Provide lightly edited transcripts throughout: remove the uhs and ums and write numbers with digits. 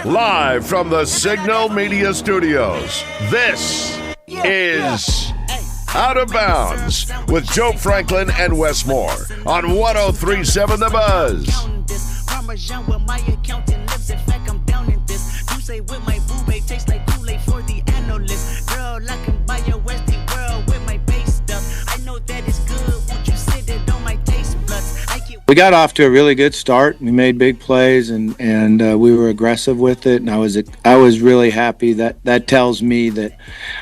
Live from the Signal Media Studios, this is Out of Bounds with Joe Franklin and Wess Moore on 103.7 The Buzz. We got off to a really good start. We made big plays and we were aggressive with it. And I was really happy. That tells me that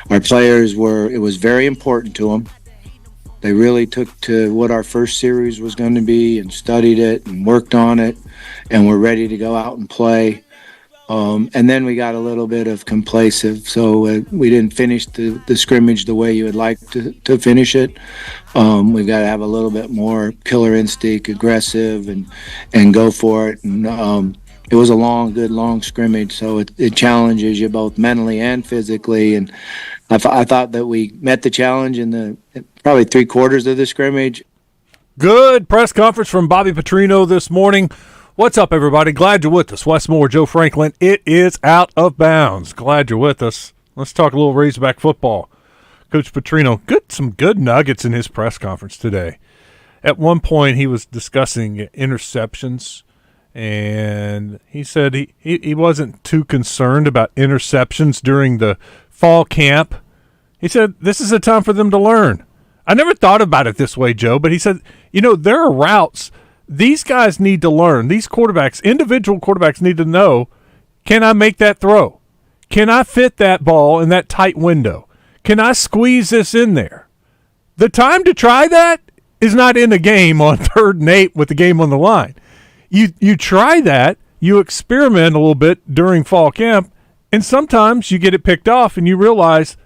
our players it was very important to them. They really took to what our first series was going to be and studied it and worked on it and were ready to go out and play. And then we got a little bit of complacent, so we didn't finish the scrimmage the way you would like to finish it. We've got to have a little bit more killer instinct, aggressive, and go for it. And it was a good long scrimmage, so it challenges you both mentally and physically. And I thought that we met the challenge in probably 3/4 of the scrimmage. Good press conference from Bobby Petrino this morning. What's up, everybody? Glad you're with us. Wess Moore, Joe Franklin. It is Out of Bounds. Glad you're with us. Let's talk a little Razorback football. Coach Petrino, some good nuggets in his press conference today. At one point, he was discussing interceptions, and he said he wasn't too concerned about interceptions during the fall camp. He said this is a time for them to learn. I never thought about it this way, Joe, but he said, there are routes these guys need to learn. These quarterbacks, individual quarterbacks, need to know, can I make that throw? Can I fit that ball in that tight window? Can I squeeze this in there? The time to try that is not in a game on 3rd and 8 with the game on the line. You try that, you experiment a little bit during fall camp, and sometimes you get it picked off and you realize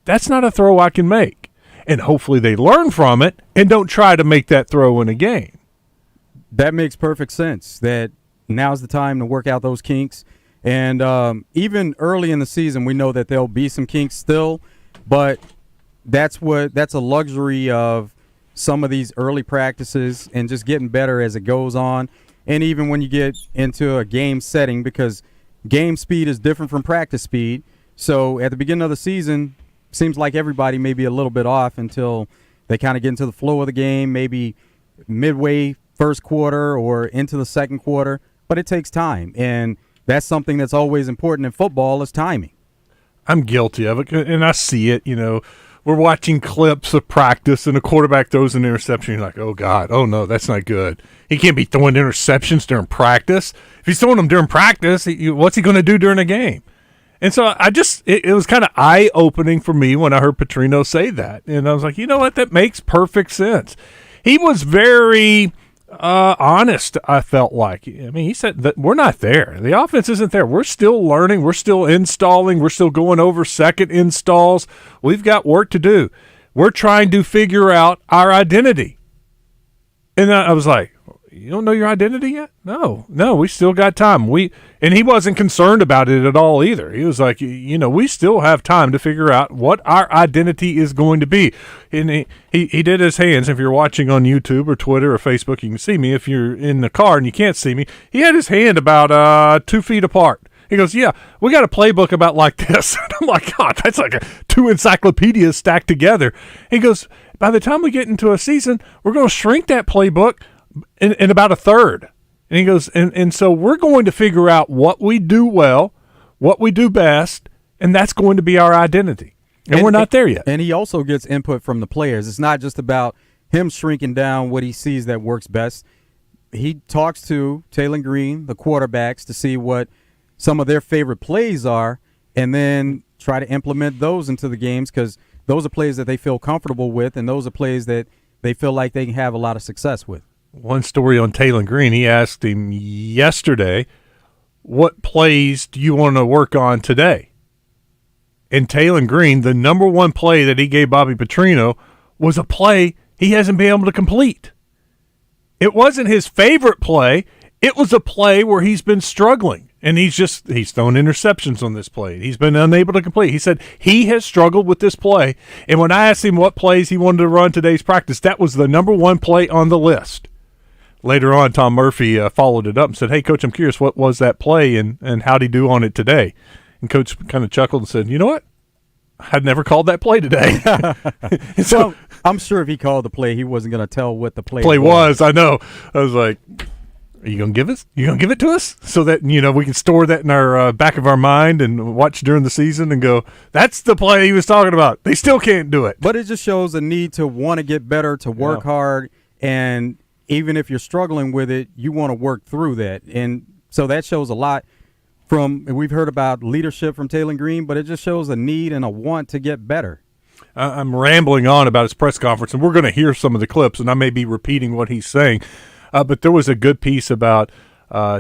that's not a throw I can make. And hopefully they learn from it and don't try to make that throw in a game. That makes perfect sense, that now's the time to work out those kinks. And even early in the season, we know that there'll be some kinks still, but that's a luxury of some of these early practices and just getting better as it goes on. And even when you get into a game setting, because game speed is different from practice speed. So at the beginning of the season, seems like everybody may be a little bit off until they kind of get into the flow of the game, maybe midway first quarter or into the second quarter, but it takes time, and that's something that's always important in football is timing. I'm guilty of it, and I see it. We're watching clips of practice, and a quarterback throws an interception. You're like, oh, God, oh, no, that's not good. He can't be throwing interceptions during practice. If he's throwing them during practice, what's he going to do during a game? And so it was kind of eye-opening for me when I heard Petrino say that, and I was like, you know what, that makes perfect sense. He was very honest, I felt like. He said that we're not there. The offense isn't there. We're still learning. We're still installing. We're still going over second installs. We've got work to do. We're trying to figure out our identity. And I was like, you don't know your identity yet? No, we still got time. And he wasn't concerned about it at all either. He was like, we still have time to figure out what our identity is going to be. And he did his hands. If you're watching on YouTube or Twitter or Facebook, you can see me. If you're in the car and you can't see me, he had his hand about 2 feet apart. He goes, yeah, we got a playbook about like this. And I'm like, God, that's like 2 encyclopedias stacked together. He goes, by the time we get into a season, we're going to shrink that playbook in about a third. And he goes, and so we're going to figure out what we do well, what we do best, and that's going to be our identity. And we're not there yet. And he also gets input from the players. It's not just about him shrinking down what he sees that works best. He talks to Taylor Green, the quarterbacks, to see what some of their favorite plays are, and then try to implement those into the games, because those are plays that they feel comfortable with, and those are plays that they feel like they can have a lot of success with. One story on Taylor Green, he asked him yesterday, what plays do you want to work on today? And Taylor Green, the number one play that he gave Bobby Petrino was a play he hasn't been able to complete. It wasn't his favorite play. It was a play where he's been struggling. And he's thrown interceptions on this play. He's been unable to complete. He said he has struggled with this play. And when I asked him what plays he wanted to run today's practice, that was the number one play on the list. later on, Tom Murphy followed it up and said, "Hey, Coach, I'm curious, what was that play and how'd he do on it today?" And Coach kind of chuckled and said, "You know what? I'd never called that play today." So I'm sure if he called the play, he wasn't going to tell what the play was. I know. I was like, "Are you going to give us? You going to give it to us so that we can store that in our back of our mind and watch during the season and go, that's the play he was talking about." They still can't do it. But it just shows a need to want to get better, to work hard, and even if you're struggling with it, you want to work through that. And so that shows a lot. We've heard about leadership from Taylor Green, but it just shows a need and a want to get better. I'm rambling on about his press conference, and we're going to hear some of the clips, and I may be repeating what he's saying. But there was a good piece about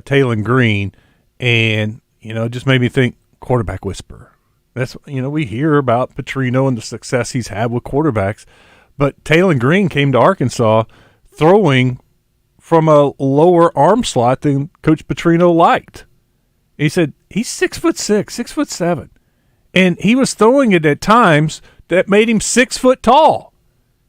Taylor Green, and, it just made me think quarterback whisperer. That's, we hear about Petrino and the success he's had with quarterbacks, but Taylor Green came to Arkansas throwing from a lower arm slot than Coach Petrino liked. He said he's 6'6", 6'7", and he was throwing it at times that made him 6 foot tall.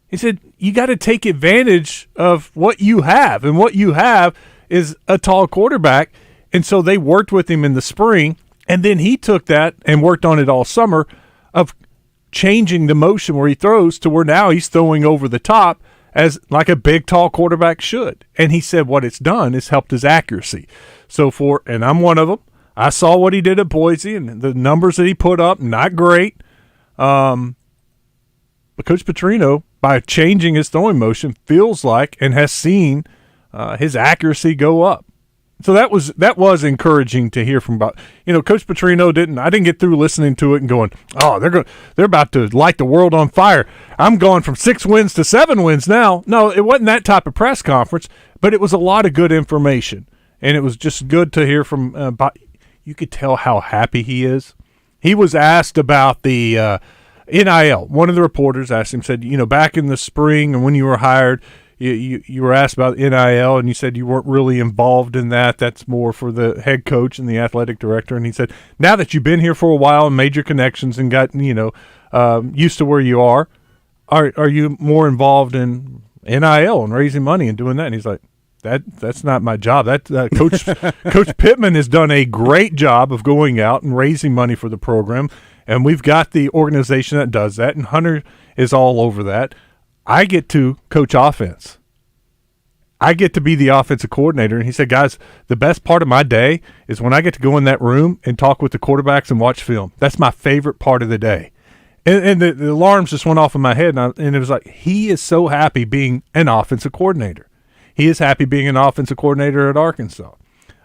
He said you got to take advantage of what you have, and what you have is a tall quarterback. And so they worked with him in the spring, and then he took that and worked on it all summer of changing the motion where he throws to where now he's throwing over the top as like a big, tall quarterback should. And he said what it's done is helped his accuracy. And I'm one of them. I saw what he did at Boise, and the numbers that he put up, not great. But Coach Petrino, by changing his throwing motion, feels like and has seen his accuracy go up. So that was encouraging to hear from Coach Petrino. I didn't get through listening to it and going, oh, they're about to light the world on fire. I'm going from 6 wins to 7 wins now. No, it wasn't that type of press conference, but it was a lot of good information, and it was just good to hear from. You could tell how happy he is. He was asked about the NIL. One of the reporters asked him, said, back in the spring and when you were hired, you were asked about NIL, and you said you weren't really involved in that. That's more for the head coach and the athletic director. And he said, now that you've been here for a while and made your connections and got used to where you are you more involved in NIL and raising money and doing that? And he's like, That's not my job. Coach Pittman has done a great job of going out and raising money for the program, and we've got the organization that does that, and Hunter is all over that. I get to coach offense. I get to be the offensive coordinator. And he said, guys, the best part of my day is when I get to go in that room and talk with the quarterbacks and watch film. That's my favorite part of the day. And the alarms just went off in my head, and it was like, he is so happy being an offensive coordinator. He is happy being an offensive coordinator at Arkansas.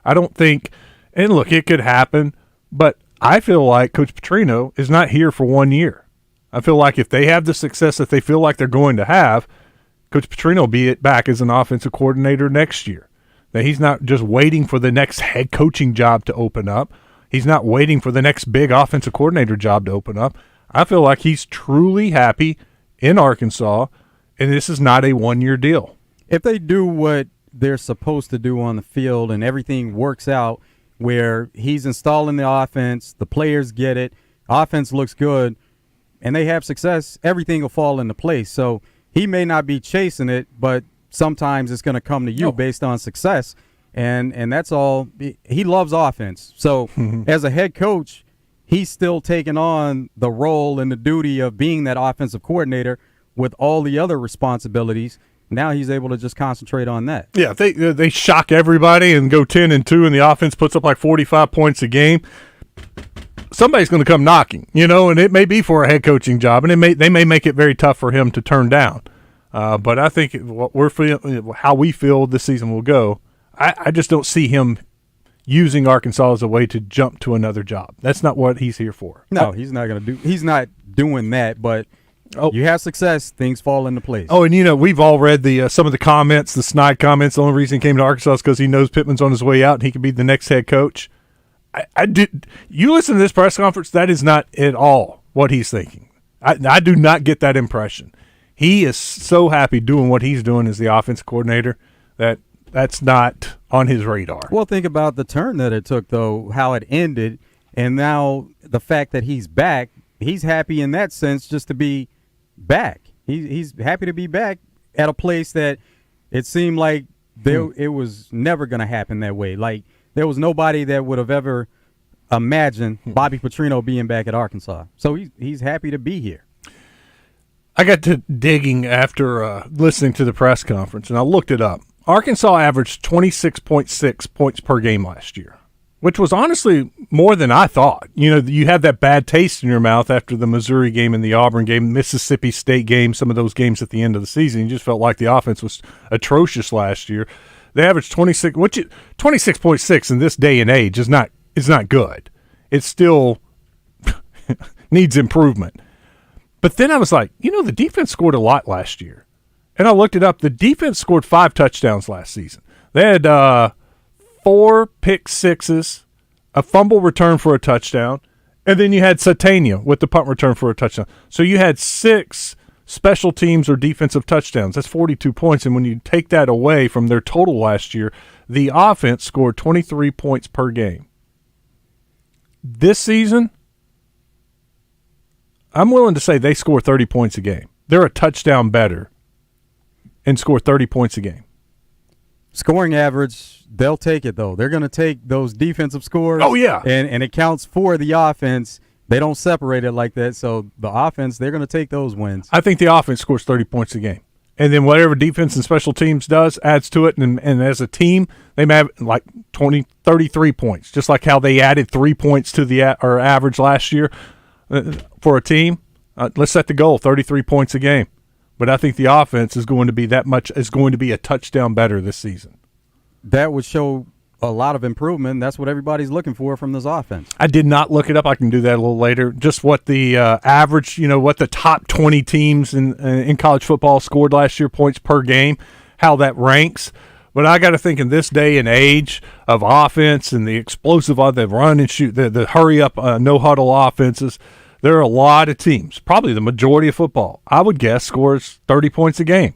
I don't think – and look, it could happen, but I feel like Coach Petrino is not here for 1 year. I feel like if they have the success that they feel like they're going to have, Coach Petrino will be back as an offensive coordinator next year. That he's not just waiting for the next head coaching job to open up. He's not waiting for the next big offensive coordinator job to open up. I feel like he's truly happy in Arkansas, and this is not a 1 year deal. If they do what they're supposed to do on the field and everything works out where he's installing the offense, the players get it, offense looks good, and they have success, everything will fall into place. So he may not be chasing it, but sometimes it's going to come to you based on success, and that's all. He loves offense. So as a head coach, he's still taking on the role and the duty of being that offensive coordinator with all the other responsibilities. Now he's able to just concentrate on that. Yeah, they shock everybody and go 10-2, and the offense puts up like 45 points a game. Somebody's going to come knocking, and it may be for a head coaching job, and they may make it very tough for him to turn down. But I think how we feel this season will go, I just don't see him using Arkansas as a way to jump to another job. That's not what he's here for. No, he's not going to do. He's not doing that. But you have success, things fall into place. Oh, and we've all read some of the comments, the snide comments. The only reason he came to Arkansas is because he knows Pittman's on his way out and he can be the next head coach. You listen to this press conference, that is not at all what he's thinking. I do not get that impression. He is so happy doing what he's doing as the offensive coordinator that's not on his radar. Well, think about the turn that it took, though, how it ended, and now the fact that he's back, he's happy in that sense just to be back. He's happy to be back at a place that it seemed like It was never going to happen that way. Like, there was nobody that would have ever imagined Bobby Petrino being back at Arkansas. So he's happy to be here. I got to digging after listening to the press conference, and I looked it up. Arkansas averaged 26.6 points per game last year, which was honestly more than I thought. You know, you had that bad taste in your mouth after the Missouri game and the Auburn game, Mississippi State game, some of those games at the end of the season. You just felt like the offense was atrocious last year. They averaged 26.6 in this day and age is not good. It still needs improvement. But then I was like, the defense scored a lot last year. And I looked it up. The defense scored 5 touchdowns last season. They had 4 pick sixes, a fumble return for a touchdown, and then you had Satania with the punt return for a touchdown. So you had 6 special teams or defensive touchdowns. That's 42 points. And when you take that away from their total last year, the offense scored 23 points per game. This season, I'm willing to say they score 30 points a game. They're a touchdown better and score 30 points a game. Scoring average, they'll take it, though. They're going to take those defensive scores. Oh, yeah. And it counts for the offense. They don't separate it like that. So the offense, they're going to take those wins. I think the offense scores 30 points a game. And then whatever defense and special teams does adds to it. And as a team, they may have like 33 points, just like how they added 3 points to the average last year for a team. Let's set the goal, 33 points a game. But I think the offense is going to be a touchdown better this season. That would show a lot of improvement. That's what everybody's looking for from this offense. I did not look it up. I can do that a little later. Just what the average, what the top 20 teams in college football scored last year, points per game, how that ranks. But I got to think in this day and age of offense and the explosive of the run and shoot, the hurry up, no huddle offenses, there are a lot of teams, probably the majority of football, I would guess, scores 30 points a game.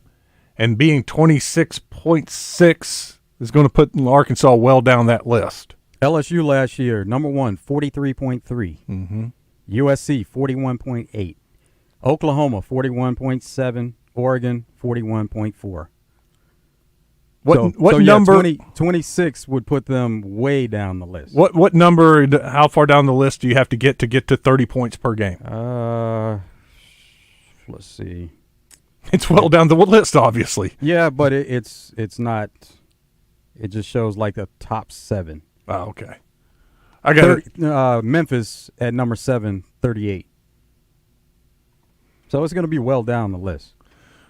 And being 26.6 is going to put Arkansas well down that list. LSU last year, number 1, 43.3. Mm-hmm. USC, 41.8. Oklahoma, 41.7. Oregon, 41.4. What number? 26 would put them way down the list. What number? How far down the list do you have to get to 30 points per game? Let's see. It's well down the list, obviously. Yeah, but it's not. It just shows like the top 7. Oh, okay. I got Memphis at number 7, 38. So it's going to be well down the list.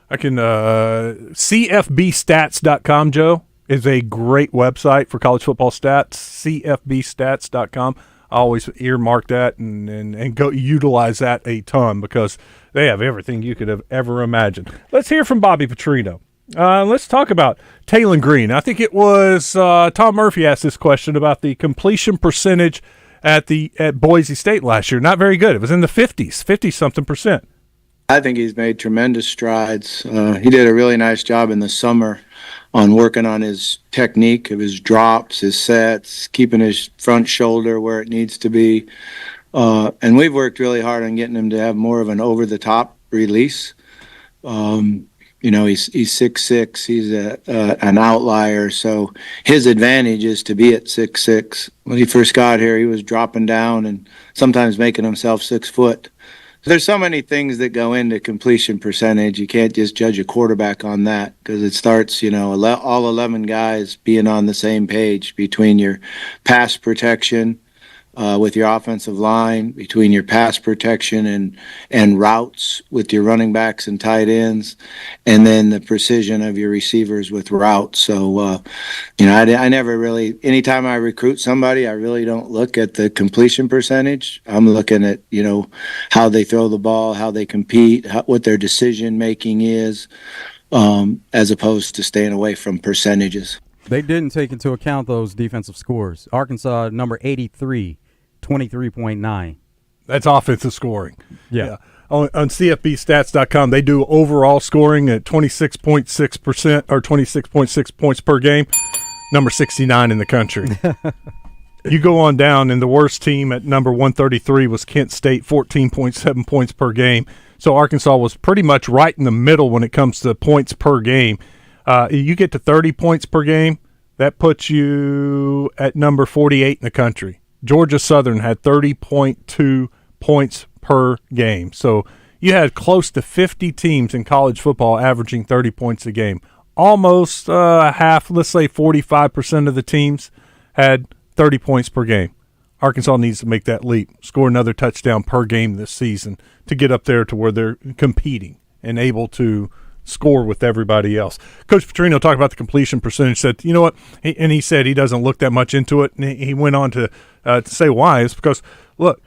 I can CFBstats.com, Joe, is a great website for college football stats. CFBstats.com. I always earmark that and go utilize that a ton because they have everything you could have ever imagined. Let's hear from Bobby Petrino. Let's talk about Taylon Green. I think it was Tom Murphy asked this question about the completion percentage at Boise State last year. Not very good. It was in the 50s, 50-something percent. I think he's made tremendous strides. He did a really nice job in the summer on working on his technique of his drops, his sets, keeping his front shoulder where it needs to be. And we've worked really hard on getting him to have more of an over-the-top release. He's 6'6". He's an outlier, so his advantage is to be at 6'6". When he first got here, he was dropping down and sometimes making himself 6 foot. There's so many things that go into completion percentage. You can't just judge a quarterback on that because it starts, all 11 guys being on the same page between your pass protection with your offensive line, between your pass protection and routes with your running backs and tight ends, and then the precision of your receivers with routes. So, I never really, anytime I recruit somebody, I really don't look at the completion percentage. I'm looking at, how they throw the ball, how they compete, what their decision making is, as opposed to staying away from percentages. They didn't take into account those defensive scores. Arkansas, number 83, 23.9. That's offensive scoring. Yeah. On CFBstats.com, they do overall scoring at 26.6% or 26.6 points per game, number 69 in the country. You go on down, and the worst team at number 133 was Kent State, 14.7 points per game. So Arkansas was pretty much right in the middle when it comes to points per game. You get to 30 points per game, that puts you at number 48 in the country. Georgia Southern had 30.2 points per game. So you had close to 50 teams in college football averaging 30 points a game. Almost half, let's say 45% of the teams had 30 points per game. Arkansas needs to make that leap, score another touchdown per game this season to get up there to where they're competing and able to score with everybody else. Coach Petrino talked about the completion percentage, said, you know what, and he said he doesn't look that much into it, and he went on to say why. It's because, look,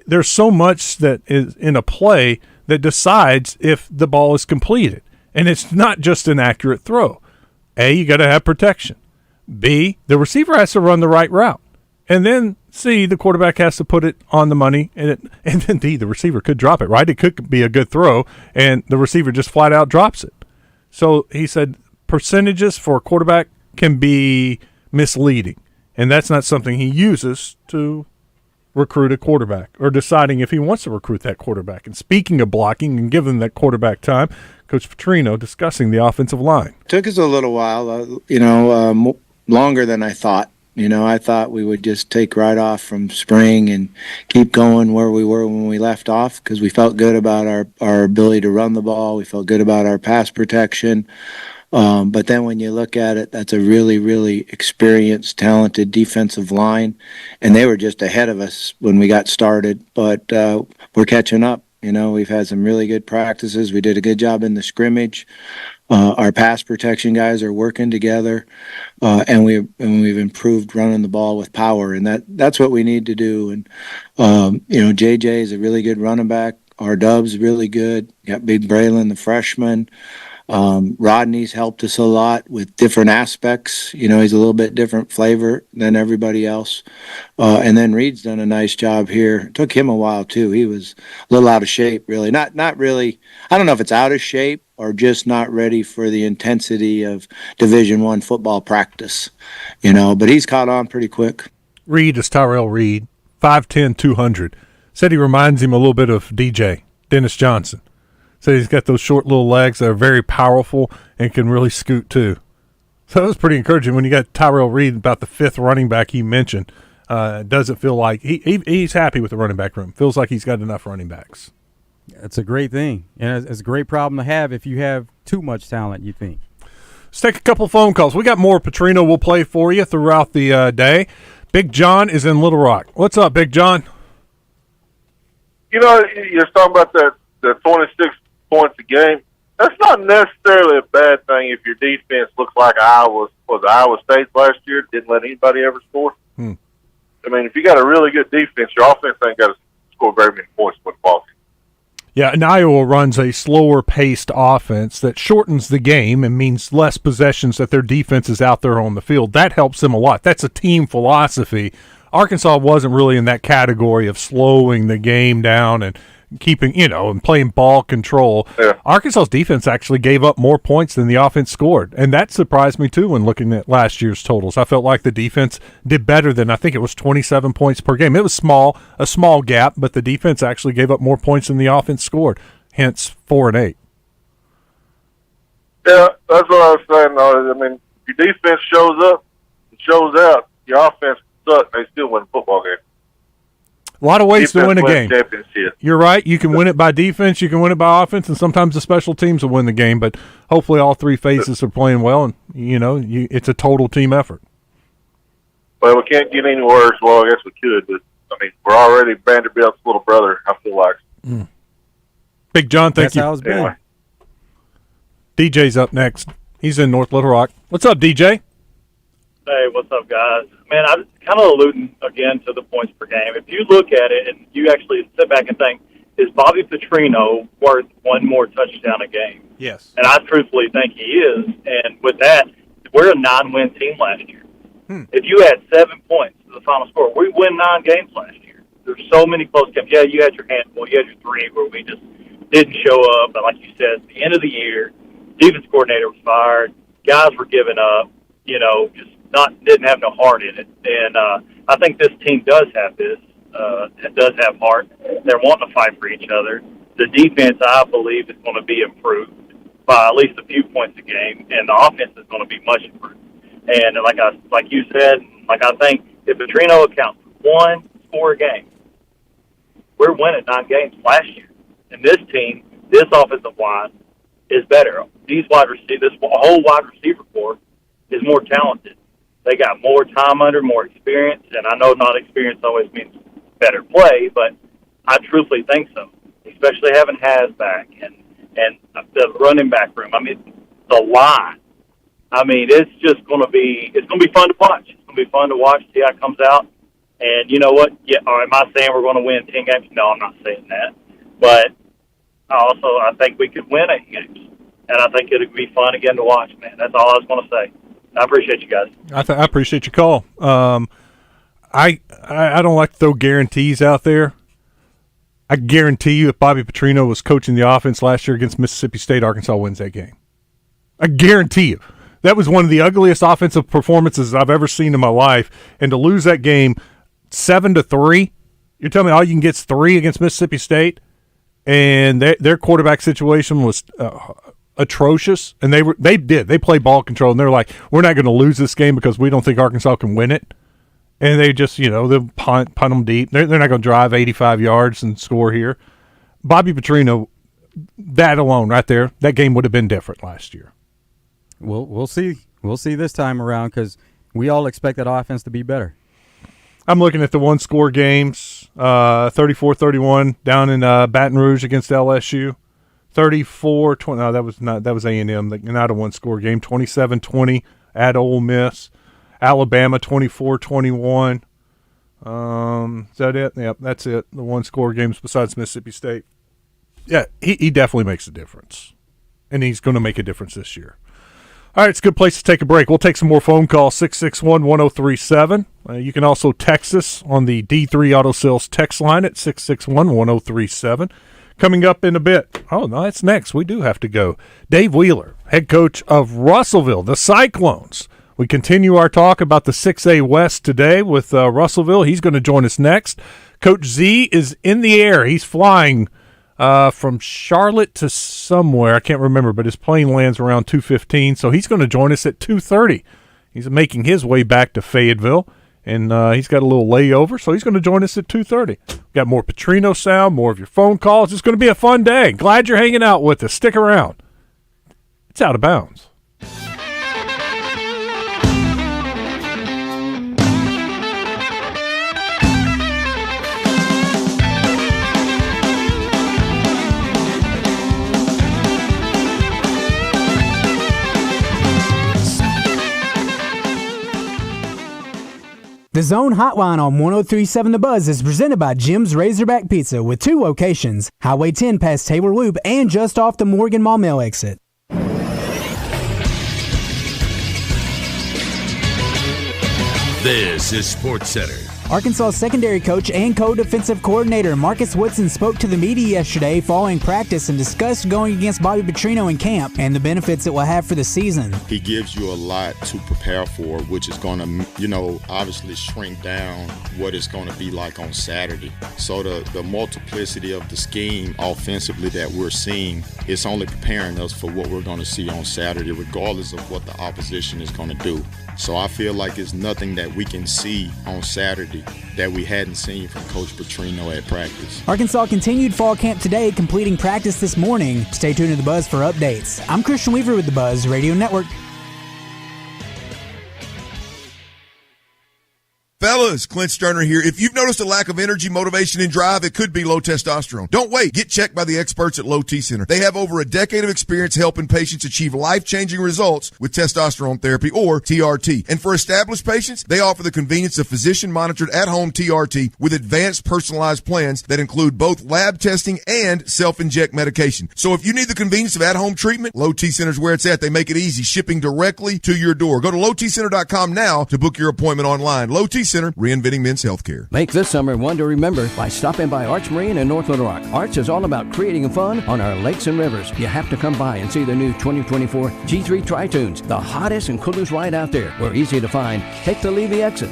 there's so much that is in a play that decides if the ball is completed, and it's not just an accurate throw. A, you got to have protection. B, the receiver has to run the right route. And then C, the quarterback has to put it on the money, and then D, the receiver could drop it, right? It could be a good throw, and the receiver just flat out drops it. So he said percentages for a quarterback can be misleading, and that's not something he uses to recruit a quarterback or deciding if he wants to recruit that quarterback. And speaking of blocking and giving that quarterback time, Coach Petrino discussing the offensive line. Took us a little while, longer than I thought. I thought we would just take right off from spring and keep going where we were when we left off because we felt good about our ability to run the ball. We felt good about our pass protection. But then when you look at it, that's a really, really experienced, talented defensive line. And they were just ahead of us when we got started. But we're catching up. We've had some really good practices. We did a good job in the scrimmage. Our pass protection guys are working together, and we've improved running the ball with power, and that's what we need to do. And JJ is a really good running back. Our Dub's really good. Got Big Braylon, the freshman. Rodney's helped us a lot with different aspects. He's a little bit different flavor than everybody else. And then Reed's done a nice job here. It took him a while too. He was a little out of shape, really. Not really. I don't know if it's out of shape or just not ready for the intensity of Division I football practice, but he's caught on pretty quick. Reed is Tyrell Reed, 5'10", 200. Said he reminds him a little bit of DJ, Dennis Johnson. Said he's got those short little legs that are very powerful and can really scoot too. So that was pretty encouraging when you got Tyrell Reed, about the fifth running back he mentioned. Doesn't feel like he's happy with the running back room. Feels like he's got enough running backs. It's a great thing, and it's a great problem to have if you have too much talent, you think. Let's take a couple phone calls. We got more Petrino we'll play for you throughout the day. Big John is in Little Rock. What's up, Big John? You're talking about the 26 points a game. That's not necessarily a bad thing if your defense looks like Iowa State last year, didn't let anybody ever score. I mean, if you got a really good defense, your offense ain't got to score very many points with the ball. Yeah, and Iowa runs a slower-paced offense that shortens the game and means less possessions that their defense is out there on the field. That helps them a lot. That's a team philosophy. Arkansas wasn't really in that category of slowing the game down and keeping, and playing ball control. Yeah. Arkansas's defense actually gave up more points than the offense scored, and that surprised me too when looking at last year's totals. I felt like the defense did better than, I think it was 27 points per game. It was a small gap, but the defense actually gave up more points than the offense scored, hence 4-8. Yeah, that's what I was saying, though. I mean, if your defense shows up and shows out, your offense sucks, they still win football games. A lot of ways to win a game. Championship. You're right. You can win it by defense. You can win it by offense, and sometimes the special teams will win the game. But hopefully, all three phases are playing well, and it's a total team effort. Well, we can't get any worse. Well, I guess we could, but I mean, we're already Vanderbilt's little brother. I feel like. Big John, thank That's you. how it's been. Anyway. DJ's up next. He's in North Little Rock. What's up, DJ? Hey, what's up, guys? Man, I'm kind of alluding again to the points per game. If you look at it and you actually sit back and think, is Bobby Petrino worth one more touchdown a game? Yes. And I truthfully think he is. And with that, we're a 9-win team last year. If you had 7 points to the final score, we win 9 games last year. There's so many close games. Yeah, you had your handful. You had your 3 where we just didn't show up. But like you said, at the end of the year, defense coordinator was fired. Guys were giving up, just didn't have no heart in it. And I think this team does have this. It does have heart. They're wanting to fight for each other. The defense, I believe, is going to be improved by at least a few points a game, and the offense is going to be much improved. And like you said, I think if Petrino accounts for one score a game, we're winning 9 games last year. And this team, this offensive line, is better. These wide receivers, this whole wide receiver corps is more talented. They got more time under, more experience, and I know not experience always means better play, but I truthfully think so, especially having Has back and the running back room. I mean, the line. I mean, it's going to be fun to watch. It's going to be fun to watch, see how it comes out. And you know what? Yeah, or am I saying we're going to win 10 games? No, I'm not saying that. But I think we could win 8 games. And I think it would be fun again to watch, man. That's all I was going to say. I appreciate you guys. I appreciate your call. I don't like to throw guarantees out there. I guarantee you if Bobby Petrino was coaching the offense last year against Mississippi State, Arkansas wins that game. I guarantee you. That was one of the ugliest offensive performances I've ever seen in my life. And to lose that game 7-3, you're telling me all you can get is 3 against Mississippi State? And their quarterback situation was atrocious. And they played ball control. And they're like, we're not going to lose this game because we don't think Arkansas can win it. And they just, they'll punt them deep. They're not going to drive 85 yards and score here. Bobby Petrino, that alone right there, that game would have been different last year. We'll see. We'll see this time around because we all expect that offense to be better. I'm looking at the one-score games, 34-31 down in Baton Rouge against LSU. 34-20. No, that was A&M. Not a one-score game. 27-20 at Ole Miss. Alabama 24-21. Is that it? Yep, that's it. The one-score games besides Mississippi State. Yeah, he definitely makes a difference, and he's going to make a difference this year. All right, it's a good place to take a break. We'll take some more phone calls, 661-1037. You can also text us on the D3 Auto Sales text line at 661-1037. Coming up in a bit. Oh, no, that's next. We do have to go. Dave Wheeler, head coach of Russellville, the Cyclones. We continue our talk about the 6A West today with Russellville. He's going to join us next. Coach Z is in the air. He's flying from Charlotte to somewhere. I can't remember, but his plane lands around 2:15, so he's going to join us at 2:30. He's making his way back to Fayetteville, and he's got a little layover, so he's going to join us at 2:30. Got more Petrino sound, more of your phone calls. It's going to be a fun day. Glad you're hanging out with us. Stick around. It's Out of Bounds. The Zone Hotline on 103.7 The Buzz is presented by Jim's Razorback Pizza with 2 locations, Highway 10 past Taylor Loop and just off the Morgan Maumelle exit. This is SportsCenter. Arkansas secondary coach and co-defensive coordinator Marcus Woodson spoke to the media yesterday following practice and discussed going against Bobby Petrino in camp and the benefits it will have for the season. He gives you a lot to prepare for, which is going to, obviously shrink down what it's going to be like on Saturday. So the multiplicity of the scheme offensively that we're seeing, it's only preparing us for what we're going to see on Saturday, regardless of what the opposition is going to do. So I feel like it's nothing that we can see on Saturday that we hadn't seen from Coach Petrino at practice. Arkansas continued fall camp today, completing practice this morning. Stay tuned to The Buzz for updates. I'm Christian Weaver with The Buzz Radio Network. Fellas, Clint Sterner here. If you've noticed a lack of energy, motivation, and drive, it could be low testosterone. Don't wait. Get checked by the experts at Low T Center. They have over a decade of experience helping patients achieve life-changing results with testosterone therapy, or TRT. And for established patients, they offer the convenience of physician-monitored at-home TRT with advanced personalized plans that include both lab testing and self-inject medication. So if you need the convenience of at-home treatment, Low T Center's where it's at. They make it easy, shipping directly to your door. Go to lowtcenter.com now to book your appointment online. Low T Center, reinventing men's healthcare. Make this summer one to remember by stopping by Arch Marine in North Little Rock. Arch is all about creating fun on our lakes and rivers. You have to come by and see the new 2024 G3 Tritoons, the hottest and coolest ride out there. We're easy to find. Take the Levy exit.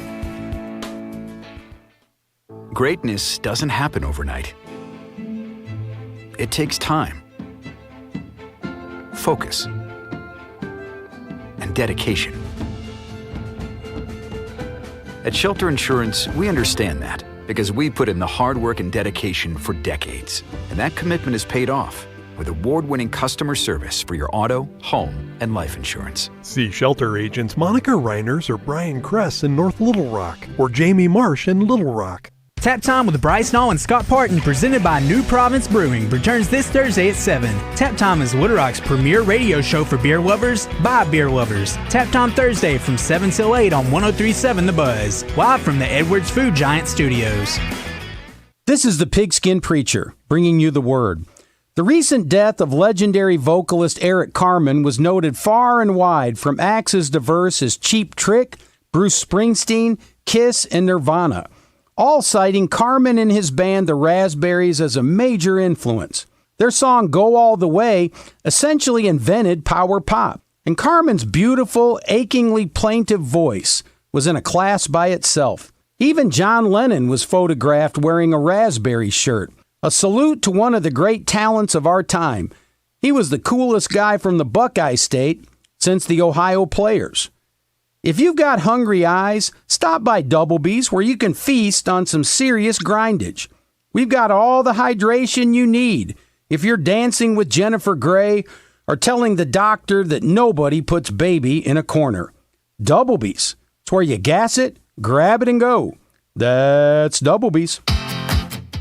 Greatness doesn't happen overnight. It takes time. focus, and dedication. At Shelter Insurance, we understand that because we put in the hard work and dedication for decades. And that commitment is paid off with award-winning customer service for your auto, home, and life insurance. See Shelter agents Monica Reiners or Brian Kress in North Little Rock or Jamie Marsh in Little Rock. Tap Time with Bryce Nall and Scott Parton, presented by New Province Brewing, returns this Thursday at 7. Tap Time is Little Rock's premier radio show for beer lovers by beer lovers. Tap Time Thursday from 7 till 8 on 103.7 The Buzz, live from the Edwards Food Giant Studios. This is the Pigskin Preacher, bringing you the word. The recent death of legendary vocalist Eric Carmen was noted far and wide, from acts as diverse as Cheap Trick, Bruce Springsteen, Kiss, and Nirvana, all citing Carmen and his band the Raspberries as a major influence. Their song Go All the Way essentially invented power pop, and Carmen's beautiful, achingly plaintive voice was in a class by itself. Even John Lennon was photographed wearing a Raspberry shirt, a salute to one of the great talents of our time. He was the coolest guy from the Buckeye State since the Ohio Players. If you've got hungry eyes, stop by Doublebee's, where you can feast on some serious grindage. We've got all the hydration you need if you're dancing with Jennifer Grey or telling the doctor that nobody puts baby in a corner. Doublebee's. It's where you gas it, grab it, and go. That's Doublebee's.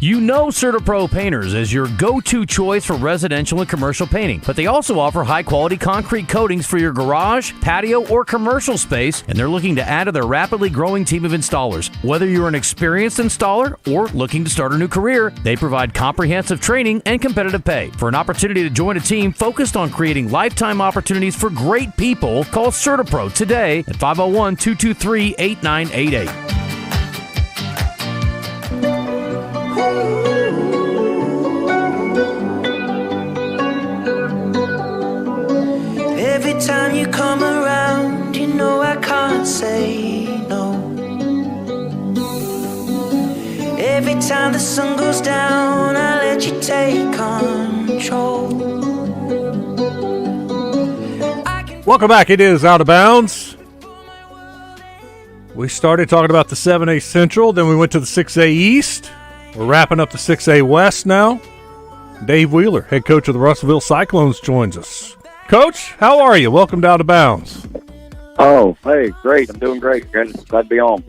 You know CertaPro Painters as your go-to choice for residential and commercial painting, but they also offer high-quality concrete coatings for your garage, patio, or commercial space, and they're looking to add to their rapidly growing team of installers. Whether you're an experienced installer or looking to start a new career, they provide comprehensive training and competitive pay. For an opportunity to join a team focused on creating lifetime opportunities for great people, call CertaPro today at 501-223-8988. Every time you come around, you know I can't say no. Every time the sun goes down, I let you take control. Welcome back. It is Out of Bounds. We started talking about the 7A Central, then we went to the 6A East. We're wrapping up the 6A West now. Dave Wheeler, head coach of the Russellville Cyclones, joins us. Coach, how are you? Welcome to Out of Bounds. Oh, hey, great. I'm doing great. Glad to be on.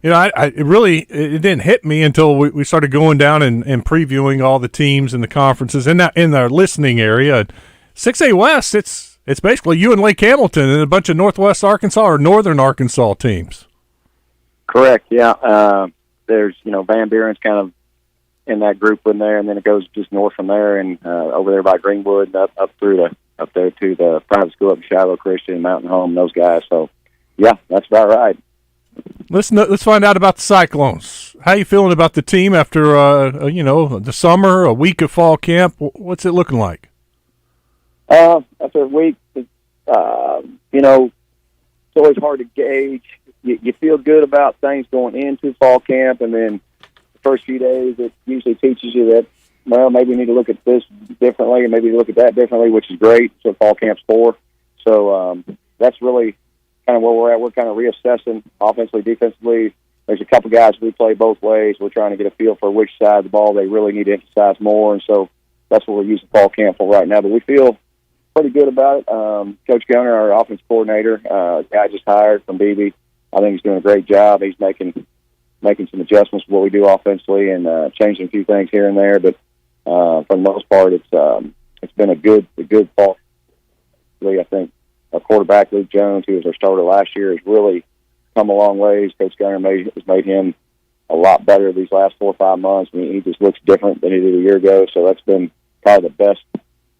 You know, it didn't hit me until we started going down and previewing all the teams and the conferences in the listening area. 6A West, it's basically you and Lake Hamilton and a bunch of Northwest Arkansas or Northern Arkansas teams. Correct, yeah. There's, Van Buren's kind of in that group in there, and then it goes just north from there and over there by Greenwood and up there to the private school up in Shiloh Christian, Mountain Home, those guys. So, yeah, that's about right. Let's find out about the Cyclones. How you feeling about the team after the summer, a week of fall camp? What's it looking like? After a week, it's always hard to gauge. You feel good about things going into fall camp, and then the first few days, it usually teaches you that, well, maybe we need to look at this differently and maybe look at that differently, which is great. So fall camp's for. So that's really kind of where we're at. We're kind of reassessing offensively, defensively. There's a couple guys we play both ways. We're trying to get a feel for which side of the ball they really need to emphasize more. And so that's what we're using fall camp for right now. But we feel pretty good about it. Coach Gunner, our offense coordinator, guy just hired from BB. I think he's doing a great job. He's making some adjustments to what we do offensively and changing a few things here and there. But for the most part, it's been a good fall. I think our quarterback, Luke Jones, who was our starter last year, has really come a long ways. Coach Gunner has made him a lot better these last 4 or 5 months. I mean, he just looks different than he did a year ago. So that's been probably the best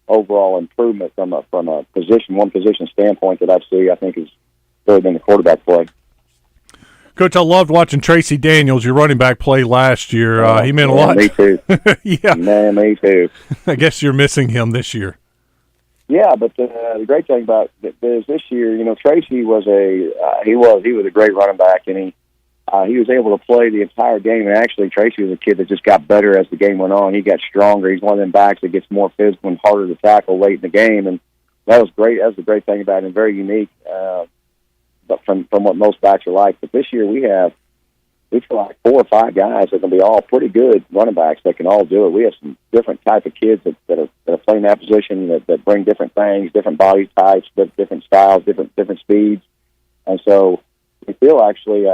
overall improvement from a one position standpoint that I see. I think has really been the quarterback play. Coach, I loved watching Tracy Daniels, your running back, play last year. He meant a lot. Me too. Yeah. Man, me too. I guess you're missing him this year. Yeah, but the great thing about it is this year, Tracy was he was a great running back, and he was able to play the entire game. And actually, Tracy was a kid that just got better as the game went on. He got stronger. He's one of them backs that gets more physical and harder to tackle late in the game. And that was great. That was the great thing about it, and very unique. But from what most backs are like. But this year we feel like 4 or 5 guys that are going to be all pretty good running backs that can all do it. We have some different type of kids that are playing that position that bring different things, different body types, different styles, different speeds, and so we feel actually.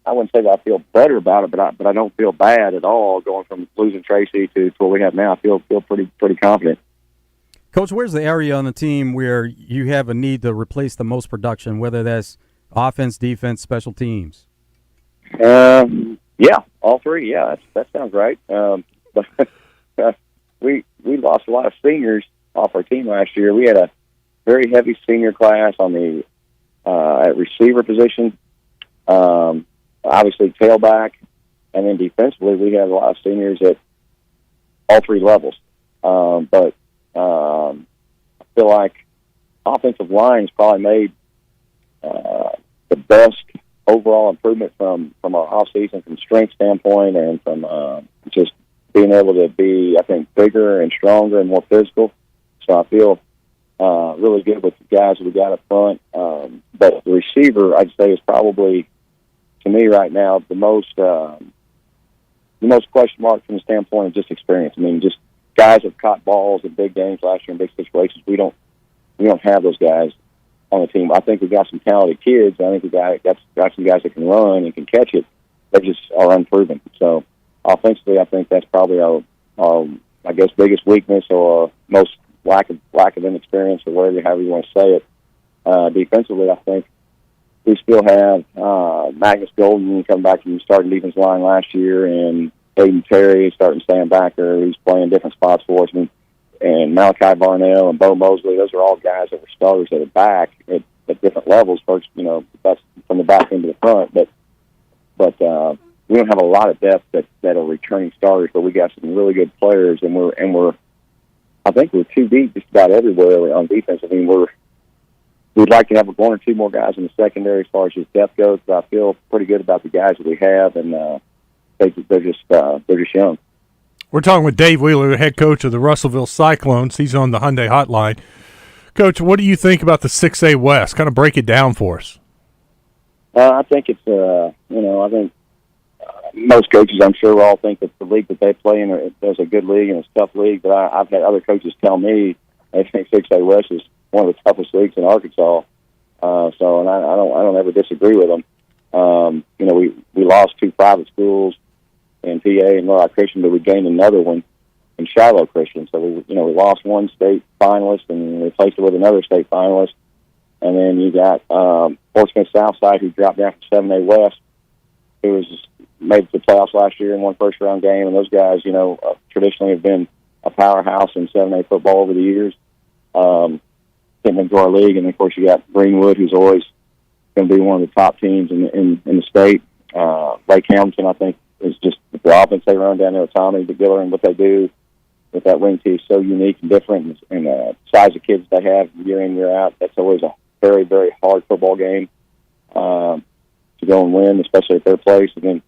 I wouldn't say that I feel better about it, but I don't feel bad at all going from losing Tracy to what we have now. I feel pretty confident. Coach, where's the area on the team where you have a need to replace the most production, whether that's offense, defense, special teams? Yeah, all 3. Yeah, that sounds right. But we lost a lot of seniors off our team last year. We had a very heavy senior class on the at receiver position. Obviously tailback, and then defensively we had a lot of seniors at all 3 levels. But I feel like offensive line's probably made the best overall improvement from our offseason, from strength standpoint, and from just being able to be, I think, bigger and stronger and more physical. So I feel really good with the guys that we got up front. But the receiver, I'd say, is probably, to me right now, the most question mark from the standpoint of just experience. I mean, just guys have caught balls in big games last year in big situations. We don't have those guys on the team. I think we've got some talented kids. I think we've got some guys that can run and can catch it. They just are unproven. So offensively, I think that's probably our I guess biggest weakness or most lack of inexperience, or however you want to say it. Defensively, I think we still have Magnus Golden coming back from the starting defense line last year, and Aiden Terry starting stand-backer, who's playing different spots for us, and Malachi Barnell and Bo Mosley. Those are all guys that were starters at the back at different levels. First, that's from the back end to the front, but we don't have a lot of depth that are returning starters, but we got some really good players, and I think we're too deep just about everywhere on defense. I mean, we'd like to have 1 or 2 more guys in the secondary as far as just depth goes, but I feel pretty good about the guys that we have, and they're just young. We're talking with Dave Wheeler, the head coach of the Russellville Cyclones. He's on the Hyundai Hotline. Coach, what do you think about the 6A West? Kind of break it down for us. I think it's I think most coaches, I'm sure, all think that the league that they play in is a good league and it's a tough league. But I've had other coaches tell me they think 6A West is one of the toughest leagues in Arkansas. And I don't ever disagree with them. We lost 2 private schools in PA and North Christian, but we gained another one in Shiloh Christian. So we lost 1 state finalist and replaced it with another state finalist. And then you got Fort Smith Southside, who dropped down from 7A West, who was made it to the playoffs last year and won first-round game. And those guys, traditionally have been a powerhouse in 7A football over the years. Came into our league, and of course you got Greenwood, who's always going to be one of the top teams in the state. Lake Hamilton, I think, is just the offense they run down there with Tommy DeGiller and what they do with that wing tee is so unique and different, and the size of kids they have year in, year out. That's always a very, very hard football game to go and win, especially at their place. And then,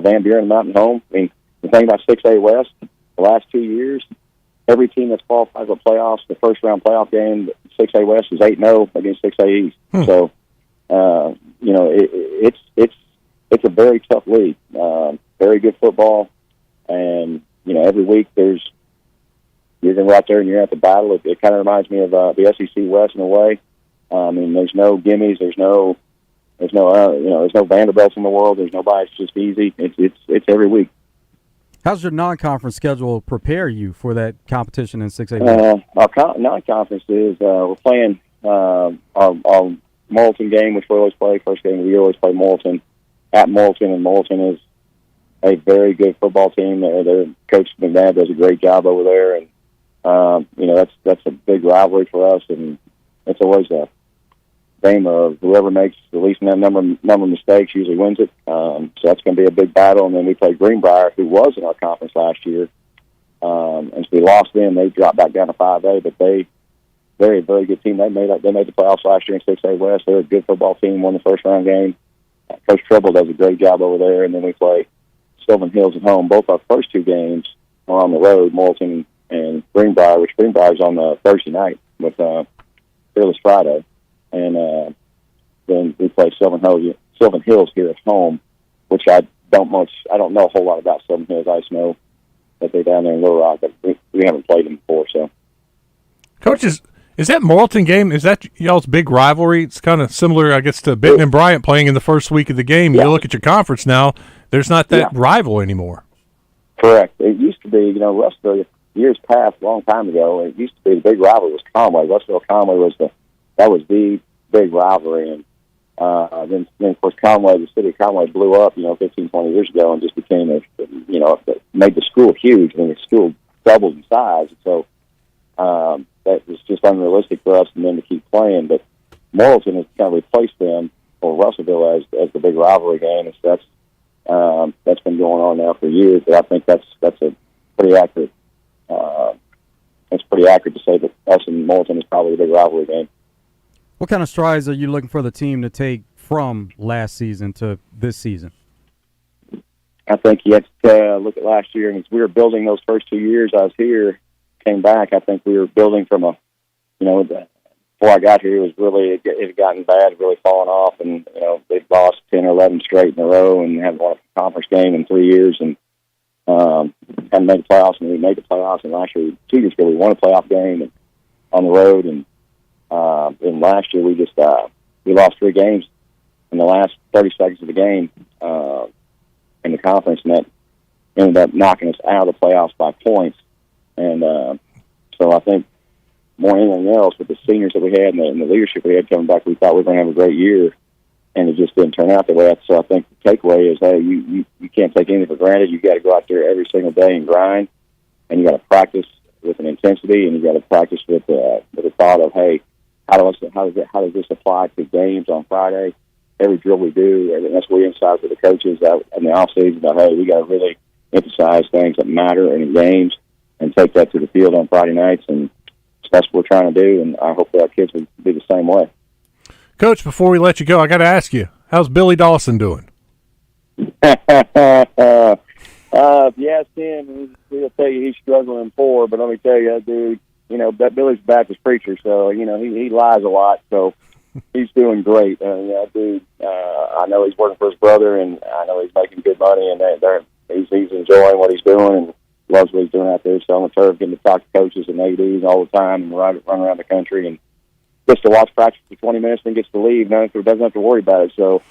Van Buren Mountain Home. I mean, the thing about 6A West, the last 2 years, every team that's qualified for playoffs, the first-round playoff game, 6A West is 8-0 against 6A East. So, it's a very tough league. Very good football, and every week you're going to go out there and you're at the battle. It kind of reminds me of the SEC West in a way. I mean, there's no gimmies, there's no Vanderbilts in the world. There's nobody. It's just easy. It's every week. How's your non-conference schedule prepare you for that competition in 6A? Our non-conference is we're playing our Morrilton game, which we always play. First game of the year, we always play Morrilton at Morrilton, and Morrilton is a very good football team. Their coach McNabb does a great job over there, and that's a big rivalry for us, and it's always a game of whoever makes the least number of mistakes usually wins it. So that's going to be a big battle. And then we play Greenbrier, who was in our conference last year, and so we lost them. They dropped back down to 5A, but they very, very good team. They made the playoffs last year in 6A West. They're a good football team. Won the first round game. Coach Treble does a great job over there. And then we play Sylvan Hills at home. Both our first 2 games are on the road, Morrilton and Greenbrier, which Greenbrier's on the Thursday night with Fearless Friday, and then we play Sylvan Hills here at home, which I don't know a whole lot about Sylvan Hills. I just know that they're down there in Little Rock, but we haven't played them before. So, Coach, is that Morrilton game? Is that y'all's big rivalry? It's kind of similar, I guess, to Benton and Bryant playing in the first week of the game. Yeah. You look at your conference now; there's not that rival anymore. Correct. It used to be, Russellville, years past, a long time ago, it used to be the big rivalry was Conway. Russellville-Conway was the big rivalry. And then, of course, the city of Conway blew up, 15, 20 years ago and just became made the school huge. I mean, the school doubled in size. So that was just unrealistic for us and then to keep playing. But Morrilton has kind of replaced them, or Russellville, as the big rivalry game. And so that's been going on now for years. But I think that's a pretty accurate. It's pretty accurate to say that us and Morrilton is probably the big rivalry game. What kind of strides are you looking for the team to take from last season to this season? I think you have to look at last year, and as we were building those first 2 years I was here, came back, I think we were building from before I got here, it had gotten bad, really fallen off, and, they'd lost 10 or 11 straight in a row and hadn't won a conference game in 3 years, and hadn't made the playoffs, and we made the playoffs, and last year, 2 years ago, we won a playoff game and on the road, and last year we just we lost 3 games in the last 30 seconds of the game in the conference, and that ended up knocking us out of the playoffs by points. And so I think more than anything else, with the seniors that we had and the leadership we had coming back, we thought we were going to have a great year, and it just didn't turn out that way. So I think the takeaway is, hey, you can't take anything for granted. You got to go out there every single day and grind, and you got to practice with an intensity, and you got to practice with the thought of, hey, how does this apply to games on Friday? Every drill we do, and that's what we emphasize with the coaches in the off season about, hey, we got to really emphasize things that matter in games and take that to the field on Friday nights, and that's what we're trying to do. And I hope that our kids will be the same way. Coach, before we let you go, I got to ask you, how's Billy Dawson doing? If you ask him, he'll tell you he's struggling poor. But let me tell you, dude, that Billy's a Baptist preacher, so he lies a lot. So he's doing great. Dude, I know he's working for his brother, and I know he's making good money, and he's enjoying what he's doing and loves what he's doing out there. So on the turf, getting to talk to coaches and ADs all the time, and run around the country, and gets to watch practice for 20 minutes, and gets to leave. Doesn't have to worry about it. So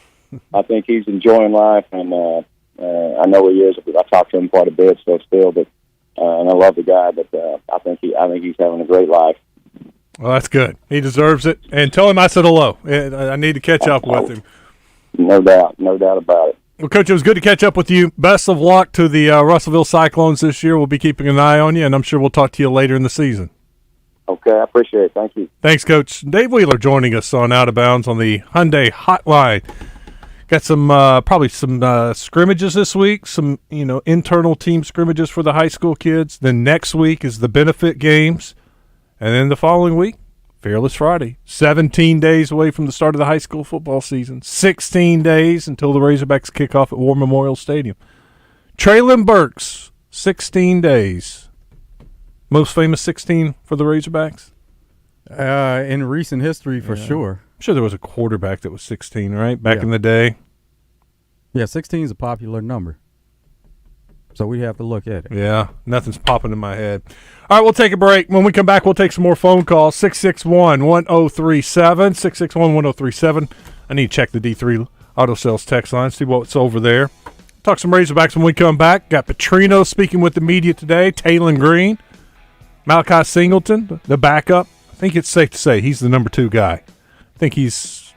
I think he's enjoying life, and I know he is. I talk to him quite a bit, so still, but and I love the guy, but I think he's having a great life. Well, that's good. He deserves it. And tell him I said hello. I need to catch up with him. No doubt about it. Well, Coach, it was good to catch up with you. Best of luck to the Russellville Cyclones this year. We'll be keeping an eye on you, and I'm sure we'll talk to you later in the season. Okay, I appreciate it. Thank you. Thanks, Coach. Dave Wheeler joining us on Out of Bounds on the Hyundai Hotline. Got some probably some scrimmages this week, some internal team scrimmages for the high school kids. Then next week is the benefit games, and then the following week, Fearless Friday. 17 days away from the start of the high school football season. 16 days until the Razorbacks kick off at War Memorial Stadium. Traylon Burks, 16 days. Most famous 16 for the Razorbacks? In recent history, for sure. I'm sure there was a quarterback that was 16, right? Back in the day. Yeah, 16 is a popular number. So we have to look at it. Yeah, nothing's popping in my head. All right, we'll take a break. When we come back, we'll take some more phone calls. 661-1037, 661-1037. I need to check the D3 Auto Sales text line, see what's over there. Talk some Razorbacks when we come back. Got Petrino speaking with the media today, Taylon Green, Malachi Singleton, the backup. I think it's safe to say he's the number 2 guy. I think he's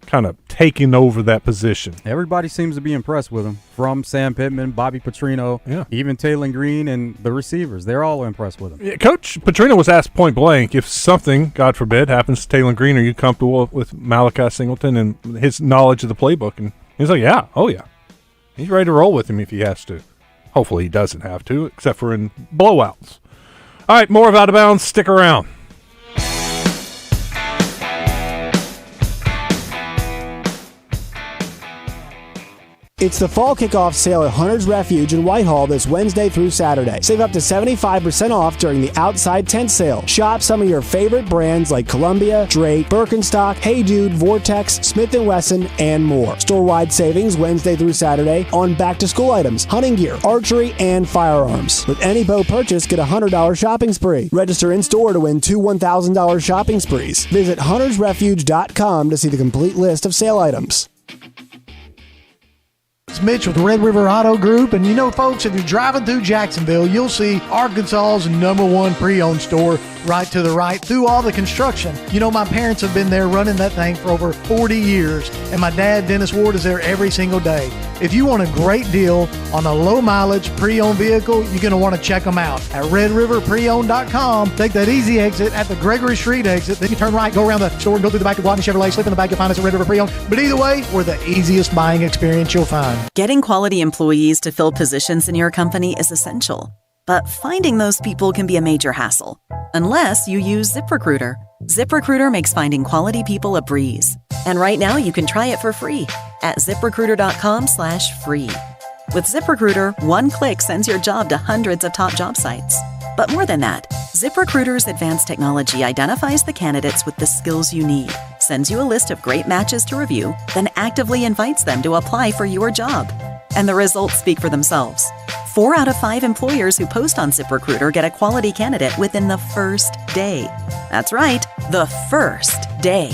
kind of taking over that position. Everybody seems to be impressed with him, from Sam Pittman, Bobby Petrino, even Taylon Green, and the receivers. They're all impressed with him. Yeah, Coach Petrino was asked point blank, if something, God forbid, happens to Taylon Green, are you comfortable with Malachi Singleton and his knowledge of the playbook? And he's like, yeah, oh yeah. He's ready to roll with him if he has to. Hopefully he doesn't have to, except for in blowouts. All right, more of Out of Bounds. Stick around. It's the fall kickoff sale at Hunter's Refuge in Whitehall this Wednesday through Saturday. Save up to 75% off during the outside tent sale. Shop some of your favorite brands like Columbia, Drake, Birkenstock, Hey Dude, Vortex, Smith & Wesson, and more. Store-wide savings Wednesday through Saturday on back-to-school items, hunting gear, archery, and firearms. With any bow purchase, get a $100 shopping spree. Register in-store to win 2 $1,000 shopping sprees. Visit huntersrefuge.com to see the complete list of sale items. It's Mitch with Red River Auto Group, and folks, if you're driving through Jacksonville, you'll see Arkansas's #1 pre-owned store right to the right through all the construction. My parents have been there running that thing for over 40 years, and my dad, Dennis Ward, is there every single day. If you want a great deal on a low-mileage pre-owned vehicle, you're going to want to check them out at redriverpreowned.com. Take that easy exit at the Gregory Street exit, then you turn right, go around the store, and go through the back of Guadney Chevrolet, slip in the back, you'll find us at Red River Pre-Owned. But either way, we're the easiest buying experience you'll find. Getting quality employees to fill positions in your company is essential, but finding those people can be a major hassle, unless you use ZipRecruiter. ZipRecruiter makes finding quality people a breeze. And right now you can try it for free at ZipRecruiter.com/free. With ZipRecruiter, one click sends your job to hundreds of top job sites. But more than that, ZipRecruiter's advanced technology identifies the candidates with the skills you need, sends you a list of great matches to review, then actively invites them to apply for your job. And the results speak for themselves. 4 out of 5 employers who post on ZipRecruiter get a quality candidate within the first day. That's right, the first day.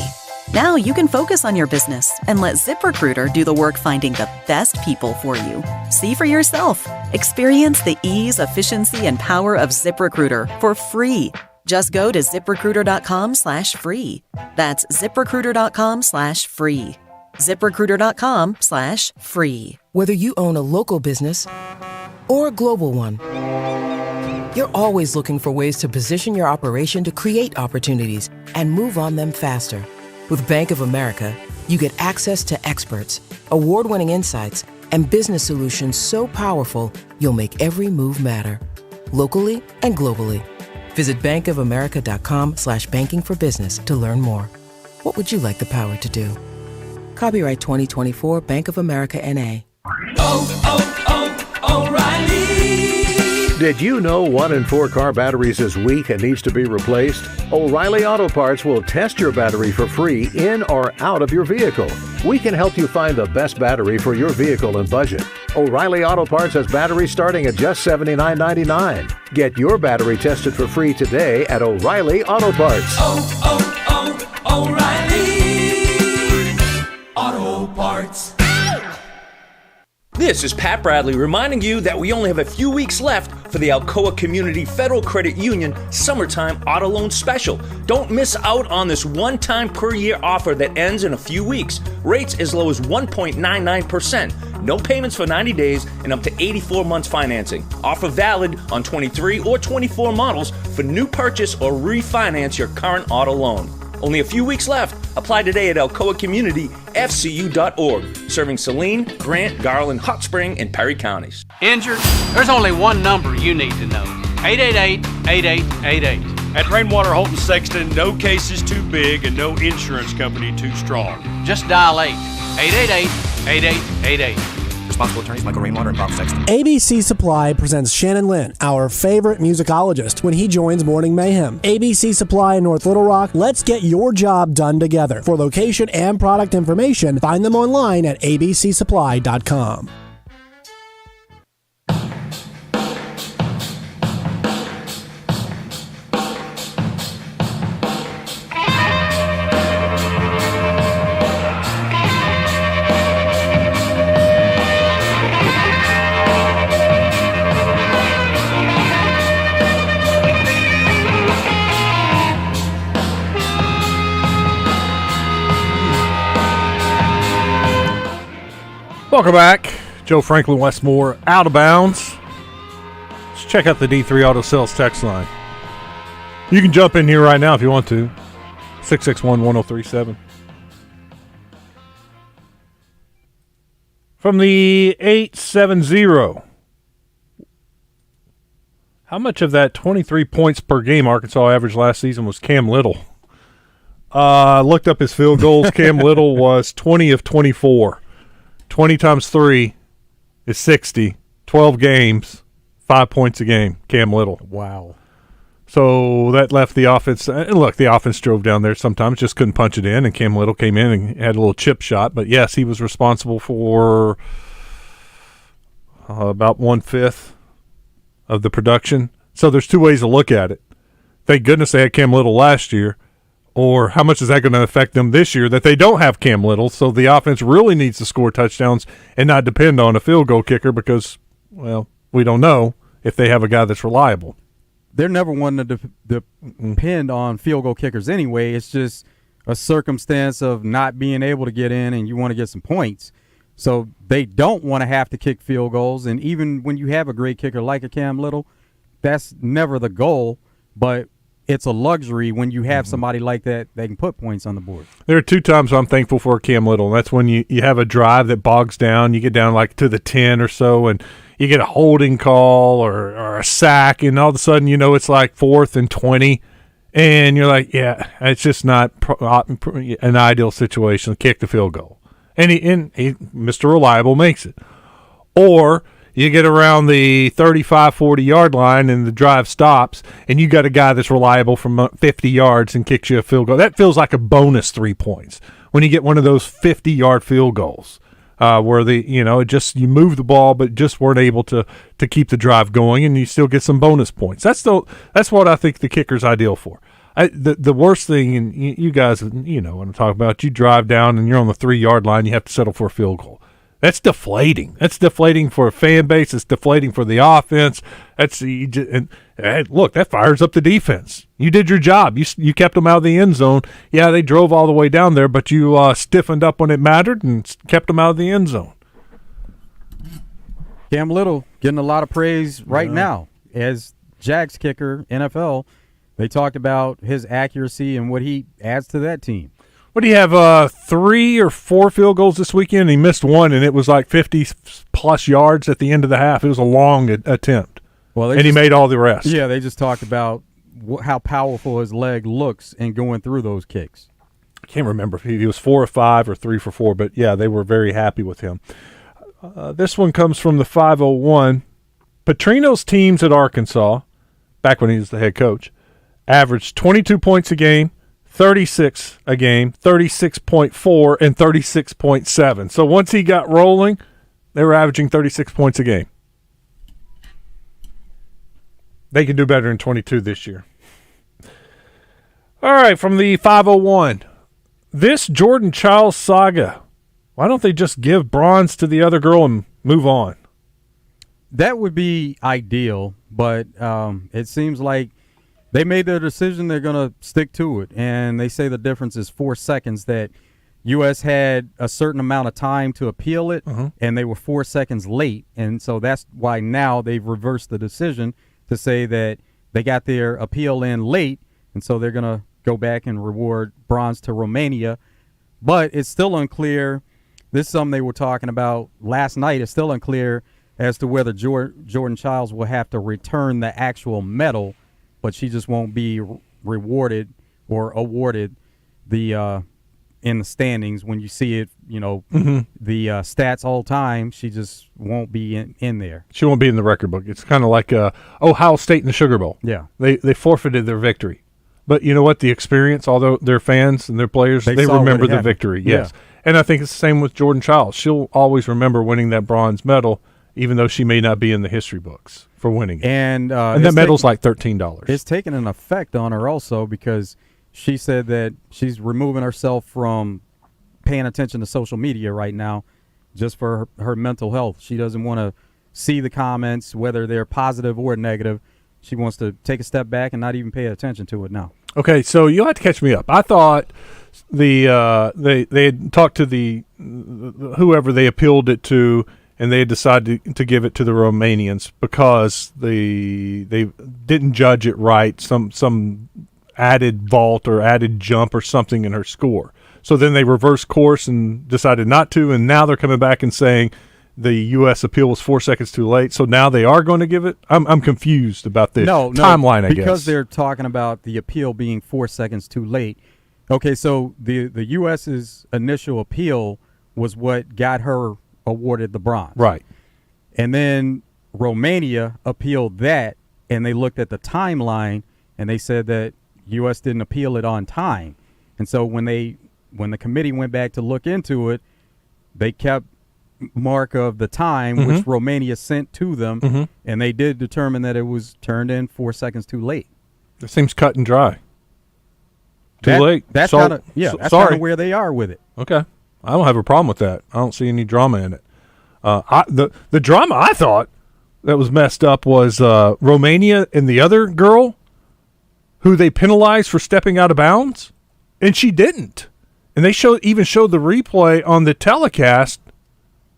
Now you can focus on your business and let ZipRecruiter do the work finding the best people for you. See for yourself. Experience the ease, efficiency, and power of ZipRecruiter for free. Just go to ZipRecruiter.com/free. That's ZipRecruiter.com/free. ZipRecruiter.com/free. Whether you own a local business or a global one, you're always looking for ways to position your operation to create opportunities and move on them faster. With Bank of America, you get access to experts, award-winning insights, and business solutions so powerful, you'll make every move matter, locally and globally. Visit bankofamerica.com/banking for business to learn more. What would you like the power to do? Copyright 2024 Bank of America N.A. O'Reilly! Did you know 1 in 4 car batteries is weak and needs to be replaced? O'Reilly Auto Parts will test your battery for free in or out of your vehicle. We can help you find the best battery for your vehicle and budget. O'Reilly Auto Parts has batteries starting at just $79.99. Get your battery tested for free today at O'Reilly Auto Parts. O'Reilly Auto Parts. This is Pat Bradley reminding you that we only have a few weeks left for the Alcoa Community Federal Credit Union Summertime Auto Loan Special. Don't miss out on this one-time per-year offer that ends in a few weeks. Rates as low as 1.99%. No payments for 90 days and up to 84 months financing. Offer valid on 23 or 24 models for new purchase or refinance your current auto loan. Only a few weeks left. Apply today at alcoacommunityfcu.org. Serving Saline, Grant, Garland, Hot Spring, and Perry counties. Injured? There's only one number you need to know. 888-8888. At Rainwater Holton Sexton, no case is too big and no insurance company too strong. Just dial 888-8888. Responsible attorneys Michael Rainwater and Bob Sexton. ABC Supply presents Shannon Lynn, our favorite musicologist, when he joins Morning Mayhem. ABC Supply in North Little Rock, let's get your job done together. For location and product information, find them online at abcsupply.com. Welcome back. Joe Franklin, Wess Moore, Out of Bounds. Let's check out the D3 Auto Sales text line. You can jump in here right now if you want to. 661-1037. From the 870. How much of that 23 points per game Arkansas average last season was Cam Little? Looked up his field goals. Cam Little was 20 of 24. 20 times 3 is 60. 12 games, 5 points a game. Cam Little. Wow. So that left the offense. And look, the offense drove down there sometimes, just couldn't punch it in, and Cam Little came in and had a little chip shot. But, yes, he was responsible for about 1/5 of the production. So there's two ways to look at it. Thank goodness they had Cam Little last year, or how much is that going to affect them this year that they don't have Cam Little? So the offense really needs to score touchdowns and not depend on a field goal kicker because, well, we don't know if they have a guy that's reliable. They're never one to depend on field goal kickers anyway. It's just a circumstance of not being able to get in and you want to get some points. So they don't want to have to kick field goals. And even when you have a great kicker like a Cam Little, that's never the goal. But it's a luxury when you have somebody like that that can put points on the board. There are 2 times I'm thankful for Cam Little, and that's when you have a drive that bogs down. You get down like to the 10 or so, and you get a holding call or a sack, and all of a sudden, it's like 4th and 20, and you're like, yeah, it's just not an ideal situation to kick the field goal. And he Mr. Reliable makes it. Or you get around the 35, 40-yard line and the drive stops, and you got a guy that's reliable from 50 yards and kicks you a field goal. That feels like a bonus 3 points when you get one of those 50-yard field goals where you move the ball but just weren't able to keep the drive going, and you still get some bonus points. That's what I think the kicker's ideal for. The worst thing, and you guys, what I'm talking about, you drive down and you're on the 3-yard line, you have to settle for a field goal. That's deflating. That's deflating for a fan base. It's deflating for the offense. Look, that fires up the defense. You did your job. You kept them out of the end zone. Yeah, they drove all the way down there, but you stiffened up when it mattered and kept them out of the end zone. Cam Little getting a lot of praise right now as Jags kicker, NFL. They talked about his accuracy and what he adds to that team. What do you have, 3 or 4 field goals this weekend? He missed one, and it was like 50-plus yards at the end of the half. It was a long attempt, he made all the rest. Yeah, they just talked about how powerful his leg looks in going through those kicks. I can't remember if he was 4 or 5 or 3 for 4, but, yeah, they were very happy with him. This one comes from the 501. Petrino's teams at Arkansas, back when he was the head coach, averaged 22 points a game, 36 a game, 36.4, and 36.7. So once he got rolling, they were averaging 36 points a game. They can do better than 22 this year. All right, from the 501. This Jordan Childs saga, why don't they just give bronze to the other girl and move on? That would be ideal, but it seems like they made their decision. They're going to stick to it. And they say the difference is 4 seconds, that U.S. had a certain amount of time to appeal it, and they were 4 seconds late. And so that's why now they've reversed the decision to say that they got their appeal in late, and so they're going to go back and reward bronze to Romania. But it's still unclear. This is something they were talking about last night. It's still unclear as to whether Jordan Childs will have to return the actual medal, but she just won't be rewarded or awarded the in the standings when you see it, the stats all time. She just won't be in there. She won't be in the record book. It's kind of like Ohio State in the Sugar Bowl. Yeah. They forfeited their victory. But you know what? The experience, although their fans and their players, they remember the victory. Yes. Yeah. And I think it's the same with Jordan Childs. She'll always remember winning that bronze medal, even though she may not be in the history books for winning it. And that medal's like $13. It's taken an effect on her also, because she said that she's removing herself from paying attention to social media right now just for her mental health. She doesn't want to see the comments, whether they're positive or negative. She wants to take a step back and not even pay attention to it now. Okay, so you'll have to catch me up. I thought they had talked to the whoever they appealed it to, and they had decided to give it to the Romanians because they didn't judge it right. Some added vault or added jump or something in her score. So then they reversed course and decided not to, and now they're coming back and saying the U.S. appeal was 4 seconds too late. So now they are going to give it? I'm confused about the timeline, I guess. Because they're talking about the appeal being 4 seconds too late. Okay, so the U.S.'s initial appeal was what got her awarded the bronze. Right. And then Romania appealed that, and they looked at the timeline, and they said that U.S. didn't appeal it on time. And so when the committee went back to look into it, they kept mark of the time which Romania sent to them, and they did determine that it was turned in 4 seconds too late. That seems cut and dry. Too late. That's kind of where they are with it. Okay. I don't have a problem with that. I don't see any drama in it. The drama I thought that was messed up was Romania and the other girl who they penalized for stepping out of bounds, and she didn't. And they even showed the replay on the telecast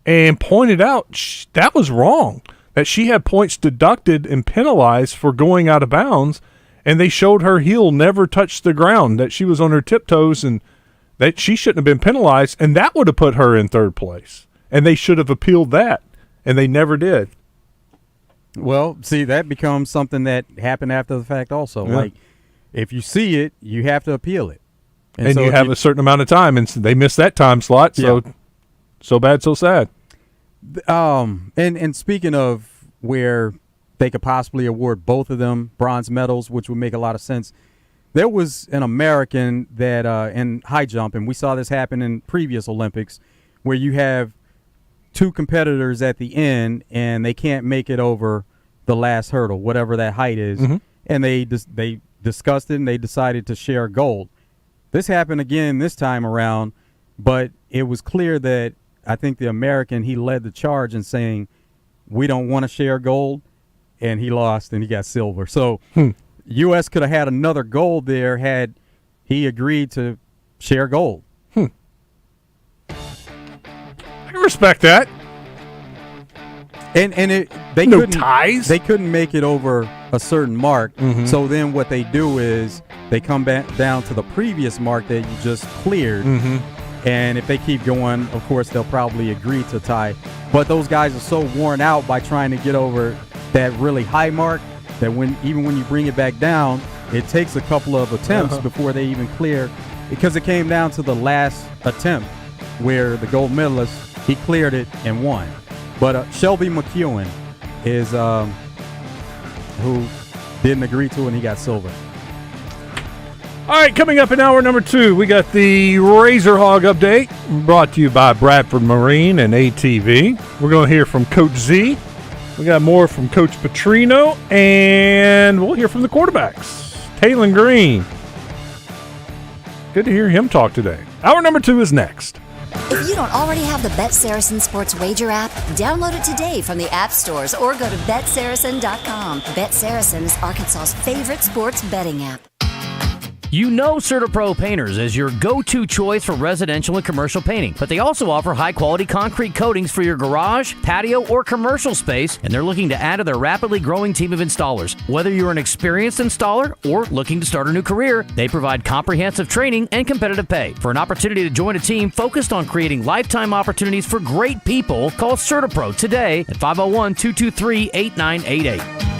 and pointed out that was wrong, that she had points deducted and penalized for going out of bounds, and they showed her heel never touched the ground, that she was on her tiptoes, and that she shouldn't have been penalized, and that would have put her in third place. And they should have appealed that, and they never did. Well, see, that becomes something that happened after the fact also. Yeah. Like, if you see it, you have to appeal it. And so you have a certain amount of time, and they missed that time slot, so bad, so sad. And speaking of where they could possibly award both of them bronze medals, which would make a lot of sense, there was an American that in high jump, and we saw this happen in previous Olympics, where you have two competitors at the end, and they can't make it over the last hurdle, whatever that height is, and they discussed it, and they decided to share gold. This happened again this time around, but it was clear that I think the American, he led the charge in saying, we don't want to share gold, and he lost, and he got silver. So U.S. could have had another gold there had he agreed to share gold. I respect that. And they no couldn't ties. They couldn't make it over a certain mark. So then what they do is they come back down to the previous mark that you just cleared. And if they keep going, of course, they'll probably agree to tie. But those guys are so worn out by trying to get over that really high mark that even when you bring it back down, it takes a couple of attempts before they even clear, because it came down to the last attempt where the gold medalist, he cleared it and won. But Shelby McEwen is who didn't agree to it, and he got silver. All right, coming up in hour number 2, we got the Razor Hog update brought to you by Bradford Marine and ATV. We're going to hear from Coach Z. We got more from Coach Petrino, and we'll hear from the quarterbacks. Taylon Green. Good to hear him talk today. Hour number 2 is next. If you don't already have the Bet Saracen Sports Wager app, download it today from the app stores or go to BetSaracen.com. Bet Saracen is Arkansas's favorite sports betting app. You know CertaPro Painters as your go-to choice for residential and commercial painting, but they also offer high-quality concrete coatings for your garage, patio, or commercial space, and they're looking to add to their rapidly growing team of installers. Whether you're an experienced installer or looking to start a new career, they provide comprehensive training and competitive pay. For an opportunity to join a team focused on creating lifetime opportunities for great people, call CertaPro today at 501-223-8988.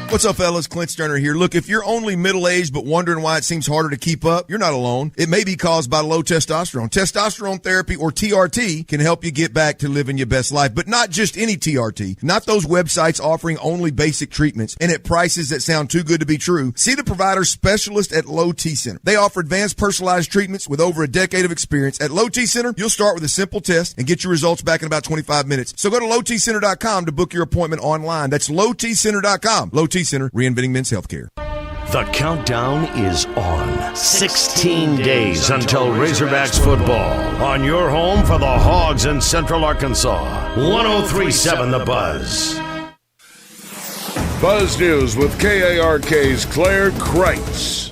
What's up, fellas? Clint Sterner here. Look, if you're only middle-aged but wondering why it seems harder to keep up, you're not alone. It may be caused by low testosterone. Testosterone therapy, or TRT, can help you get back to living your best life, but not just any TRT. Not those websites offering only basic treatments and at prices that sound too good to be true. See the provider specialist at Low T Center. They offer advanced personalized treatments with over a decade of experience. At Low T Center, you'll start with a simple test and get your results back in about 25 minutes. So go to lowtcenter.com to book your appointment online. That's lowtcenter.com. Low T Center, reinventing men's healthcare. The countdown is on. 16 days until Razorbacks football. On your home for the Hogs in Central Arkansas. 103.7 The Buzz. Buzz News with KARK's Claire Kreitz.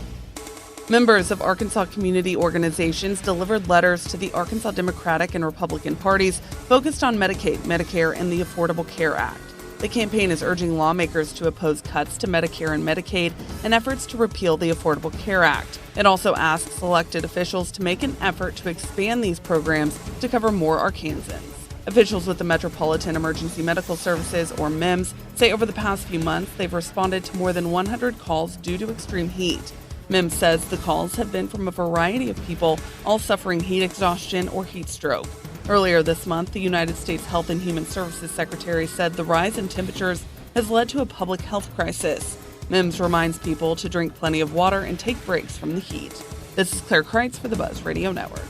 Members of Arkansas community organizations delivered letters to the Arkansas Democratic and Republican parties focused on Medicaid, Medicare, and the Affordable Care Act. The campaign is urging lawmakers to oppose cuts to Medicare and Medicaid and efforts to repeal the Affordable Care Act. It also asks elected officials to make an effort to expand these programs to cover more Arkansans. Officials with the Metropolitan Emergency Medical Services, or MEMS, say over the past few months they've responded to more than 100 calls due to extreme heat. MEMS says the calls have been from a variety of people, all suffering heat exhaustion or heat stroke. Earlier this month, the United States Health and Human Services Secretary said the rise in temperatures has led to a public health crisis. MIMS reminds people to drink plenty of water and take breaks from the heat. This is Claire Kreitz for the Buzz Radio Network.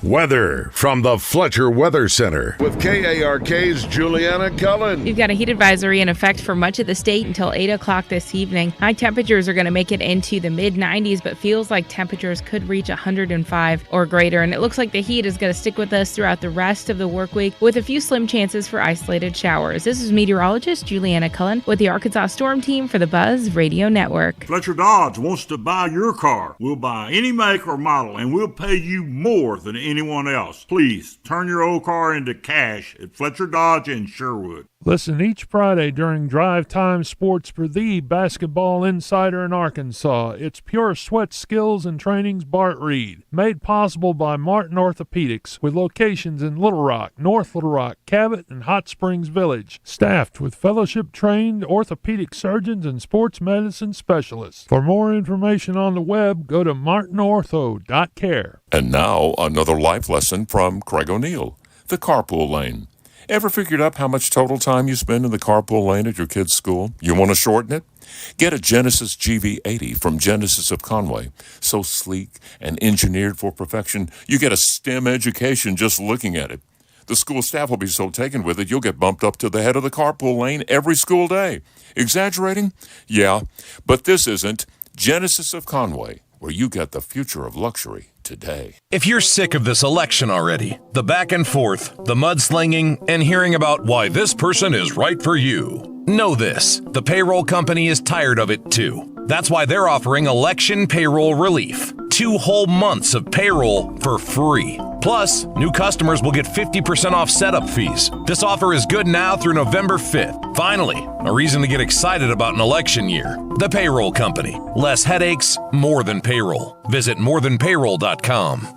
Weather from the Fletcher Weather Center with KARK's Juliana Cullen. We've got a heat advisory in effect for much of the state until 8 o'clock this evening. High temperatures are going to make it into the mid-90s, but feels like temperatures could reach 105 or greater. And it looks like the heat is going to stick with us throughout the rest of the work week with a few slim chances for isolated showers. This is meteorologist Juliana Cullen with the Arkansas Storm Team for the Buzz Radio Network. Fletcher Dodge wants to buy your car. We'll buy any make or model, and we'll pay you more than anyone else. Please turn your old car into cash at Fletcher Dodge in Sherwood. Listen each Friday during Drive Time Sports for the basketball insider in Arkansas. It's Pure Sweat Skills and Training's Bart Reed. Made possible by Martin Orthopedics with locations in Little Rock, North Little Rock, Cabot, and Hot Springs Village. Staffed with fellowship-trained orthopedic surgeons and sports medicine specialists. For more information on the web, go to martinortho.care. And now, another life lesson from Craig O'Neill, the carpool lane. Ever figured out how much total time you spend in the carpool lane at your kid's school? You want to shorten it? Get a Genesis GV80 from Genesis of Conway. So sleek and engineered for perfection, you get a STEM education just looking at it. The school staff will be so taken with it, you'll get bumped up to the head of the carpool lane every school day. Exaggerating? Yeah, but this isn't. Genesis of Conway, where you get the future of luxury today. If you're sick of this election already, the back and forth, the mudslinging, and hearing about why this person is right for you, know this: the payroll company is tired of it too. That's why they're offering election payroll relief. 2 whole months of payroll for free. Plus, new customers will get 50% off setup fees. This offer is good now through November 5th. Finally, a reason to get excited about an election year. The Payroll Company. Less headaches, more than payroll. Visit morethanpayroll.com.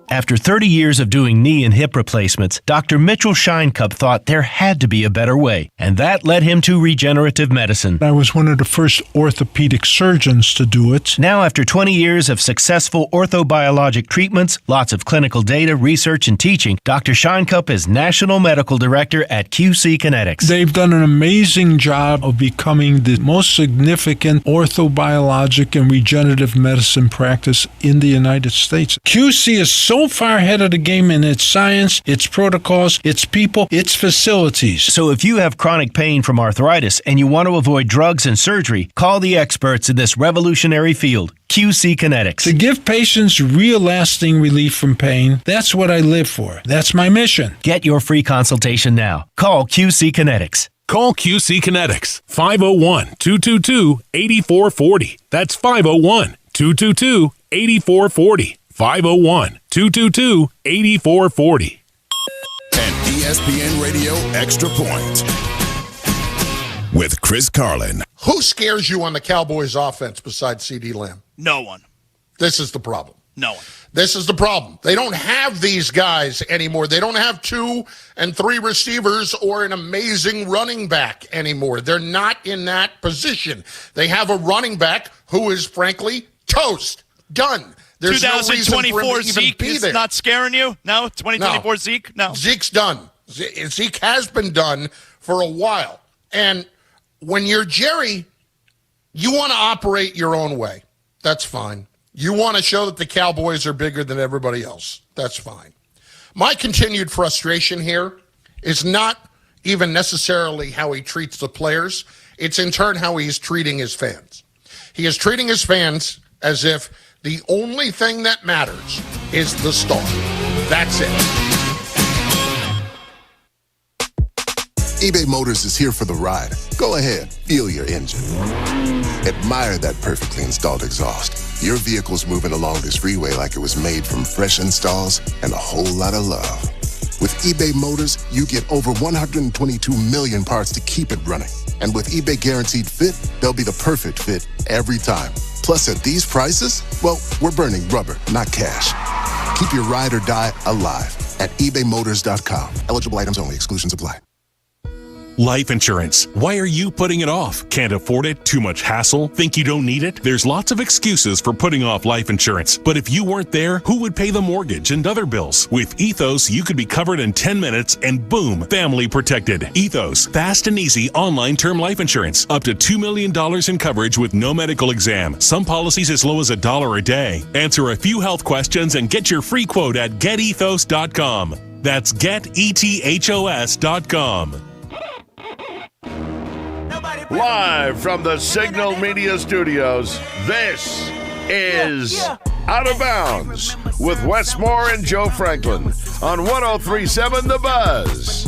After 30 years of doing knee and hip replacements, Dr. Mitchell Scheinkup thought there had to be a better way, and that led him to regenerative medicine. I was one of the first orthopedic surgeons to do it. Now, after 20 years of successful orthobiologic treatments, lots of clinical data, research, and teaching, Dr. Scheinkup is National Medical Director at QC Kinetics. They've done an amazing job of becoming the most significant orthobiologic and regenerative medicine practice in the United States. QC is so far ahead of the game in its science, its protocols, its people, its facilities. So if you have chronic pain from arthritis and you want to avoid drugs and surgery, call the experts in this revolutionary field, QC Kinetics. To give patients real lasting relief from pain, that's what I live for. That's my mission. Get your free consultation now. Call QC Kinetics. Call QC Kinetics, 501-222-8440. That's 501-222-8440. 501-222-8440. And ESPN Radio Extra Point with Chris Carlin. Who scares you on the Cowboys offense besides CeeDee Lamb? No one. This is the problem. No one. This is the problem. They don't have these guys anymore. They don't have 2 and 3 receivers or an amazing running back anymore. They're not in that position. They have a running back who is, frankly, toast. Done. There's 2024 Zeke is not scaring you? No? 2024 Zeke? No. Zeke's done. Zeke has been done for a while. And when you're Jerry, you want to operate your own way. That's fine. You want to show that the Cowboys are bigger than everybody else. That's fine. My continued frustration here is not even necessarily how he treats the players. It's in turn how he's treating his fans. He is treating his fans as if the only thing that matters is the star. That's it. eBay Motors is here for the ride. Go ahead, feel your engine. Admire that perfectly installed exhaust. Your vehicle's moving along this freeway like it was made from fresh installs and a whole lot of love. With eBay Motors, you get over 122 million parts to keep it running. And with eBay Guaranteed Fit, they'll be the perfect fit every time. Plus, at these prices, well, we're burning rubber, not cash. Keep your ride or die alive at ebaymotors.com. Eligible items only. Exclusions apply. Life insurance. Why are you putting it off? Can't afford it? Too much hassle? Think you don't need it? There's lots of excuses for putting off life insurance. But if you weren't there, who would pay the mortgage and other bills? With Ethos, you could be covered in 10 minutes and boom, family protected. Ethos, fast and easy online term life insurance. Up to $2 million in coverage with no medical exam. Some policies as low as $1 a day. Answer a few health questions and get your free quote at getethos.com. That's getethos.com. Live from the Signal Media Studios, this is Out of Bounds with Wes Moore and Joe Franklin on 103.7 The Buzz.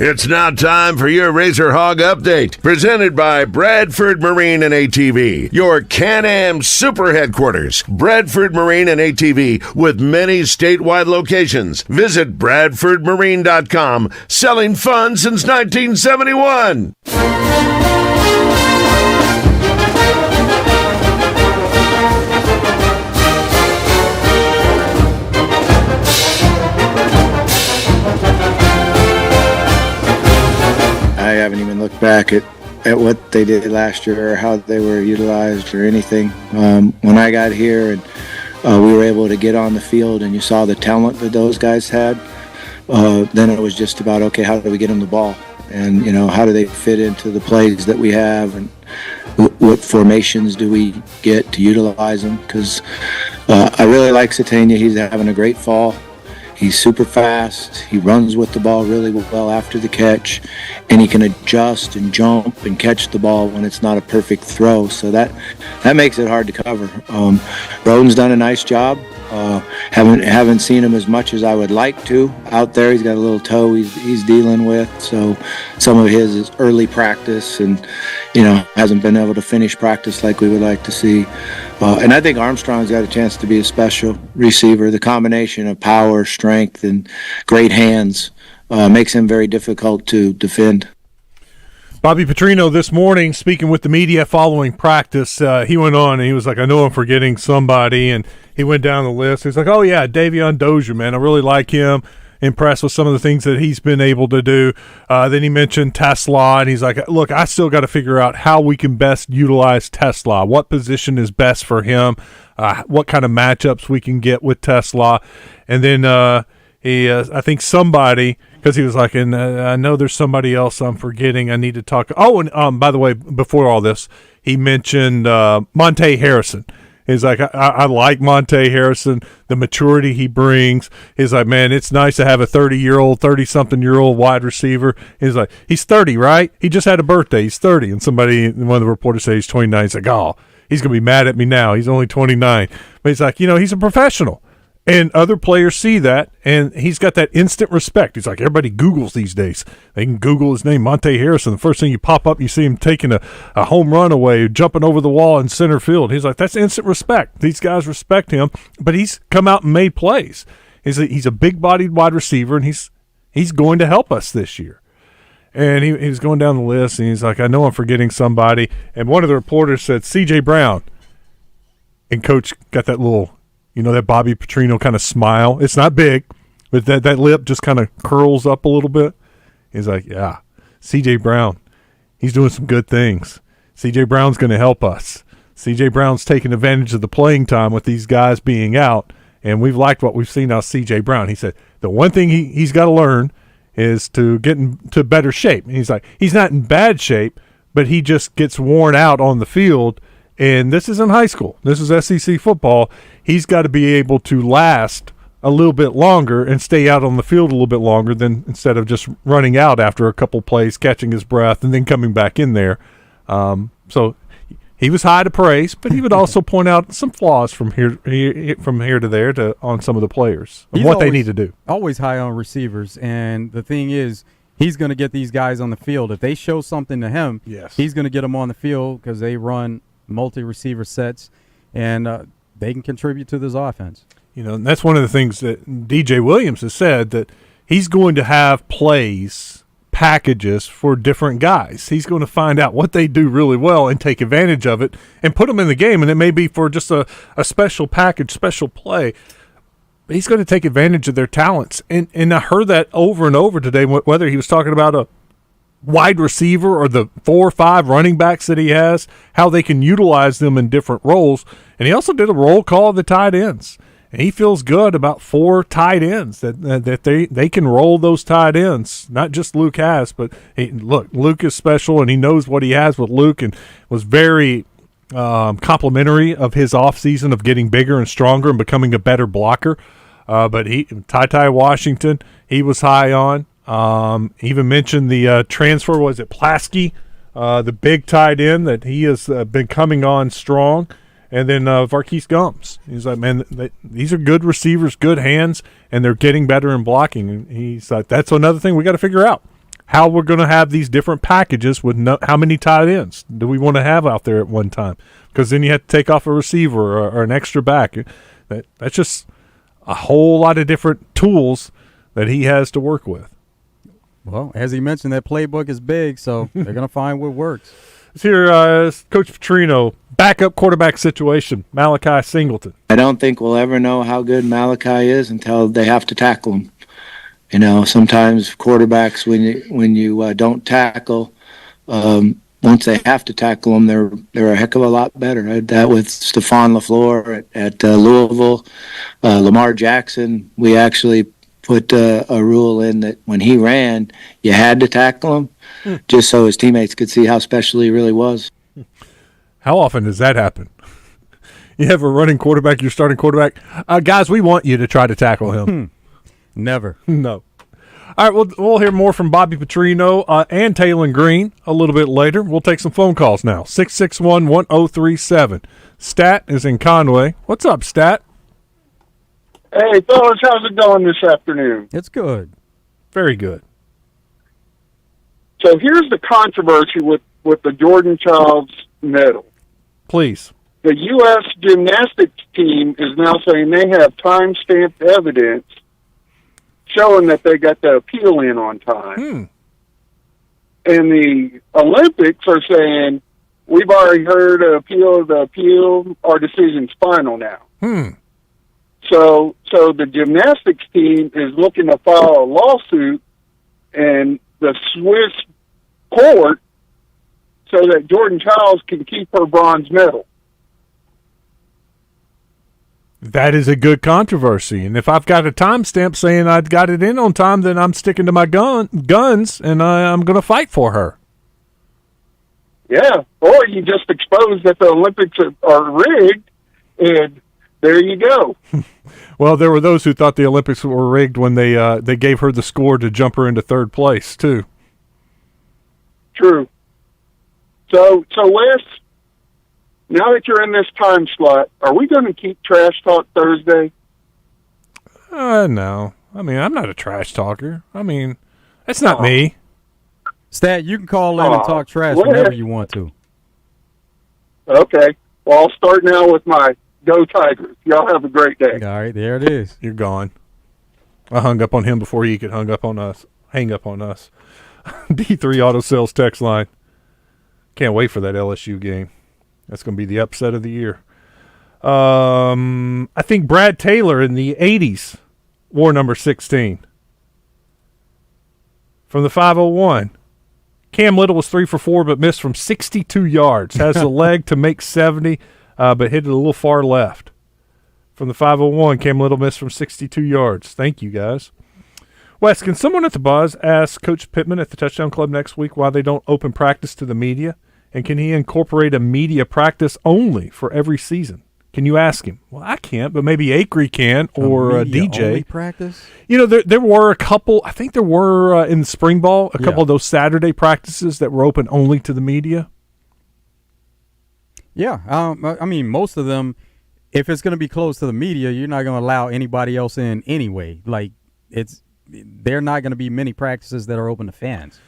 It's now time for your Razor Hog Update, presented by Bradford Marine and ATV, your Can-Am super headquarters. Bradford Marine and ATV with many statewide locations. Visit BradfordMarine.com, selling fun since 1971. I haven't even looked back at what they did last year or how they were utilized or anything. When I got here and we were able to get on the field and you saw the talent that those guys had, then it was just about, okay, how do we get them the ball? And, how do they fit into the plays that we have? And what formations do we get to utilize them? Because I really like Satania. He's having a great fall. He's super fast. He runs with the ball really well after the catch, and he can adjust and jump and catch the ball when it's not a perfect throw. So that makes it hard to cover. Roden's done a nice job. Haven't seen him as much as I would like to out there. He's got a little toe he's dealing with. So some of his is early practice, and hasn't been able to finish practice like we would like to see. And I think Armstrong's got a chance to be a special receiver. The combination of power, strength, and great hands makes him very difficult to defend. Bobby Petrino this morning, speaking with the media following practice, he went on and he was like, I know I'm forgetting somebody, and he went down the list. He's like, oh, yeah, Davion Dozier, man. I really like him. Impressed with some of the things that he's been able to do. Then he mentioned Tesla, and he's like, look, I still got to figure out how we can best utilize Tesla. What position is best for him? What kind of matchups we can get with Tesla. And then I think somebody, because he was like, and I know there's somebody else I'm forgetting. I need to talk. Oh, and by the way, before all this, he mentioned Monte Harrison. He's like, I like Monte Harrison, the maturity he brings. He's like, man, it's nice to have a 30-something-year-old wide receiver. He's like, he's 30, right? He just had a birthday. He's 30. And one of the reporters said he's 29. He's like, oh, he's going to be mad at me now. He's only 29. But he's like, he's a professional. And other players see that, and he's got that instant respect. He's like, everybody Googles these days. They can Google his name, Monte Harrison. The first thing you pop up, you see him taking a home run away, jumping over the wall in center field. He's like, that's instant respect. These guys respect him, but he's come out and made plays. He's a big-bodied wide receiver, and he's going to help us this year. And he was going down the list, and he's like, I know I'm forgetting somebody. And one of the reporters said, C.J. Brown. And Coach got that little, that Bobby Petrino kind of smile. It's not big, but that lip just kind of curls up a little bit. He's like, yeah, C.J. Brown, he's doing some good things. C.J. Brown's going to help us. C.J. Brown's taking advantage of the playing time with these guys being out, and we've liked what we've seen out of C.J. Brown. He said the one thing he's got to learn is to get into better shape. And he's like, he's not in bad shape, but he just gets worn out on the field. And this isn't high school. This is SEC football. He's got to be able to last a little bit longer and stay out on the field a little bit longer than instead of just running out after a couple plays, catching his breath, and then coming back in there. So he was high to praise, but he would also point out some flaws from here to there on some of the players of what they need to do. Always high on receivers, and the thing is, he's going to get these guys on the field. If they show something to him, he's going to get them on the field because they run multi-receiver sets, and they can contribute to this offense. And that's one of the things that DJ Williams has said, that he's going to have packages for different guys. He's going to find out what they do really well and take advantage of it and put them in the game, and it may be for just a special package, special play. he's going to take advantage of their talents. And I heard that over and over today, whether he was talking about a wide receiver or the 4 or 5 running backs that he has, how they can utilize them in different roles. And he also did a roll call of the tight ends. And he feels good about 4 tight ends that they can roll those tight ends. Not just Luke has, but Luke is special, and he knows what he has with Luke, and was very complimentary of his offseason of getting bigger and stronger and becoming a better blocker. But Ty Washington, he was high on. Even mentioned the transfer, was it Plasky, the big tight end, that he has been coming on strong. And then Varkese Gums. He's like, man, these are good receivers, good hands, and they're getting better in blocking. And he's like, that's another thing we got to figure out, how we're going to have these different packages with how many tight ends do we want to have out there at one time? Because then you have to take off a receiver or an extra back. That's just a whole lot of different tools that he has to work with. Well, as he mentioned, that playbook is big, so they're going to find what works. Let's hear Coach Petrino, backup quarterback situation, Malachi Singleton. I don't think we'll ever know how good Malachi is until they have to tackle him. You know, sometimes quarterbacks, when you don't tackle, once they have to tackle them, they're a heck of a lot better. I had that with Stephon LaFleur at Louisville. Lamar Jackson, we actually put a rule in that when he ran, you had to tackle him, just so his teammates could see how special he really was. How often does that happen? You have a running quarterback, your starting quarterback. Guys, we want you to try to tackle him. Never. No. All right, we'll hear more from Bobby Petrino and Taylon Green a little bit later. We'll take some phone calls now. 661-1037. Stat is in Conway. What's up, Stat? Hey, fellas, how's it going this afternoon? It's good. Very good. So here's the controversy with the Jordan Childs medal. Please. The U.S. gymnastics team is now saying they have time-stamped evidence showing that they got the appeal in on time. And the Olympics are saying, we've already heard the appeal, our decision's final now. So the gymnastics team is looking to file a lawsuit in the Swiss court so that Jordan Childs can keep her bronze medal. That is a good controversy. And if I've got a timestamp saying I got it in on time, then I'm sticking to my guns, and I'm going to fight for her. Yeah, or you just expose that the Olympics are rigged, and there you go. Well, there were those who thought the Olympics were rigged when they gave her the score to jump her into third place, too. True. So Wes, now that you're in this time slot, are we going to keep Trash Talk Thursday? No. I mean, I'm not a trash talker. I mean, that's not me. Stat, you can call in and talk trash whenever you want to. Okay. Well, I'll start now with my Go Tigers. Y'all have a great day. All right, there it is. You're gone. I hung up on him before he could hang up on us. D3 Auto Sales text line. Can't wait for that LSU game. That's going to be the upset of the year. I think Brad Taylor in the 80s wore number 16. From the 501. Cam Little was 3 for 4 but missed from 62 yards. Has the leg to make 70, but hit it a little far left. From the 501, Cam Little missed from 62 yards. Thank you, guys. Wes, can someone at the Buzz ask Coach Pittman at the Touchdown Club next week why they don't open practice to the media? And can he incorporate a media practice only for every season? Can you ask him? Well, I can't, but maybe Acree can, or DJ. Only practice? You know, there were a couple, I think there were in the spring ball, a couple of those Saturday practices that were open only to the media. Yeah, I mean, most of them, if it's going to be closed to the media, you're not going to allow anybody else in anyway. Like, they're not going to be many practices that are open to fans.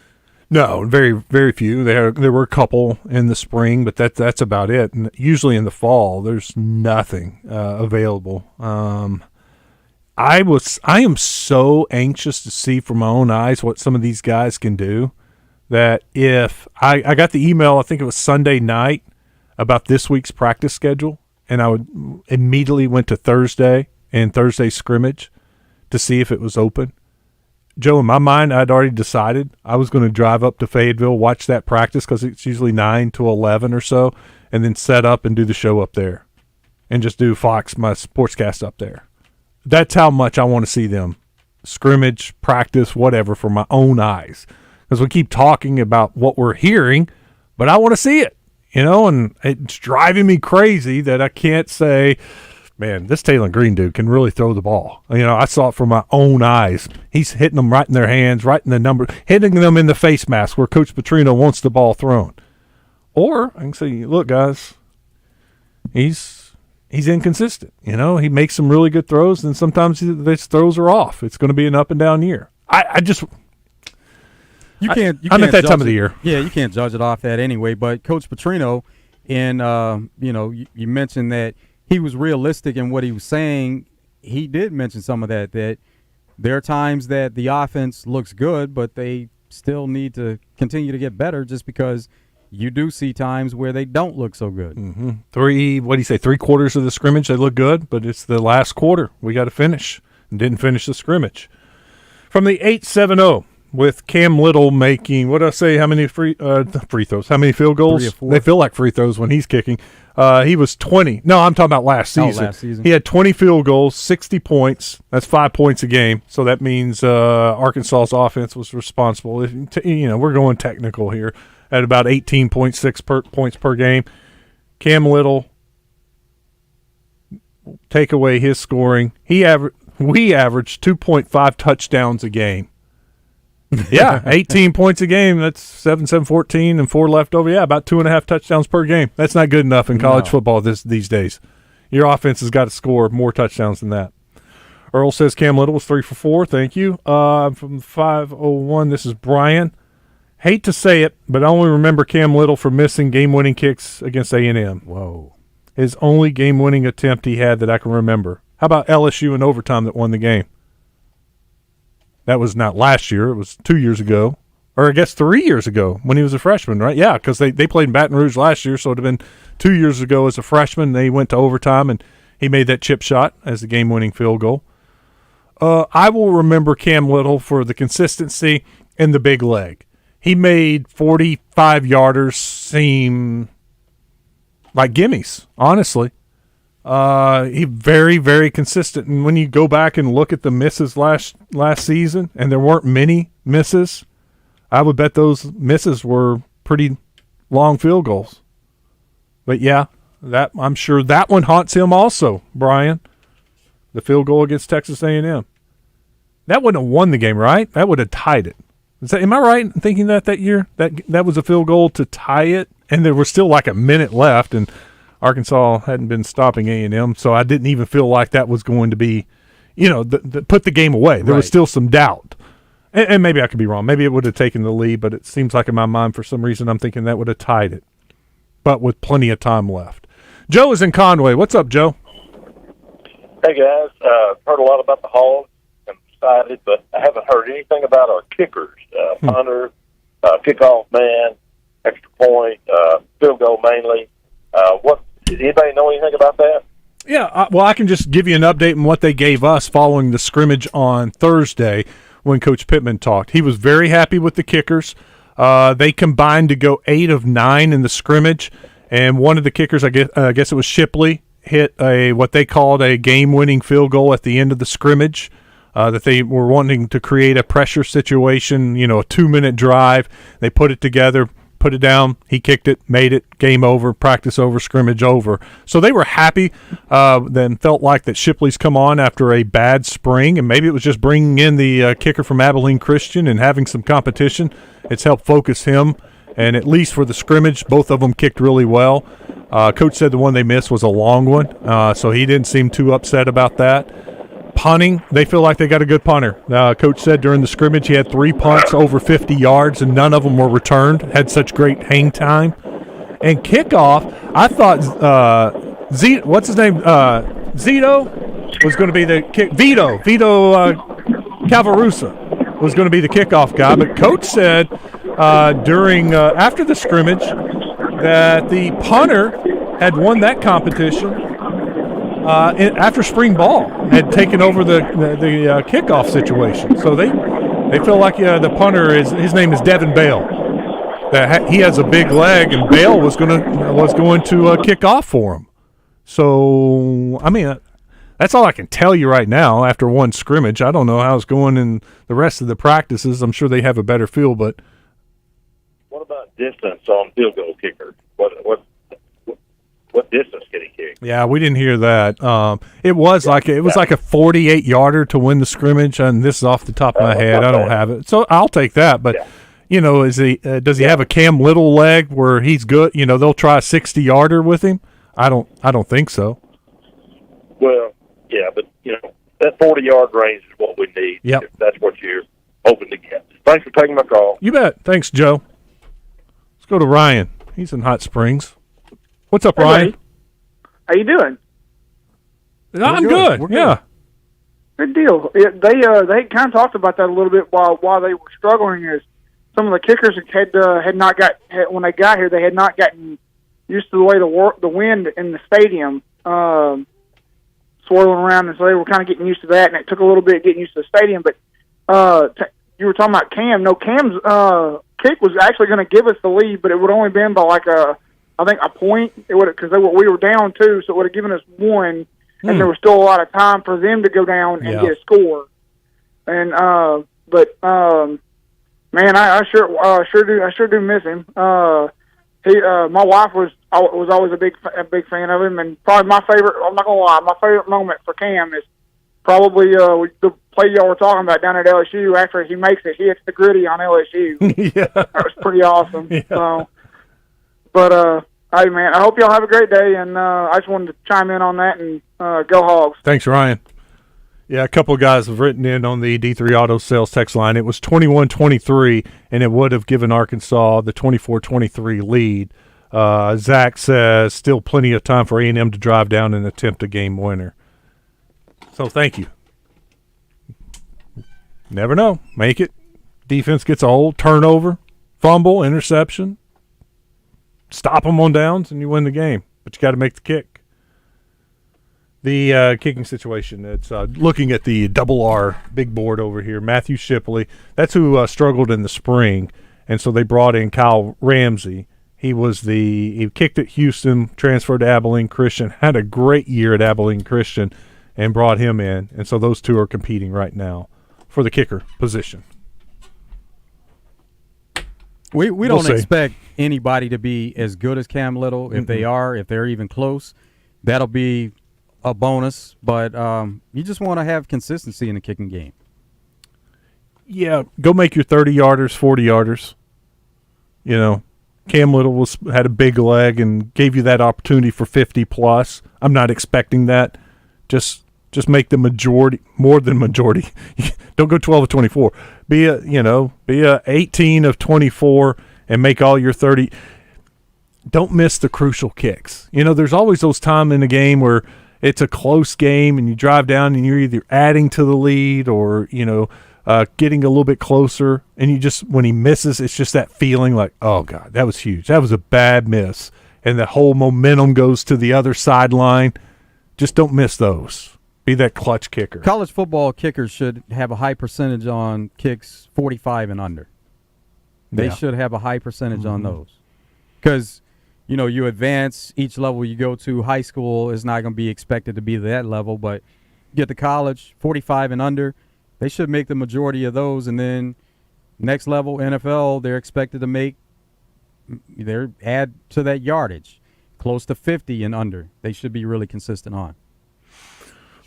No, very, very few. There were a couple in the spring, but that's about it. And usually in the fall, there's nothing available. I am so anxious to see from my own eyes what some of these guys can do. That if I got the email, I think it was Sunday night, about this week's practice schedule, and I would immediately went to Thursday in Thursday's scrimmage to see if it was open. Joe, in my mind, I'd already decided I was going to drive up to Fayetteville, watch that practice because it's usually 9 to 11 or so, and then set up and do the show up there and just do Fox, my sportscast up there. That's how much I want to see them. Scrimmage, practice, whatever, for my own eyes. Because we keep talking about what we're hearing, but I want to see it, and it's driving me crazy that I can't say, man, this Taylor Green dude can really throw the ball. I saw it from my own eyes. He's hitting them right in their hands, right in the number, hitting them in the face mask where Coach Petrino wants the ball thrown. Or I can say, look, guys, he's inconsistent. He makes some really good throws, and sometimes his throws are off. It's going to be an up and down year. I'm at that time of the year. Yeah, you can't judge it off that anyway. But Coach Petrino, and you mentioned that he was realistic in what he was saying. He did mention some of that there are times that the offense looks good, but they still need to continue to get better just because you do see times where they don't look so good. Mm-hmm. 3 quarters of the scrimmage, they look good, but it's the last quarter. We got to finish and didn't finish the scrimmage. From the 8-7-0 with Cam Little making, what did I say, how many free throws, how many field goals? 3 or 4. They feel like free throws when he's kicking. He was 20. No, I'm talking about last season. Last season. He had 20 field goals, 60 points. That's 5 points a game. So that means Arkansas's offense was responsible. We're going technical here at about 18.6 points per game. Cam Little, take away his scoring. We averaged 2.5 touchdowns a game. Yeah, 18 points a game. That's 7, 14, and 4 left over. Yeah, about 2.5 touchdowns per game. That's not good enough in college football these days. Your offense has got to score more touchdowns than that. Earl says Cam Little was 3 for 4. Thank you. From 501, this is Brian. Hate to say it, but I only remember Cam Little for missing game-winning kicks against A&M. Whoa. His only game-winning attempt he had that I can remember. How about LSU in overtime that won the game? That was not last year. It was 2 years ago. Or I guess 3 years ago when he was a freshman, right? Yeah, because they played in Baton Rouge last year, so it would have been 2 years ago as a freshman. They went to overtime, and he made that chip shot as the game-winning field goal. I will remember Cam Little for the consistency and the big leg. He made 45-yarders seem like gimmies, honestly. He very, very consistent. And when you go back and look at the misses last season, and there weren't many misses, I would bet those misses were pretty long field goals. But, yeah, I'm sure that one haunts him also, Brian. The field goal against Texas A&M. That wouldn't have won the game, right? That would have tied it. Am I right in thinking that year that was a field goal to tie it, and there was still like a minute left, and Arkansas hadn't been stopping A&M, so I didn't even feel like that was going to be, put the game away. There was still some doubt, and maybe I could be wrong. Maybe it would have taken the lead, but it seems like in my mind for some reason I'm thinking that would have tied it, but with plenty of time left. Joe is in Conway. What's up, Joe? Hey guys, heard a lot about the Hogs. Excited, but I haven't heard anything about our kickers, punter, kickoff man, extra point, field goal mainly. Anybody know anything about that? Yeah, well, I can just give you an update on what they gave us following the scrimmage on Thursday when Coach Pittman talked. He was very happy with the kickers. They combined to go 8 of 9 in the scrimmage, and one of the kickers, I guess it was Shipley, hit what they called a game-winning field goal at the end of the scrimmage. That they were wanting to create a pressure situation, a 2-minute drive. They put it together, put it down. He kicked it, made it, game over, practice over, scrimmage over. So they were happy, then felt like that Shipley's come on after a bad spring, and maybe it was just bringing in the kicker from Abilene Christian and having some competition. It's helped focus him, and at least for the scrimmage, both of them kicked really well. Coach said the one they missed was a long one, so he didn't seem too upset about that. Punting, they feel like they got a good punter. Coach said during the scrimmage he had 3 punts over 50 yards, and none of them were returned. Had such great hang time. And kickoff, I thought what's his name? Zito was going to be the kick. Vito Calvarusa was going to be the kickoff guy. But Coach said during after the scrimmage that the punter had won that competition. after spring ball had taken over the kickoff situation. So they feel like the punter his name is Devin Bale. That he has a big leg, and Bale was going to kick off for him. So I mean, that's all I can tell you right now. After one scrimmage, I don't know how it's going in the rest of the practices. I'm sure they have a better feel, but what about distance on field goal kicker? What distance can he kick? Yeah, we didn't hear that. It was like a 48-yarder to win the scrimmage, and this is off the top of my head. I don't have it, so I'll take that. But does he have a Cam Little leg where he's good? They'll try a 60-yarder with him. I don't think so. Well, yeah, but that 40-yard range is what we need. Yep. If that's what you're hoping to get. Thanks for taking my call. You bet. Thanks, Joe. Let's go to Ryan. He's in Hot Springs. What's up, Ryan? How you doing? I'm good. Yeah. Good deal. They kind of talked about that a little bit while they were struggling. Is some of the kickers had not got when they got here, they had not gotten used to the way the wind in the stadium swirling around, and so they were kind of getting used to that, and it took a little bit getting used to the stadium. But you were talking about Cam. No, Cam's kick was actually going to give us the lead, but it would only been by I think a point. It would because we were down 2, so it would have given us 1, and there was still a lot of time for them to go down and get a score. And man, I sure do miss him. My wife was always a big fan of him, and probably my favorite. I'm not gonna lie, my favorite moment for Cam is probably the play y'all were talking about down at LSU. After he makes it, he hits the gritty on LSU. Yeah, that was pretty awesome. Yeah. So, but hey man, I hope y'all have a great day, and I just wanted to chime in on that and go Hogs. Thanks, Ryan. Yeah, a couple of guys have written in on the D3 Auto Sales text line. It was 21-23, and it would have given Arkansas the 24-23 lead. Zach says still plenty of time for A&M to drive down and attempt a game winner. So thank you. Never know. Make it. Defense gets a hold, turnover, fumble, interception. Stop them on downs, and you win the game. But you got to make the kick. The kicking situation, it's looking at the double R big board over here. Matthew Shipley, that's who struggled in the spring, and so they brought in Kyle Ramsey. He kicked at Houston, transferred to Abilene Christian, had a great year at Abilene Christian, and brought him in. And so those two are competing right now for the kicker position. We don't expect anybody to be as good as Cam Little. If they're even close, that'll be a bonus. But you just want to have consistency in the kicking game. Yeah, go make your 30-yarders, 40-yarders. Cam Little had a big leg and gave you that opportunity for 50-plus. I'm not expecting that. Just make the majority, more than majority. Don't go 12 of 24. Be a 18 of 24 and make all your 30. Don't miss the crucial kicks. There's always those times in the game where it's a close game and you drive down and you're either adding to the lead or, getting a little bit closer, and when he misses, it's just that feeling like, oh God, that was huge. That was a bad miss. And the whole momentum goes to the other sideline. Just don't miss those. Be that clutch kicker. College football kickers should have a high percentage on kicks 45 and under. They should have a high percentage on those. Because, you advance each level you go to. High school is not going to be expected to be that level, but you get to college, 45 and under, they should make the majority of those. And then next level, NFL, they're expected to add to that yardage, close to 50 and under. They should be really consistent on.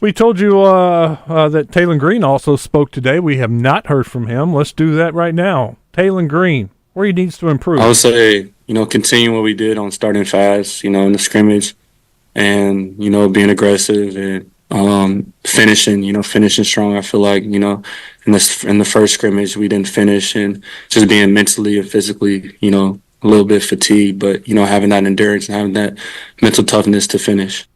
We told you that Taylon Green also spoke today. We have not heard from him. Let's do that right now. Taylon Green, where he needs to improve. I would say, continue what we ddid on starting fast, in the scrimmage and, being aggressive and finishing strong. I feel like, in the first scrimmage we didn't finish, and just being mentally and physically, a little bit fatigued, but, having that endurance and having that mental toughness to finish.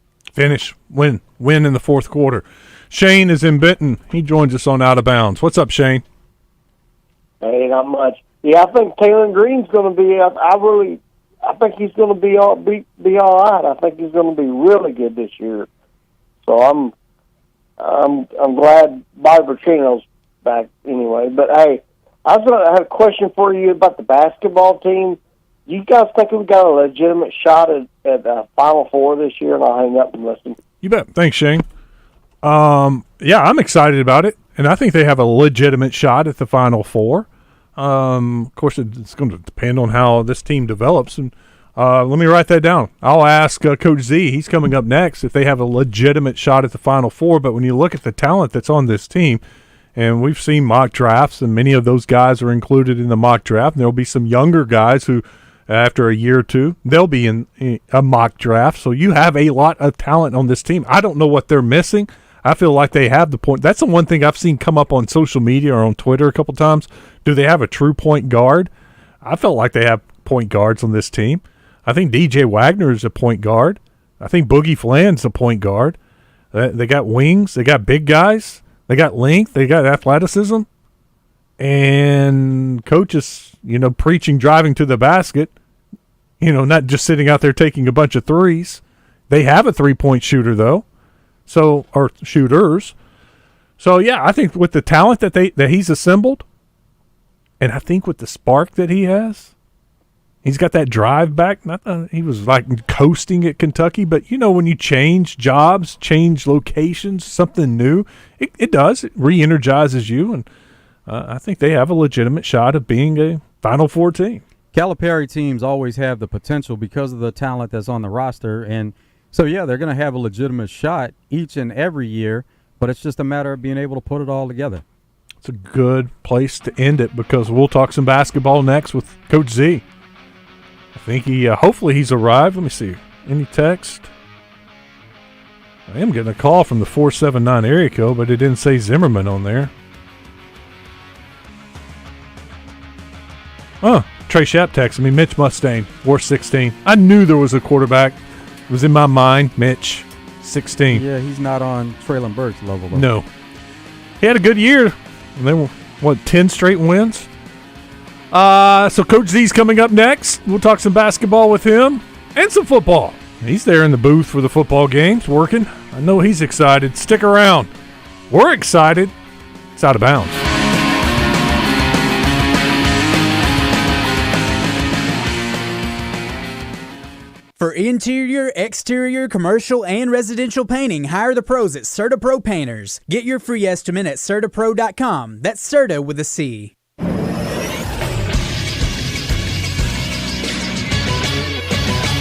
Win in the fourth quarter. Shane is in Benton. He joins us on Out of Bounds. What's up, Shane? Hey, not much. Yeah, I think Taylon Green's going to be. I think he's going to be all right. I think he's going to be really good this year. So I'm glad Bobby Petrino's back anyway. But hey, I had a question for you about the basketball team. Do you guys think we've got a legitimate shot at Final Four this year? And I'll hang up and listen. You bet. Thanks, Shane. Yeah, I'm excited about it, and I think they have a legitimate shot at the Final Four. Of course, it's going to depend on how this team develops. And let me write that down. I'll ask Coach Z. He's coming up next if they have a legitimate shot at the Final Four. But when you look at the talent that's on this team, and we've seen mock drafts, and many of those guys are included in the mock draft. And there will be some younger guys who, after a year or two, they'll be in a mock draft. So you have a lot of talent on this team. I don't know what they're missing. I feel like they have the point. That's the one thing I've seen come up on social media or on Twitter a couple times. Do they have a true point guard? I felt like they have point guards on this team. I think DJ Wagner is a point guard. I think Boogie Fland's a point guard. They got wings. They got big guys. They got length. They got athleticism. And coaches, preaching driving to the basket, not just sitting out there taking a bunch of threes. They have a three-point shooter, though. Or shooters. So, yeah, I think with the talent that he's assembled, and I think with the spark that he has, he's got that drive back. Not that he was like coasting at Kentucky, but when you change jobs, change locations, something new, it does. It re-energizes you, and I think they have a legitimate shot of being a Final Four team. Calipari teams always have the potential because of the talent that's on the roster, and so, yeah, they're going to have a legitimate shot each and every year, but it's just a matter of being able to put it all together. It's a good place to end it because we'll talk some basketball next with Coach Z. I think hopefully he's arrived. Let me see. Any text? I am getting a call from the 479 area code, but it didn't say Zimmerman on there. Oh, Trey Shapp texted me. Mitch Mustaine, wore 16. I knew there was a quarterback. It was in my mind, Mitch, 16. Yeah, he's not on Traylon Burks' level, though. No. He had a good year. And they were, 10 straight wins? So Coach Z's coming up next. We'll talk some basketball with him and some football. He's there in the booth for the football games working. I know he's excited. Stick around. We're excited. It's Out of Bounds. For interior, exterior, commercial, and residential painting, hire the pros at Serta Pro Painters. Get your free estimate at CertaPro.com. That's Serta with a C.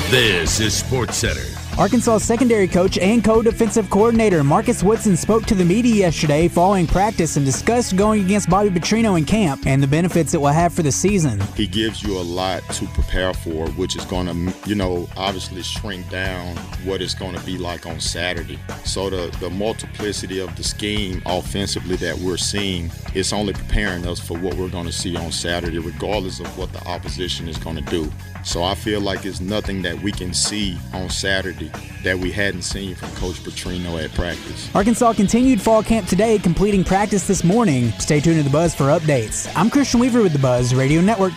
This is Sports Center. Arkansas secondary coach and co-defensive coordinator Marcus Woodson spoke to the media yesterday following practice and discussed going against Bobby Petrino in camp and the benefits it will have for the season. He gives you a lot to prepare for, which is going to, obviously shrink down what it's going to be like on Saturday. So the multiplicity of the scheme offensively that we're seeing, it's only preparing us for what we're going to see on Saturday, regardless of what the opposition is going to do. So I feel like it's nothing that we can see on Saturday that we hadn't seen from Coach Petrino at practice. Arkansas continued fall camp today, completing practice this morning. Stay tuned to The Buzz for updates. I'm Christian Weaver with The Buzz Radio Network.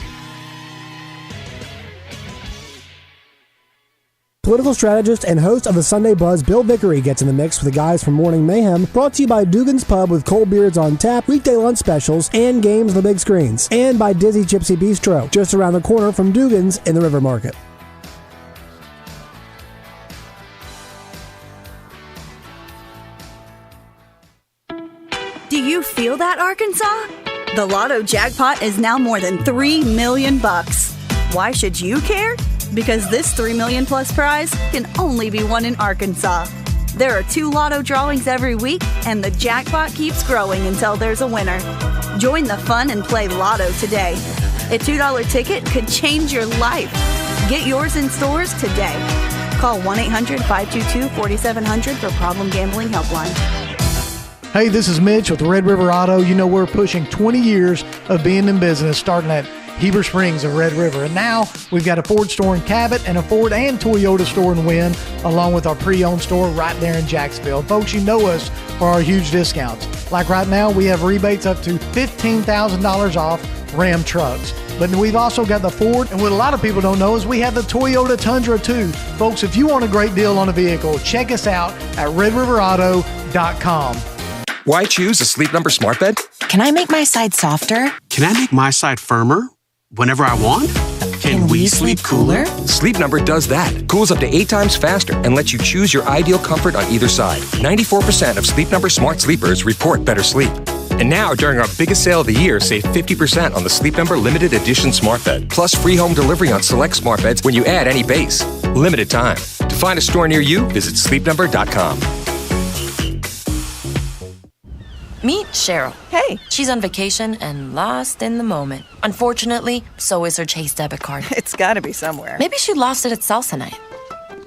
Political strategist and host of the Sunday Buzz, Bill Vickery, gets in the mix with the guys from Morning Mayhem, brought to you by Dugan's Pub with cold beers on tap, weekday lunch specials, and games on the big screens, and by Dizzy Gypsy Bistro, just around the corner from Dugan's in the River Market. Do you feel that, Arkansas? The Lotto jackpot is now more than $3 million. Why should you care? Because this $3 million plus prize can only be won in Arkansas. There are 2 Lotto drawings every week, and the jackpot keeps growing until there's a winner. Join the fun and play Lotto today. A $2 ticket could change your life. Get yours in stores today. Call 1-800-522-4700 for Problem Gambling Helpline. Hey, this is Mitch with Red River Auto. You know, we're pushing 20 years of being in business, starting at Heber Springs of Red River. And now we've got a Ford store in Cabot and a Ford and Toyota store in Wynn, along with our pre-owned store right there in Jacksonville. Folks, you know us for our huge discounts. Like right now, we have rebates up to $15,000 off Ram trucks. But we've also got the Ford, and what a lot of people don't know is we have the Toyota Tundra too. Folks, if you want a great deal on a vehicle, check us out at redriverauto.com. Why choose a Sleep Number smart bed? Can I make my side softer? Can I make my side firmer whenever I want? Can we sleep cooler? Sleep Number does that. Cools up to 8 times faster and lets you choose your ideal comfort on either side. 94% of Sleep Number smart sleepers report better sleep. And now, during our biggest sale of the year, save 50% on the Sleep Number Limited Edition Smart Bed. Plus free home delivery on select smart beds when you add any base. Limited time. To find a store near you, visit sleepnumber.com. Meet Cheryl. Hey. She's on vacation and lost in the moment. Unfortunately, so is her Chase debit card. It's gotta be somewhere. Maybe she lost it at salsa night.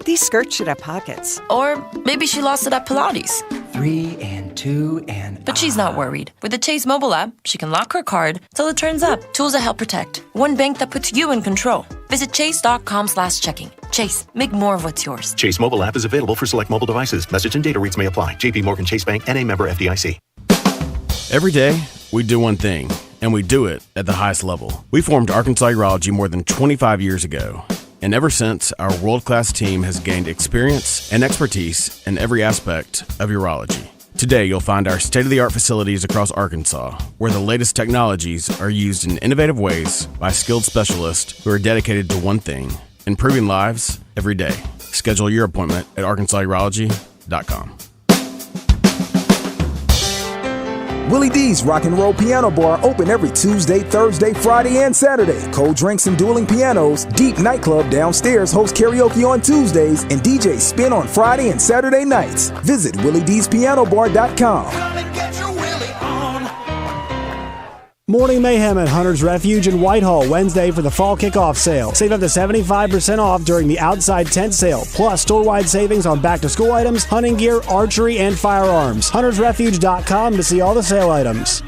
These skirts should have pockets. Or maybe she lost it at Pilates. 3 and 2 and... But she's not worried. With the Chase mobile app, she can lock her card till it turns up. Tools that help protect. One bank that puts you in control. Visit chase.com/checking. Chase, make more of what's yours. Chase mobile app is available for select mobile devices. Message and data rates may apply. JP Morgan Chase Bank, N.A. member FDIC. Every day, we do one thing, and we do it at the highest level. We formed Arkansas Urology more than 25 years ago, and ever since, our world-class team has gained experience and expertise in every aspect of urology. Today, you'll find our state-of-the-art facilities across Arkansas, where the latest technologies are used in innovative ways by skilled specialists who are dedicated to one thing, improving lives every day. Schedule your appointment at arkansasurology.com. Willie D's Rock and Roll Piano Bar open every Tuesday, Thursday, Friday, and Saturday. Cold drinks and dueling pianos. Deep Nightclub downstairs hosts karaoke on Tuesdays and DJ Spin on Friday and Saturday nights. Visit WillieD'sPianoBar.com. Morning Mayhem at Hunter's Refuge in Whitehall, Wednesday for the fall kickoff sale. Save up to 75% off during the outside tent sale, plus store-wide savings on back-to-school items, hunting gear, archery, and firearms. HuntersRefuge.com to see all the sale items.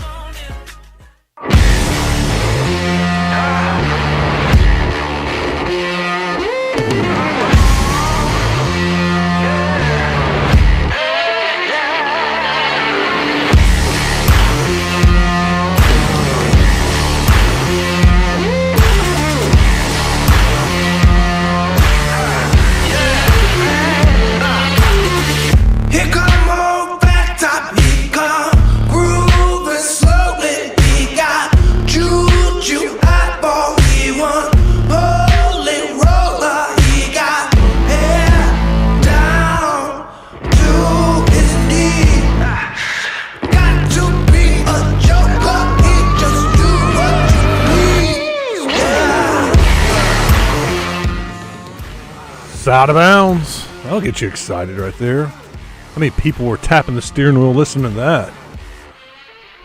Out of bounds. That'll get you excited right there. How many people were tapping the steering wheel listening to that?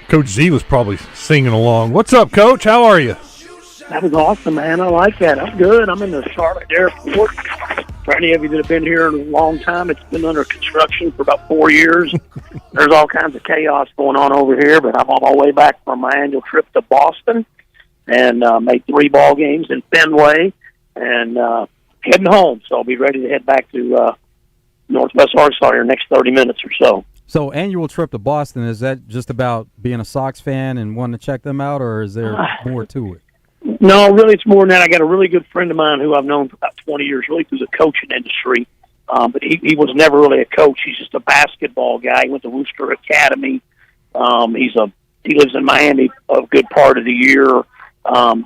Coach Z was probably singing along. What's up, Coach? How are you? That was awesome, man. I like that. I'm good. I'm in the Charlotte Airport. For any of you that have been here in a long time, it's been under construction for about 4 years. There's all kinds of chaos going on over here, but I'm on my way back from my annual trip to Boston and made 3 ball games in Fenway and heading home. So I'll be ready to head back to Northwest Arkansas here in the next 30 minutes or so. So annual trip to Boston, is that just about being a Sox fan and wanting to check them out, or is there more to it? No, really, it's more than that. I got a really good friend of mine who I've known for about 20 years, really through the coaching industry. But he was never really a coach. He's just a basketball guy. He went to Wooster Academy. He lives in Miami a good part of the year.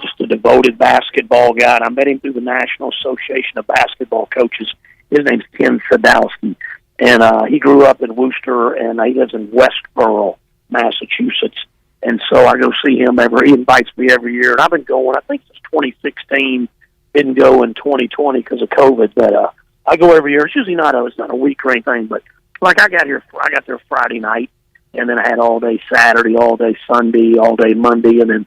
Just a devoted basketball guy. And I met him through the National Association of Basketball Coaches. His name's Ken Sadowski. And he grew up in Worcester, and he lives in Westboro, Massachusetts. And so I go see him he invites me every year. And I've been going, I think since 2016, didn't go in 2020 because of COVID, but I go every year. It's usually it's not a week or anything, but like I got there Friday night, and then I had all day Saturday, all day Sunday, all day Monday, and then,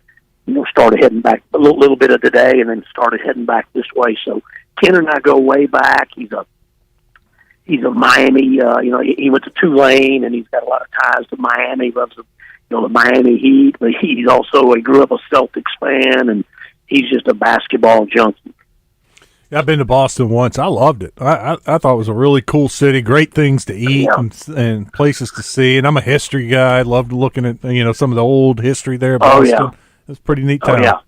started heading back a little bit of the day, and then started heading back this way. So Ken and I go way back. He's a Miami, he went to Tulane, and he's got a lot of ties to Miami. He loves the Miami Heat, but he grew up a Celtics fan, and he's just a basketball junkie. Yeah, I've been to Boston once. I loved it. I thought it was a really cool city, great things to eat and places to see. And I'm a history guy. I loved looking at some of the old history there. Boston. It's pretty neat Oh, town. yeah.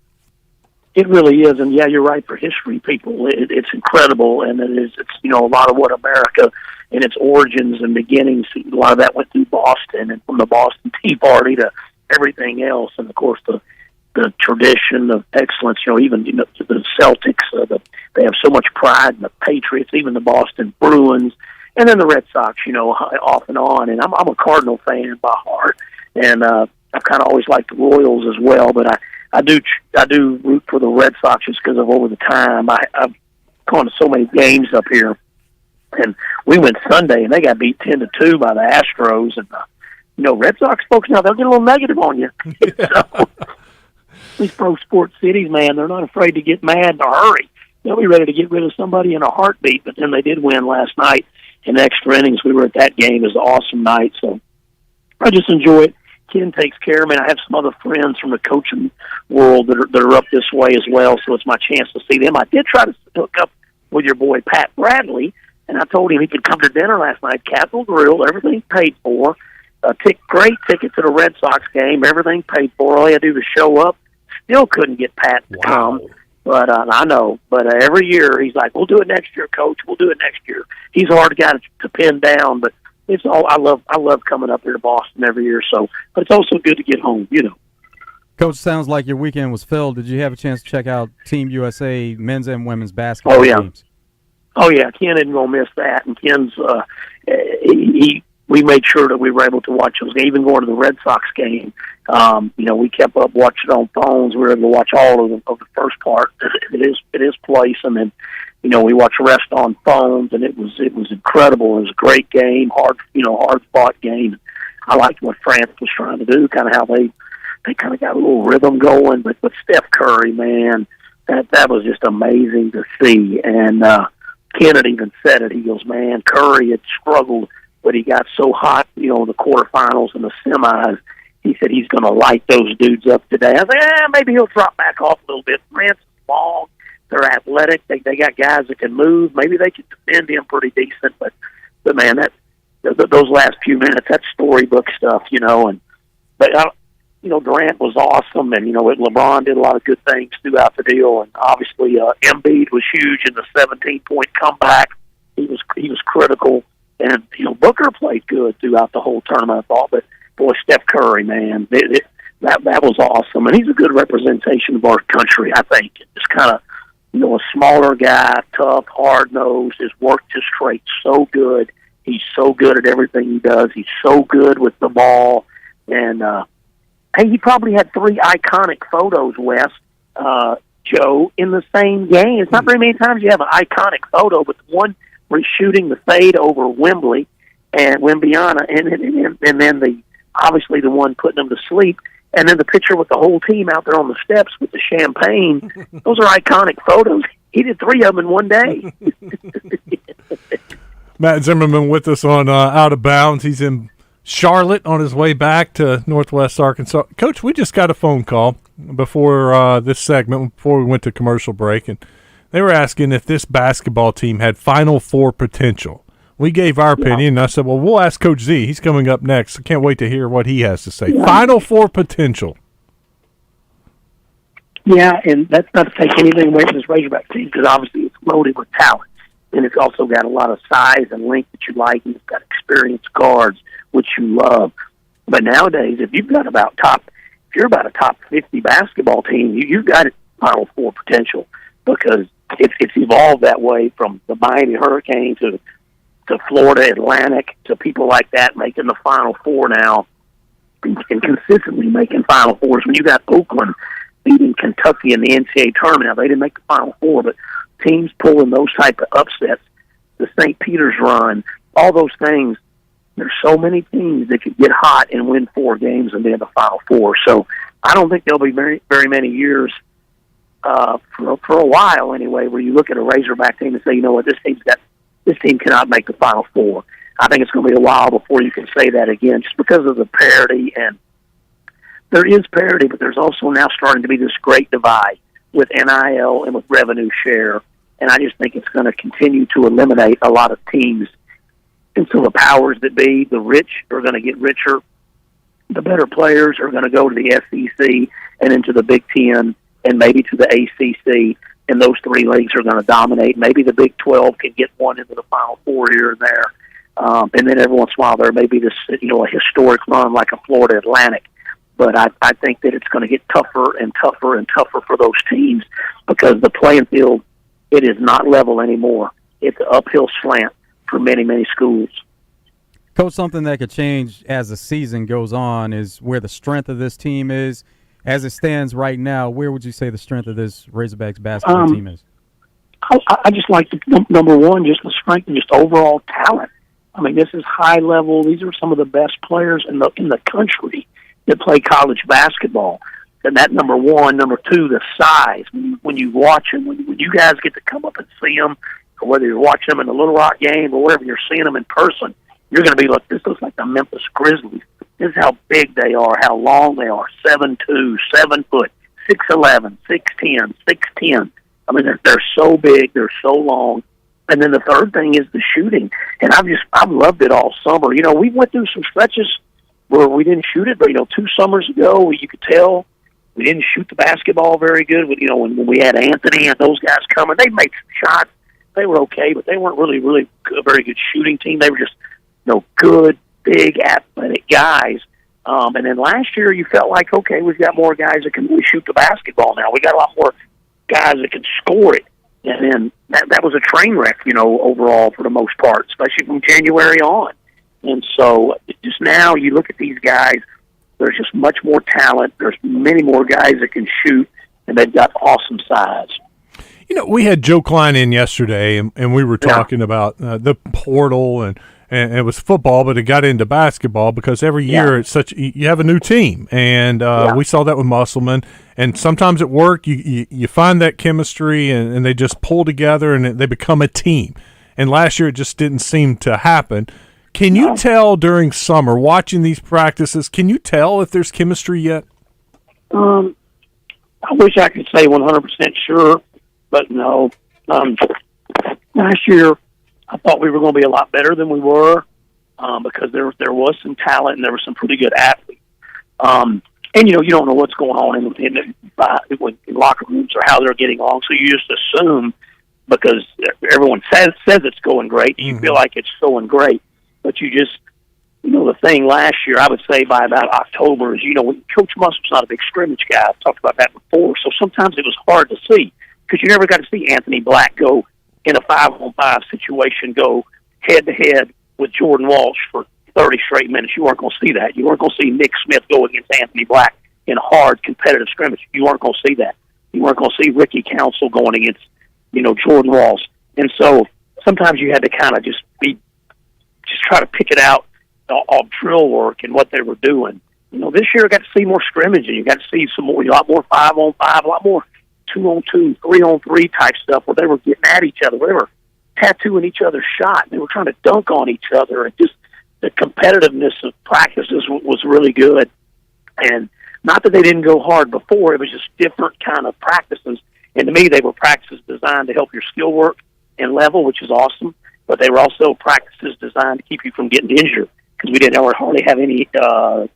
It really is, and yeah, you're right. For history people, it's incredible, and it's a lot of what America and its origins and beginnings. A lot of that went through Boston, and from the Boston Tea Party to everything else, and of course the tradition of excellence. Even the Celtics, they have so much pride, and the Patriots, even the Boston Bruins, and then the Red Sox. Off and on. And I'm a Cardinal fan by heart, and I've kind of always liked the Royals as well, but I do root for the Red Sox just because of over the time. I've gone to so many games up here, and we went Sunday, and they got beat 10-2 by the Astros. And Red Sox folks now they'll get a little negative on you. So, these pro sports cities, man, they're not afraid to get mad in a hurry. They'll be ready to get rid of somebody in a heartbeat. But then they did win last night in extra innings. We were at that game. It was an awesome night. So I just enjoy it. Ken takes care of me. I have some other friends from the coaching world that are up this way as well, so it's my chance to see them. I did try to hook up with your boy Pat Bradley, and I told him he could come to dinner last night. Capitol Grill, everything paid for. Great ticket to the Red Sox game, everything paid for. All he had to do was show up. Still couldn't get Pat to come, but I know. But every year he's like, "We'll do it next year, Coach. We'll do it next year." He's a hard guy to pin down, but it's all I love coming up here to Boston every year. So, but it's also good to get home, Coach, sounds like your weekend was filled. Did you have a chance to check out Team USA men's and women's basketball games? Oh yeah, Ken isn't gonna miss that. And Ken's we made sure that we were able to watch those games, even going to the Red Sox game. We kept up watching on phones. We were able to watch all of the first part at his place, and then we watched the rest on phones, and it was incredible. It was a great game, hard fought game. I liked what France was trying to do, kind of how they kind of got a little rhythm going. But Steph Curry, man, that was just amazing to see. And Ken had even said it. He goes, man, Curry had struggled, but he got so hot, in the quarterfinals and the semis. He said he's going to light those dudes up today. I was like, maybe he'll drop back off a little bit. France is long. They're athletic. They got guys that can move. Maybe they can defend him pretty decent. But man, those last few minutes, that's storybook stuff, But Durant was awesome, and LeBron did a lot of good things throughout the deal. And obviously, Embiid was huge in the 17-point comeback. He was critical, and Booker played good throughout the whole tournament, I thought. But boy, Steph Curry, man, that was awesome, and he's a good representation of our country. I think just kind of. A smaller guy, tough, hard-nosed, has worked his traits so good. He's so good at everything he does. He's so good with the ball. And, he probably had 3 iconic photos, Wes, Joe, in the same game. It's not very many times you have an iconic photo, but the one where he's shooting the fade over Wimbiana, and then obviously the one putting him to sleep. And then the picture with the whole team out there on the steps with the champagne. Those are iconic photos. He did 3 of them in one day. Matt Zimmerman with us on Out of Bounds. He's in Charlotte on his way back to Northwest Arkansas. Coach, we just got a phone call before this segment, before we went to commercial break, and they were asking if this basketball team had Final Four potential. We gave our opinion, and I said, well, we'll ask Coach Z. He's coming up next. I can't wait to hear what he has to say. Yeah. Final Four potential. Yeah, and that's not to take anything away from this Razorback team, because obviously it's loaded with talent, and it's also got a lot of size and length that you like, and it's got experienced guards, which you love. But nowadays, if you're about a top 50 basketball team, you've got Final Four potential, because it's evolved that way from the Miami Hurricane to Florida Atlantic, to people like that making the Final Four now, and consistently making Final Fours. When you got Oakland beating Kentucky in the NCAA tournament, now they didn't make the Final Four, but teams pulling those type of upsets, the St. Peter's run, all those things. There's so many teams that could get hot and win 4 games and be in the Final Four. So I don't think there'll be very, very many years for a while anyway, where you look at a Razorback team and say, you know what, this team cannot make the Final Four. I think it's going to be a while before you can say that again, just because of the parity. And there is parity, but there's also now starting to be this great divide with NIL and with revenue share. And I just think it's going to continue to eliminate a lot of teams. And so the powers that be, the rich, are going to get richer. the better players are going to go to the SEC and into the Big Ten and maybe to the ACC, and those three leagues are going to dominate. Maybe the Big 12 can get one into the Final Four here and there. And then every once in a while there may be this, a historic run like a Florida Atlantic. But I think that it's going to get tougher and tougher and tougher for those teams because the playing field, it is not level anymore. It's an uphill slant for many, many schools. Coach, something that could change as the season goes on is where the strength of this team is. As it stands right now, where would you say the strength of this Razorbacks basketball team is? I just like number one, just the strength and just overall talent. I mean, this is high level. These are some of the best players in the country that play college basketball. And that number one, number two, the size. When you watch them, when you guys get to come up and see them, or whether you're watching them in the Little Rock game or wherever you're seeing them in person, you're going to be like, this looks like the Memphis Grizzlies. This is how big they are, how long they are, 7'2", 7 foot, 6'11", 6'10", 6'10". I mean, they're so big, they're so long. And then the third thing is the shooting. And I've loved it all summer. We went through some stretches where we didn't shoot it, but 2 summers ago, you could tell we didn't shoot the basketball very good. When we had Anthony and those guys coming, they made some shots. They were okay, but they weren't really, really a very good shooting team. They were just, good, big, athletic guys. And then last year, you felt like, okay, we've got more guys that can really shoot the basketball now. We got a lot more guys that can score it. And then that was a train wreck, overall for the most part, especially from January on. And so just now you look at these guys, there's just much more talent. There's many more guys that can shoot, and they've got awesome size. We had Joe Klein in yesterday, and we were talking about the portal, and it was football, but it got into basketball because every year it's you have a new team, and we saw that with Musselman. And sometimes at work, you find that chemistry, and they just pull together, and they become a team. And last year, it just didn't seem to happen. Can you tell during summer, watching these practices, can you tell if there's chemistry yet? I wish I could say 100% sure, but no. Last year, I thought we were going to be a lot better than we were because there was some talent and there were some pretty good athletes. And, you don't know what's going on in locker rooms or how they're getting along, so you just assume because everyone says it's going great, you feel like it's going great. But you just, the thing last year, I would say by about October is, Coach Mussel's not a big scrimmage guy. I've talked about that before. So sometimes it was hard to see because you never got to see Anthony Black go in a 5-on-5 situation, go head-to-head with Jordan Walsh for 30 straight minutes. You weren't going to see that. You weren't going to see Nick Smith go against Anthony Black in a hard competitive scrimmage. You weren't going to see that. You weren't going to see Ricky Council going against, Jordan Walsh. And so sometimes you had to kind of just try to pick it out off drill work and what they were doing. This year I got to see more scrimmaging. You got to see a lot more 5-on-5, a lot more 2-on-2, 3-on-3 type stuff where they were getting at each other, where they were tattooing each other's shot. And they were trying to dunk on each other. And just the competitiveness of practices was really good. And not that they didn't go hard before, it was just different kind of practices. And to me, they were practices designed to help your skill work and level, which is awesome. But they were also practices designed to keep you from getting injured because we didn't hardly have any,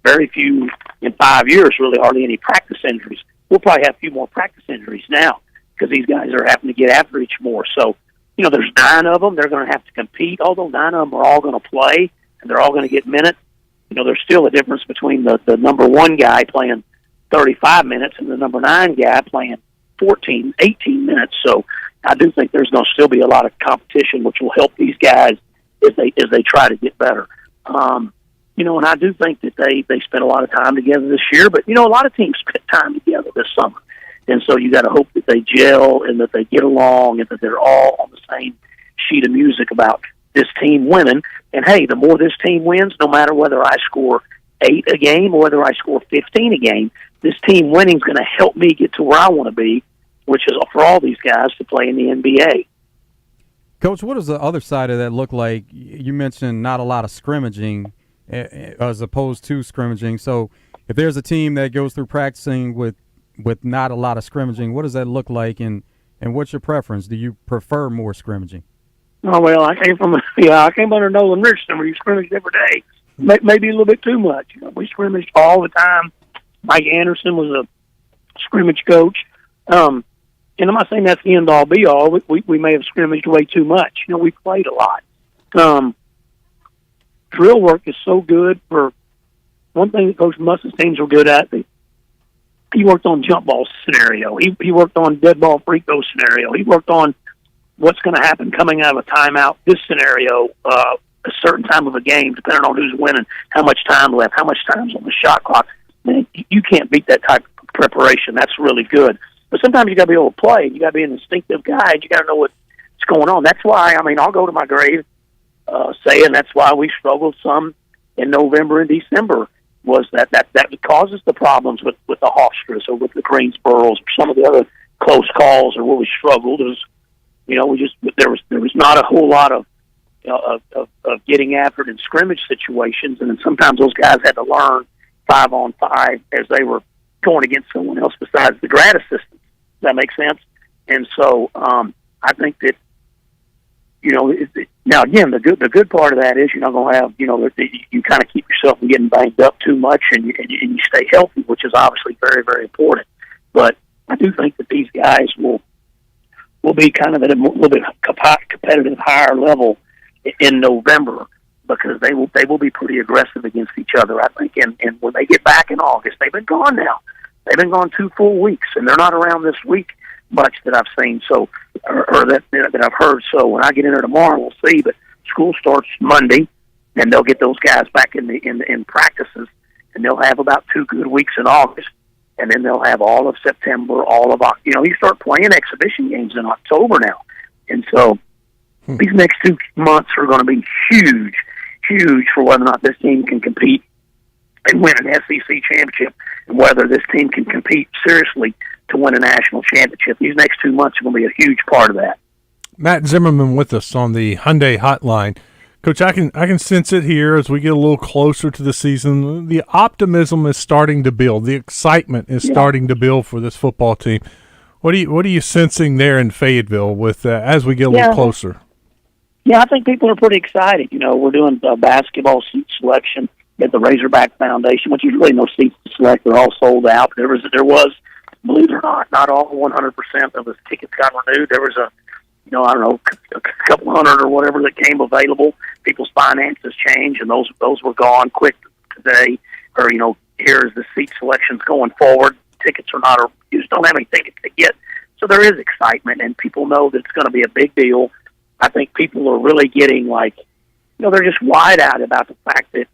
very few in 5 years, really hardly any practice injuries. We'll probably have a few more practice injuries now because these guys are having to get after each more. So, there's 9 of them. They're going to have to compete. Although 9 of them are all going to play and they're all going to get minutes, there's still a difference between the number 1 guy playing 35 minutes and the number 9 guy playing 14, 18 minutes. So I do think there's going to still be a lot of competition, which will help these guys as they try to get better. And I do think that they spent a lot of time together this year, but, a lot of teams spent time together this summer. And so you got to hope that they gel and that they get along and that they're all on the same sheet of music about this team winning. And, hey, the more this team wins, no matter whether I score 8 a game or whether I score 15 a game, this team winning is going to help me get to where I want to be, which is for all these guys to play in the NBA. Coach, what does the other side of that look like? You mentioned not a lot of scrimmaging as opposed to scrimmaging. So if there's a team that goes through practicing with not a lot of scrimmaging, what does that look like, and what's your preference? Do you prefer more scrimmaging? Oh, well, I came under Nolan Richardson where you scrimmaged every day. maybe a little bit too much. You know, we scrimmaged all the time. Mike Anderson was a scrimmage coach. And I'm not saying that's the end-all, be-all. We may have scrimmaged way too much. You know, we played a lot. Drill work is so good. For one thing that Coach Muss's teams were good at, he worked on jump ball scenario. He worked on dead ball free throw scenario. He worked on what's going to happen coming out of a timeout, this scenario, a certain time of a game, depending on who's winning, how much time left, how much time's on the shot clock. Man, you can't beat that type of preparation. That's really good. But sometimes you got to be able to play. You got to be an instinctive guy. You got to know what's going on. That's why, I'll go to my grave saying that's why we struggled some in November and December, was that causes the problems with the Hofstras or with the Greensboros or some of the other close calls, or where we struggled is, you know, there was not a whole lot of getting after it in scrimmage situations, and then sometimes those guys had to learn 5-on-5 as they were going against someone else besides the grad assistants. Does that make sense? And so I think that, you know, now again, the good part of that is you're not going to have, you know, you kind of keep yourself from getting banged up too much, and you stay healthy, which is obviously very, very important. But I do think that these guys will be kind of at a little bit competitive, higher level in November, because they will be pretty aggressive against each other, I think. And when they get back in August, they've been gone now. They've been gone 2 full weeks, and they're not around this week much that I've seen, so or that I've heard. So when I get in there tomorrow, we'll see. But school starts Monday, and they'll get those guys back in practices, and they'll have about 2 good weeks in August, and then they'll have all of September, all of October. You know, you start playing exhibition games in October now, and so these next 2 months are going to be huge for whether or not this team can compete and win an SEC championship, and whether this team can compete seriously to win a national championship. These next 2 months are going to be a huge part of that. Matt Zimmerman with us on the Hyundai Hotline. Coach, I can sense it here as we get a little closer to the season. The optimism is starting to build. The excitement is starting to build for this football team. What are you sensing there in Fayetteville with as we get a little closer? Yeah, I think people are pretty excited. You know, we're doing basketball seat selection at the Razorback Foundation, which is really no seats to select. They're all sold out. There was, believe it or not all 100% of the tickets got renewed. There was a couple hundred or whatever that came available. People's finances changed, and those were gone quick today. Or, you know, here's the seat selections going forward. Tickets are not, you just don't have any tickets to get. So there is excitement, and people know that it's going to be a big deal. I think people are really getting, like, you know, they're just wide-eyed about the fact that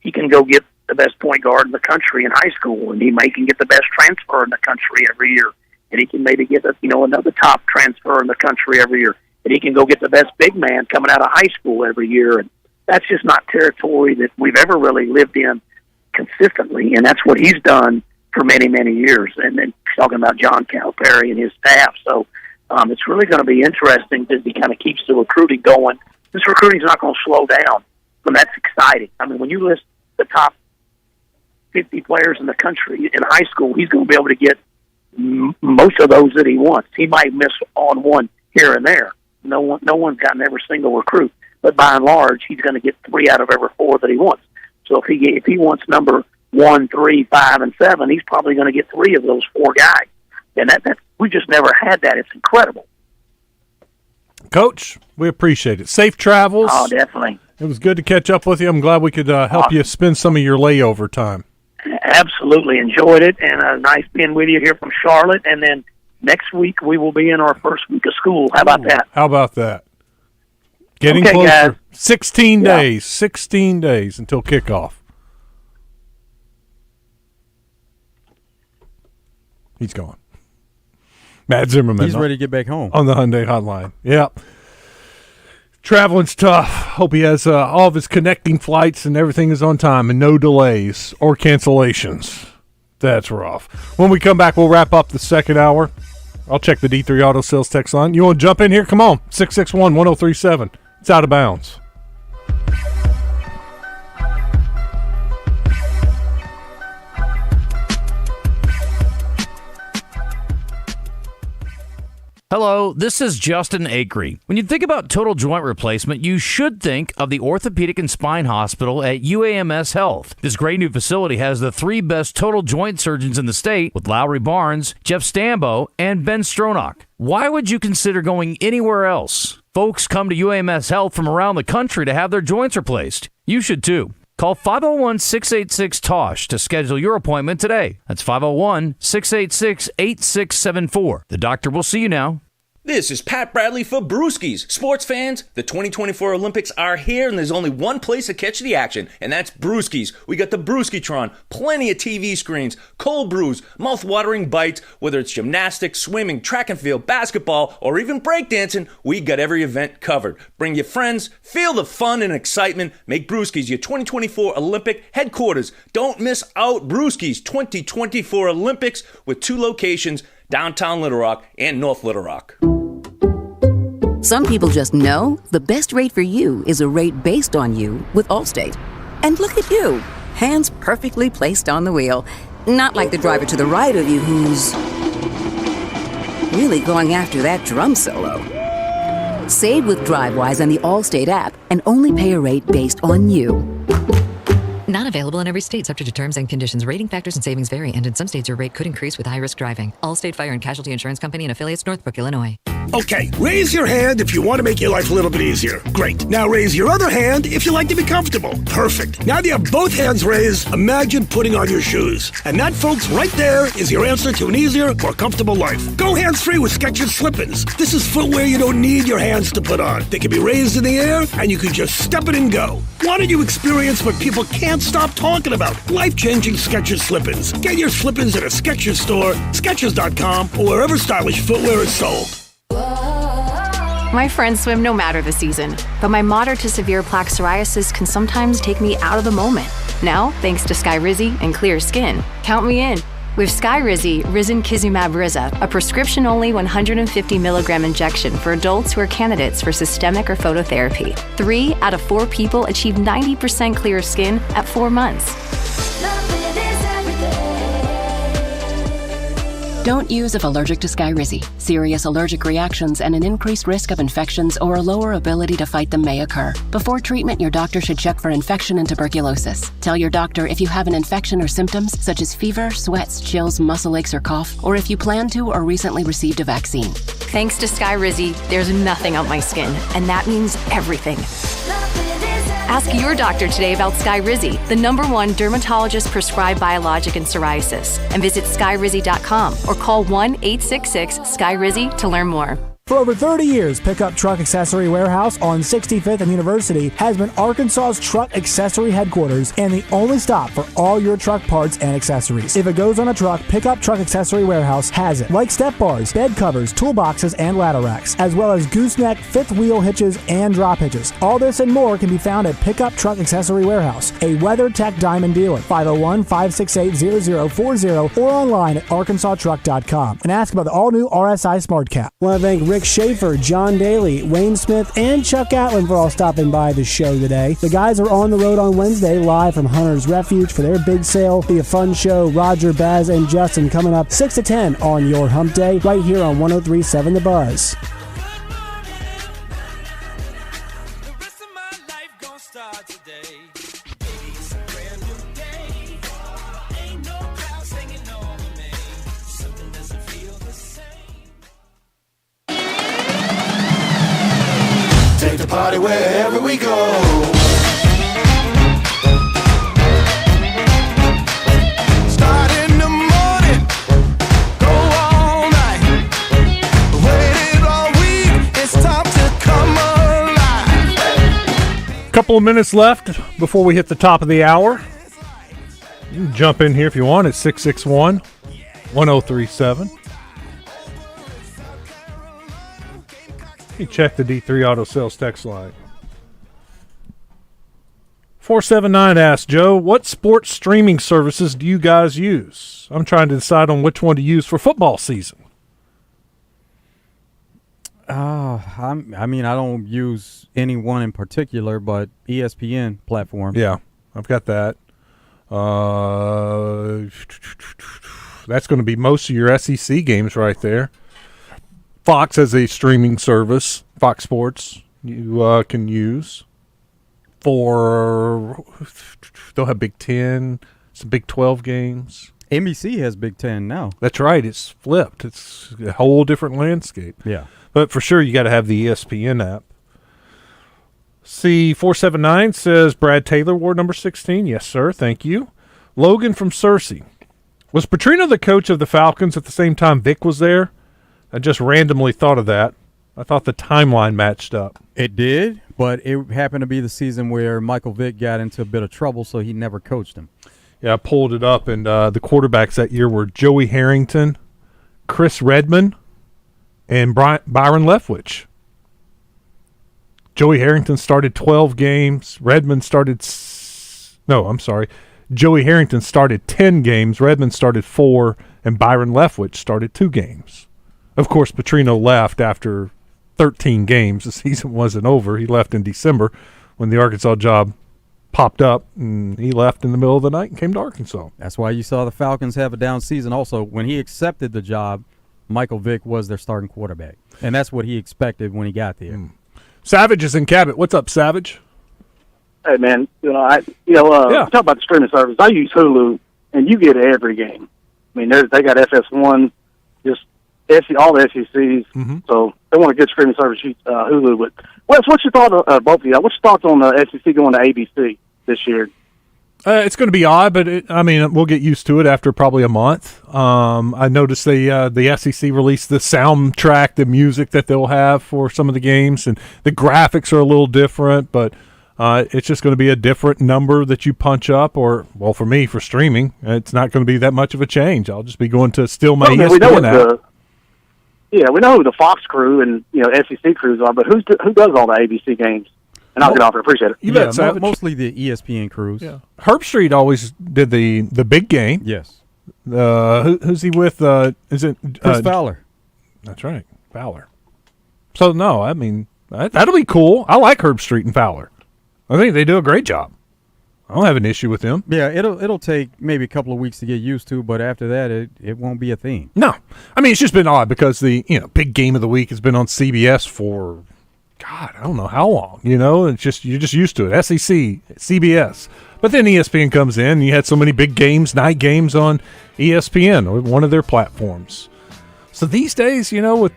he can go get the best point guard in the country in high school, and he can get the best transfer in the country every year, and he can maybe get another top transfer in the country every year, and he can go get the best big man coming out of high school every year. And that's just not territory that we've ever really lived in consistently, and that's what he's done for many, many years. And then talking about John Calipari and his staff. So it's really going to be interesting as he kind of keeps the recruiting going. This recruiting's not going to slow down, and that's exciting. I mean, when you list the top 50 players in the country in high school, he's going to be able to get most of those that he wants. He might miss on one here and there. No one's gotten every single recruit, but by and large, he's going to get 3 out of every 4 that he wants. So if he wants number 1, 3, 5, and 7, he's probably going to get 3 of those 4 guys. And that we just never had that. It's incredible. Coach, we appreciate it. Safe travels. Oh, definitely. It was good to catch up with you. I'm glad we could help you spend some of your layover time. Absolutely enjoyed it, and nice being with you here from Charlotte. And then next week we will be in our first week of school. How about that? How about that? Getting okay, closer. Guys. 16 days. 16 days until kickoff. He's gone. Matt Zimmerman. He's ready to get back home. On the Hyundai Hotline. Yeah. Traveling's tough. Hope he has all of his connecting flights and everything is on time and no delays or cancellations. That's rough. When we come back, we'll wrap up the second hour. I'll check the D3 Auto Sales text line. You want to jump in here? Come on. 661-1037. It's out of bounds. Hello, this is Justin Acree. When you think about total joint replacement, you should think of the Orthopedic and Spine Hospital at UAMS Health. This great new facility has the 3 best total joint surgeons in the state with Lowry Barnes, Jeff Stambo, and Ben Stronach. Why would you consider going anywhere else? Folks come to UAMS Health from around the country to have their joints replaced. You should too. Call 501-686-TOSH to schedule your appointment today. That's 501-686-8674. The doctor will see you now. This is Pat Bradley for Brewskis. Sports fans, the 2024 Olympics are here, and there's only one place to catch the action, and that's Brewskis. We got the Brewskitron, plenty of TV screens, cold brews, mouth-watering bites. Whether it's gymnastics, swimming, track and field, basketball, or even breakdancing, we got every event covered. Bring your friends, feel the fun and excitement. Make Brewskis your 2024 Olympic headquarters. Don't miss out. Brewskis 2024 Olympics with 2 locations, downtown Little Rock and North Little Rock. Some people just know the best rate for you is a rate based on you with Allstate. And look at you, hands perfectly placed on the wheel. Not like the driver to the right of you who's really going after that drum solo. Save with DriveWise and the Allstate app and only pay a rate based on you. Not available in every state, subject to terms and conditions. Rating factors and savings vary, and in some states your rate could increase with high-risk driving. Allstate Fire and Casualty Insurance Company and affiliates, Northbrook, Illinois. Okay, raise your hand if you want to make your life a little bit easier. Great. Now raise your other hand if you like to be comfortable. Perfect. Now that you have both hands raised, imagine putting on your shoes. And that, folks, right there is your answer to an easier, more comfortable life. Go hands-free with Skechers Slip-ins. This is footwear you don't need your hands to put on. They can be raised in the air, and you can just step it and go. Why don't you experience what people can't stop talking about? Life-changing Skechers Slip-ins. Get your Slip-ins at a Skechers store, Skechers.com, or wherever stylish footwear is sold. My friends swim no matter the season, but my moderate to severe plaque psoriasis can sometimes take me out of the moment. Now, thanks to Skyrizi and clear skin, count me in. With Skyrizi, Risankizumab Riza, a prescription-only 150 milligram injection for adults who are candidates for systemic or phototherapy. 3 out of 4 people achieve 90% clear skin at 4 months. Don't use if allergic to Skyrizi. Serious allergic reactions and an increased risk of infections or a lower ability to fight them may occur. Before treatment, your doctor should check for infection and tuberculosis. Tell your doctor if you have an infection or symptoms such as fever, sweats, chills, muscle aches, or cough, or if you plan to or recently received a vaccine. Thanks to Skyrizi, there's nothing on my skin, and that means everything. Ask your doctor today about Skyrizi, the #1 dermatologist-prescribed biologic in psoriasis, and visit skyrizi.com or call 1-866-SKYRIZI to learn more. For over 30 years, Pickup Truck Accessory Warehouse on 65th and University has been Arkansas's truck accessory headquarters and the only stop for all your truck parts and accessories. If it goes on a truck, Pickup Truck Accessory Warehouse has it. Like step bars, bed covers, toolboxes, and ladder racks, as well as gooseneck, fifth wheel hitches, and drop hitches. All this and more can be found at Pickup Truck Accessory Warehouse, a WeatherTech Diamond dealer. 501-568-0040 or online at arkansastruck.com. And ask about the all-new RSI Smart Cap. I want to thank Rick Schaefer, John Daly, Wayne Smith, and Chuck Gatlin for all stopping by the show today. The guys are on the road on Wednesday live from Hunter's Refuge for their big sale. Be a fun show. Roger, Baz, and Justin coming up 6 to 10 on your hump day right here on 103.7 The Buzz. Take the party wherever we go. Start in the morning, go all night. Waited all week, it's time to come alive. Couple of minutes left before we hit the top of the hour. You can jump in here if you want at 661-1037. You check the D3 Auto Sales text line. 479 asks, Joe, what sports streaming services do you guys use? I'm trying to decide on which one to use for football season. I mean, I don't use any one in particular, but ESPN platform. Yeah, I've got that. That's going to be most of your SEC games right there. Fox has a streaming service, Fox Sports, you can use for, they'll have Big Ten, some Big 12 games. NBC has Big Ten now. That's right. It's flipped. It's a whole different landscape. Yeah. But for sure, you got to have the ESPN app. C479 says, Brad Taylor, Ward number 16. Yes, sir. Thank you. Logan from Searcy. Was Petrino the coach of the Falcons at the same time Vic was there? I just randomly thought of that. I thought the timeline matched up. It did, but it happened to be the season where Michael Vick got into a bit of trouble, so he never coached him. Yeah, I pulled it up, and the quarterbacks that year were Joey Harrington, Chris Redman, and Byron Leftwich. Joey Harrington started 12 games. Redman started Joey Harrington started 10 games. Redman started 4, and Byron Leftwich started 2 games. Of course, Petrino left after 13 games. The season wasn't over. He left in December when the Arkansas job popped up, and he left in the middle of the night and came to Arkansas. That's why you saw the Falcons have a down season. Also, when he accepted the job, Michael Vick was their starting quarterback, and that's what he expected when he got there. Savage is in Cabot. What's up, Savage? Hey man, talk about the streaming service. I use Hulu, and you get every game. I mean, they got FS1, just all the SECs. Mm-hmm. So they want a good streaming service. Hulu. But Wes, what's your thought? Both of you. What's your thoughts on the SEC going to ABC this year? It's going to be odd, but we'll get used to it after probably a month. I noticed the SEC released the soundtrack, the music that they'll have for some of the games, and the graphics are a little different, but it's just going to be a different number that you punch up, or, well, for me, for streaming, it's not going to be that much of a change. I'll just be going to still my ESPN app. We know who the Fox crew and SEC crews are, but who does all the ABC games? And I'll get off. I appreciate it. You bet, Savage. Mostly the ESPN crews. Yeah. Herb Street always did the big game. Yes. Who's he with? Is it Chris Fowler? That's right, Fowler. So no, that'll be cool. I like Herb Street and Fowler. I think they do a great job. I don't have an issue with them. Yeah, it'll take maybe a couple of weeks to get used to, but after that, it won't be a thing. No, it's just been odd because the big game of the week has been on CBS for, God, I don't know how long. It's just you're just used to it. SEC, CBS, but then ESPN comes in, and you had so many big games, night games on ESPN or one of their platforms. So these days, with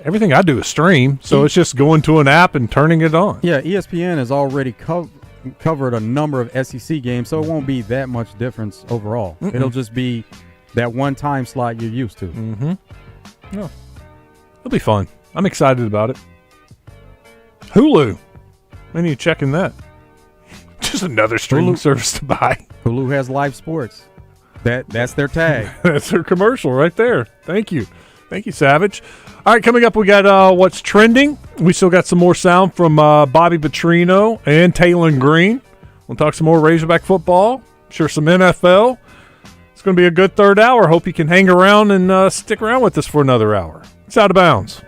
everything I do is stream, so it's just going to an app and turning it on. Yeah, ESPN has already covered a number of SEC games, so it won't be that much difference overall. Mm-mm. It'll just be that one time slot you're used to. Mm-hmm. No, it'll be fun. I'm excited about it. Hulu. I need to check in that. Just another streaming service to buy. Hulu has live sports. That's their tag. That's their commercial right there. Thank you. Thank you, Savage. All right, coming up, we got What's Trending. We still got some more sound from Bobby Petrino and Taylor Green. We'll talk some more Razorback football. I'm sure some NFL. It's going to be a good third hour. Hope you can hang around and stick around with us for another hour. It's Out of Bounds.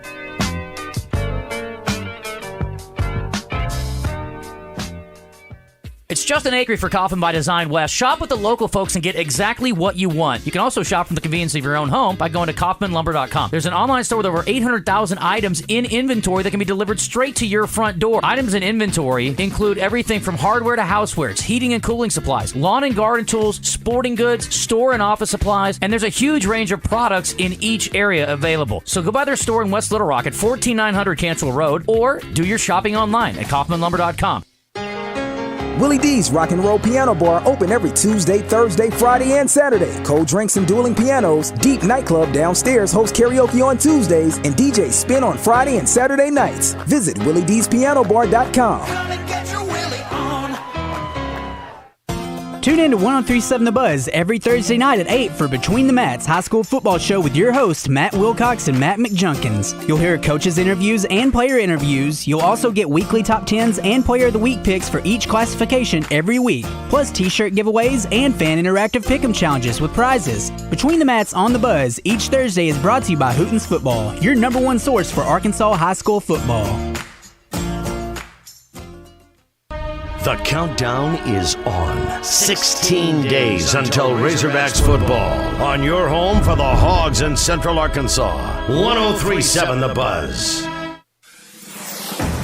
It's Justin Acree for Coffin by Design West. Shop with the local folks and get exactly what you want. You can also shop from the convenience of your own home by going to kaufmanlumber.com. There's an online store with over 800,000 items in inventory that can be delivered straight to your front door. Items in inventory include everything from hardware to housewares, heating and cooling supplies, lawn and garden tools, sporting goods, store and office supplies, and there's a huge range of products in each area available. So go by their store in West Little Rock at 14900 Cancel Road or do your shopping online at kaufmanlumber.com. Willie D's Rock and Roll Piano Bar open every Tuesday, Thursday, Friday, and Saturday. Cold drinks and dueling pianos. Deep Nightclub downstairs hosts karaoke on Tuesdays and DJ Spin on Friday and Saturday nights. Visit WillieD'sPianoBar.com. Tune in to 103.7 The Buzz every Thursday night at 8 for Between the Mats High School Football Show with your hosts, Matt Wilcox and Matt McJunkins. You'll hear coaches' interviews and player interviews. You'll also get weekly top 10s and player of the week picks for each classification every week, plus t-shirt giveaways and fan interactive pick'em challenges with prizes. Between the Mats on The Buzz each Thursday is brought to you by Hootens Football, your number one source for Arkansas high school football. The countdown is on. 16 days until Razorbacks football. On your home for the Hogs in Central Arkansas. 103.7 The Buzz.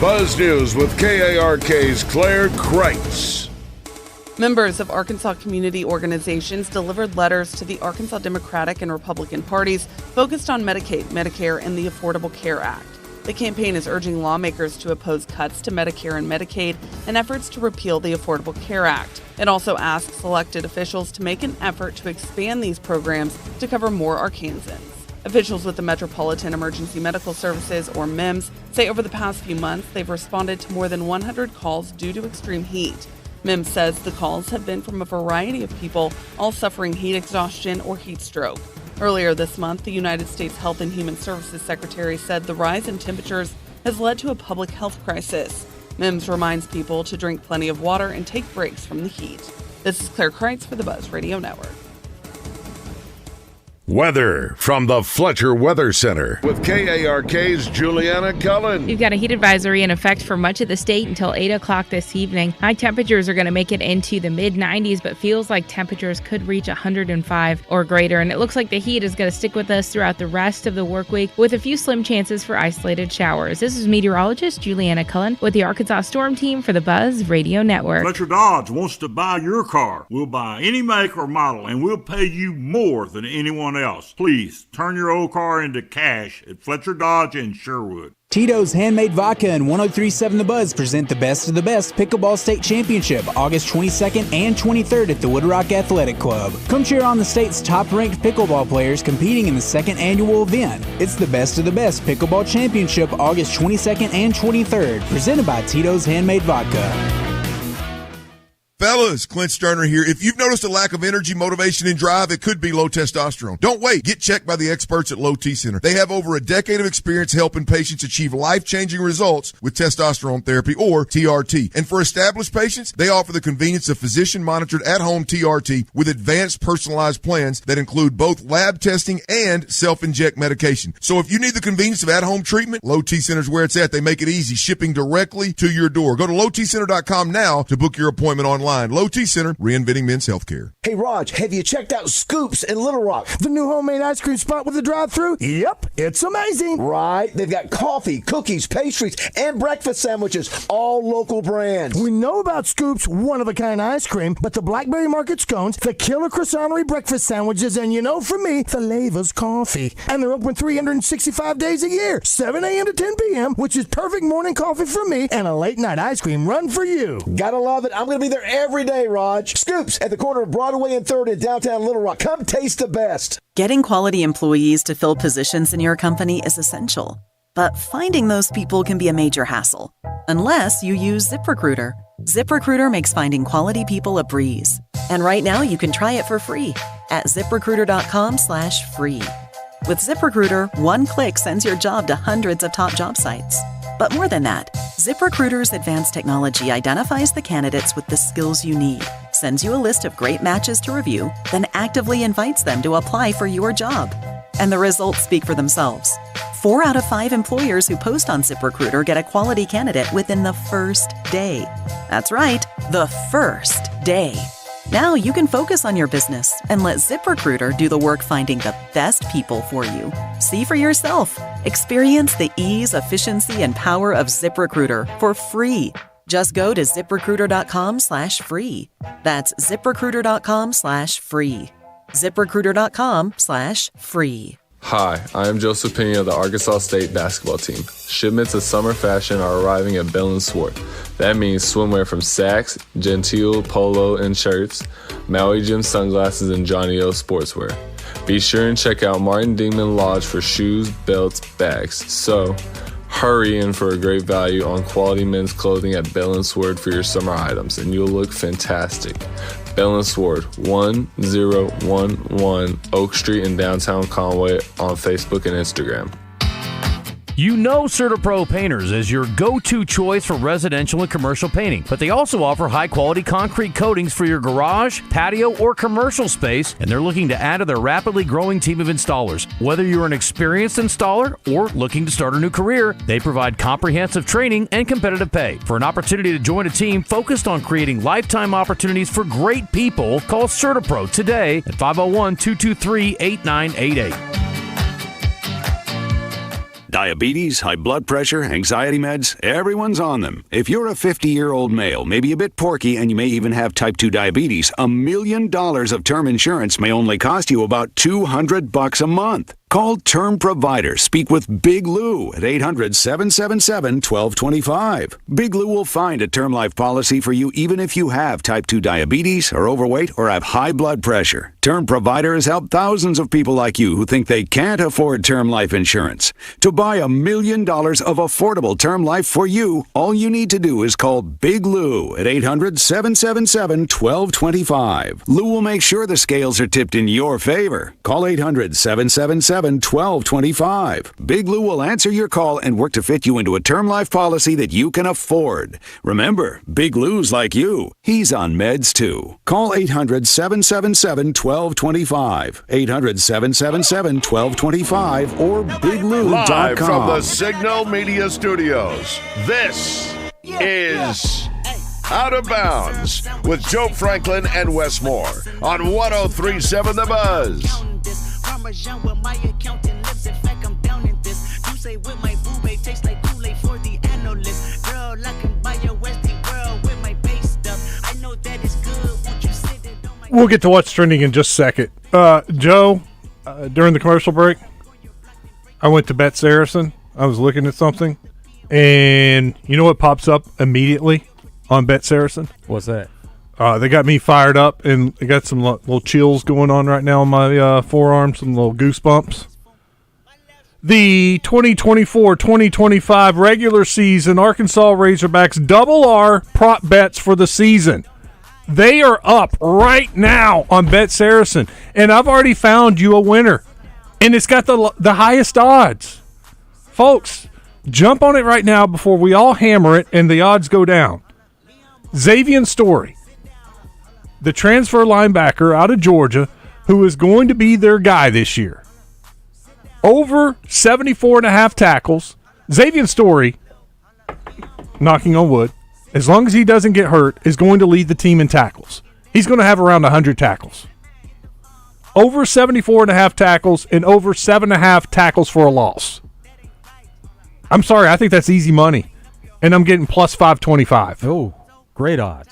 Buzz News with KARK's Claire Kreitz. Members of Arkansas community organizations delivered letters to the Arkansas Democratic and Republican parties focused on Medicaid, Medicare, and the Affordable Care Act. The campaign is urging lawmakers to oppose cuts to Medicare and Medicaid and efforts to repeal the Affordable Care Act. It also asks elected officials to make an effort to expand these programs to cover more Arkansans. Officials with the Metropolitan Emergency Medical Services, or MEMS, say over the past few months they've responded to more than 100 calls due to extreme heat. MEMS says the calls have been from a variety of people, all suffering heat exhaustion or heat stroke. Earlier this month, the United States Health and Human Services Secretary said the rise in temperatures has led to a public health crisis. MEMS reminds people to drink plenty of water and take breaks from the heat. This is Claire Kreitz for the Buzz Radio Network. Weather from the Fletcher Weather Center with KARK's Juliana Cullen. We've got a heat advisory in effect for much of the state until 8 o'clock this evening. High temperatures are going to make it into the mid-90s, but feels like temperatures could reach 105 or greater. And it looks like the heat is going to stick with us throughout the rest of the work week with a few slim chances for isolated showers. This is meteorologist Juliana Cullen with the Arkansas Storm Team for the Buzz Radio Network. Fletcher Dodge wants to buy your car. We'll buy any make or model, and we'll pay you more than anyone else. Please turn your old car into cash at Fletcher Dodge in Sherwood. Tito's Handmade Vodka and 103.7 The Buzz present the Best of the Best Pickleball State Championship August 22nd and 23rd at the Wood Rock Athletic Club. Come cheer on the state's top-ranked pickleball players competing in the second annual event. It's the Best of the Best Pickleball Championship August 22nd and 23rd, presented by Tito's Handmade Vodka. Fellas, Clint Sterner here. If you've noticed a lack of energy, motivation, and drive, it could be low testosterone. Don't wait. Get checked by the experts at Low T Center. They have over a decade of experience helping patients achieve life-changing results with testosterone therapy, or TRT. And for established patients, they offer the convenience of physician-monitored at-home TRT with advanced personalized plans that include both lab testing and self-inject medication. So if you need the convenience of at-home treatment, Low T Center's where it's at. They make it easy, shipping directly to your door. Go to lowtcenter.com now to book your appointment online. Low T Center, reinventing men's healthcare. Hey, Raj, have you checked out Scoops in Little Rock? The new homemade ice cream spot with the drive-thru? Yep, it's amazing. Right. They've got coffee, cookies, pastries, and breakfast sandwiches, all local brands. We know about Scoops' one-of-a-kind ice cream, but the Blackberry Market scones, the Killer Croissantery breakfast sandwiches, and you know from me, the Lava's coffee. And they're open 365 days a year, 7 a.m. to 10 p.m., which is perfect morning coffee for me and a late-night ice cream run for you. Gotta love it. I'm going to be there every day, Raj. Scoops at the corner of Broadway and 3rd in downtown Little Rock. Come taste the best. Getting quality employees to fill positions in your company is essential, but finding those people can be a major hassle, unless you use ZipRecruiter. ZipRecruiter makes finding quality people a breeze. And right now you can try it for free at ZipRecruiter.com/free. With ZipRecruiter, one click sends your job to hundreds of top job sites. But more than that, ZipRecruiter's advanced technology identifies the candidates with the skills you need, sends you a list of great matches to review, then actively invites them to apply for your job. And the results speak for themselves. 4 out of 5 employers who post on ZipRecruiter get a quality candidate within the first day. That's right, the first day. Now you can focus on your business and let ZipRecruiter do the work finding the best people for you. See for yourself. Experience the ease, efficiency, and power of ZipRecruiter for free. Just go to ZipRecruiter.com/free. That's ZipRecruiter.com/free. ZipRecruiter.com/free. Hi, I am Joseph Pena of the Arkansas State basketball team. Shipments of summer fashion are arriving at Bell & Swart. That means swimwear from Saks, Gentile, Polo, and shirts, Maui Jim sunglasses, and Johnny O sportswear. Be sure and check out Martin Dingman Lodge for shoes, belts, bags. So, hurry in for a great value on quality men's clothing at Bell & Swart for your summer items, and you'll look fantastic. Bell & Swart, 1011 Oak Street in downtown Conway on Facebook and Instagram. You know CertaPro Painters is your go-to choice for residential and commercial painting, but they also offer high-quality concrete coatings for your garage, patio, or commercial space, and they're looking to add to their rapidly growing team of installers. Whether you're an experienced installer or looking to start a new career, they provide comprehensive training and competitive pay. For an opportunity to join a team focused on creating lifetime opportunities for great people, call CertaPro today at 501-223-8988. Diabetes, high blood pressure, anxiety meds, everyone's on them. If you're a 50-year-old male, maybe a bit porky, and you may even have type 2 diabetes, $1 million of term insurance may only cost you about $200 a month. Call Term Provider. Speak with Big Lou at 800-777-1225. Big Lou will find a term life policy for you even if you have type 2 diabetes, are overweight, or have high blood pressure. Term Provider has helped thousands of people like you who think they can't afford term life insurance. To buy $1 million of affordable term life for you, all you need to do is call Big Lou at 800-777-1225. Lou will make sure the scales are tipped in your favor. Call 800-777-1225. Big Lou will answer your call and work to fit you into a term life policy that you can afford. Remember, Big Lou's like you. He's on meds too. Call 800-777-1225. 800-777-1225 or biglou.com. Live from the Signal Media Studios, this is Out of Bounds with Joe Franklin and Wes Moore on 103.7 The Buzz. We'll get to what's trending in just a second. Joe, during the commercial break, I went to Bet Saracen. I was looking at something, and you know what pops up immediately on Bet Saracen? What's that? They got me fired up, and I got some little chills going on right now on my forearm, some little goosebumps. The 2024-2025 regular season Arkansas Razorbacks Double R prop bets for the season. They are up right now on Bet Saracen, and I've already found you a winner, and it's got the highest odds. Folks, jump on it right now before we all hammer it and the odds go down. Xavier Story, the transfer linebacker out of Georgia, who is going to be their guy this year. Over 74.5 tackles. Xavier Story, knocking on wood, as long as he doesn't get hurt, is going to lead the team in tackles. He's going to have around 100 tackles. Over 74.5 tackles and over 7.5 tackles for a loss. I'm sorry, I think that's easy money. And I'm getting plus 525. Oh, great odds.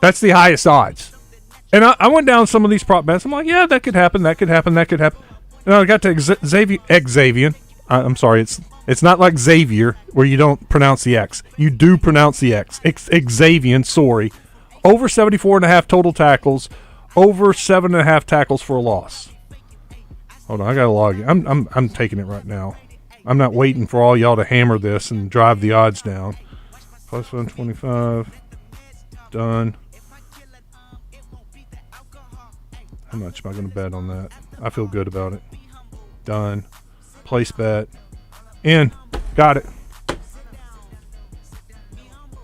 That's the highest odds. And I went down some of these prop bets. I'm like, yeah, that could happen, that could happen, that could happen. And I got to Xavier. I'm sorry, it's not like Xavier where you don't pronounce the X. You do pronounce the X. Xavier, sorry. Over 74.5 total tackles, over 7.5 tackles for a loss. Hold on, I got to log in. I'm taking it right now. I'm not waiting for all y'all to hammer this and drive the odds down. Plus 125. Done. How much am I going to bet on that? I feel good about it. Done. Place bet. In. Got it.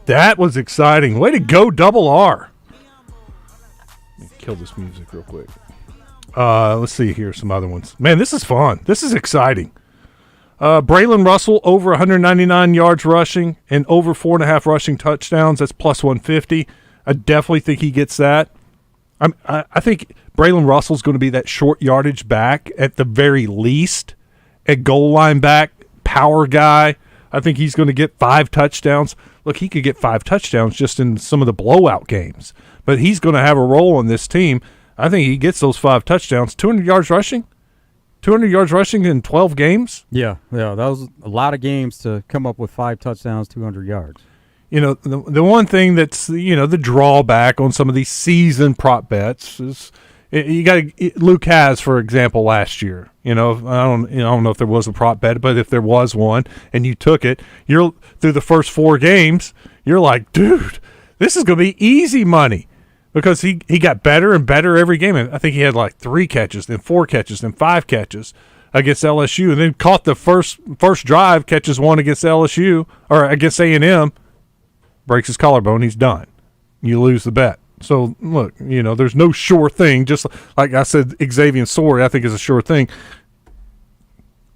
That was exciting. Way to go, Double R. Let me kill this music real quick. Let's see here, some other ones. Man, this is fun. This is exciting. Braylon Russell, over 199 yards rushing and over 4.5 rushing touchdowns. That's plus 150. I definitely think he gets that. I think Braylon Russell's going to be that short yardage back at the very least. At goal line back, power guy. I think he's going to get 5 touchdowns. Look, he could get 5 touchdowns just in some of the blowout games. But he's going to have a role on this team. I think he gets those 5 touchdowns. 200 yards rushing? 200 yards rushing in 12 games? Yeah, that was a lot of games to come up with 5 touchdowns, 200 yards. You know, the one thing that's, the drawback on some of these season prop bets is you got Luke has, for example, last year. I don't know if there was a prop bet, but if there was one and you took it, you're through the first 4 games, you're like, dude, this is going to be easy money because he got better and better every game. I think he had like 3 catches, then 4 catches, then 5 catches. against LSU, and then caught the first drive, catches one against LSU or against A&M, breaks his collarbone, he's done. You lose the bet. So, look, there's no sure thing. Just like I said, Xavier Sorey, I think, is a sure thing.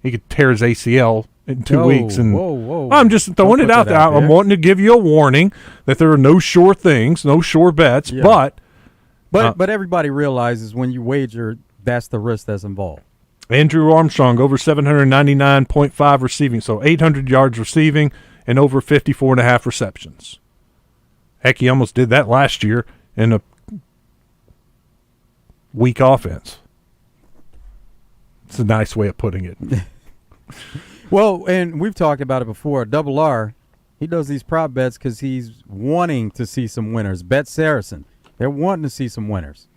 He could tear his ACL in 2 weeks. And whoa. I'm just throwing it out there. I'm wanting to give you a warning that there are no sure things, no sure bets. Yeah. But everybody realizes when you wager, that's the risk that's involved. Andrew Armstrong, over 799.5 receiving, so 800 yards receiving and over 54.5 receptions. Heck, he almost did that last year in a weak offense. It's a nice way of putting it. Well, and we've talked about it before. Double R, he does these prop bets because he's wanting to see some winners. Bet Saracen, they're wanting to see some winners.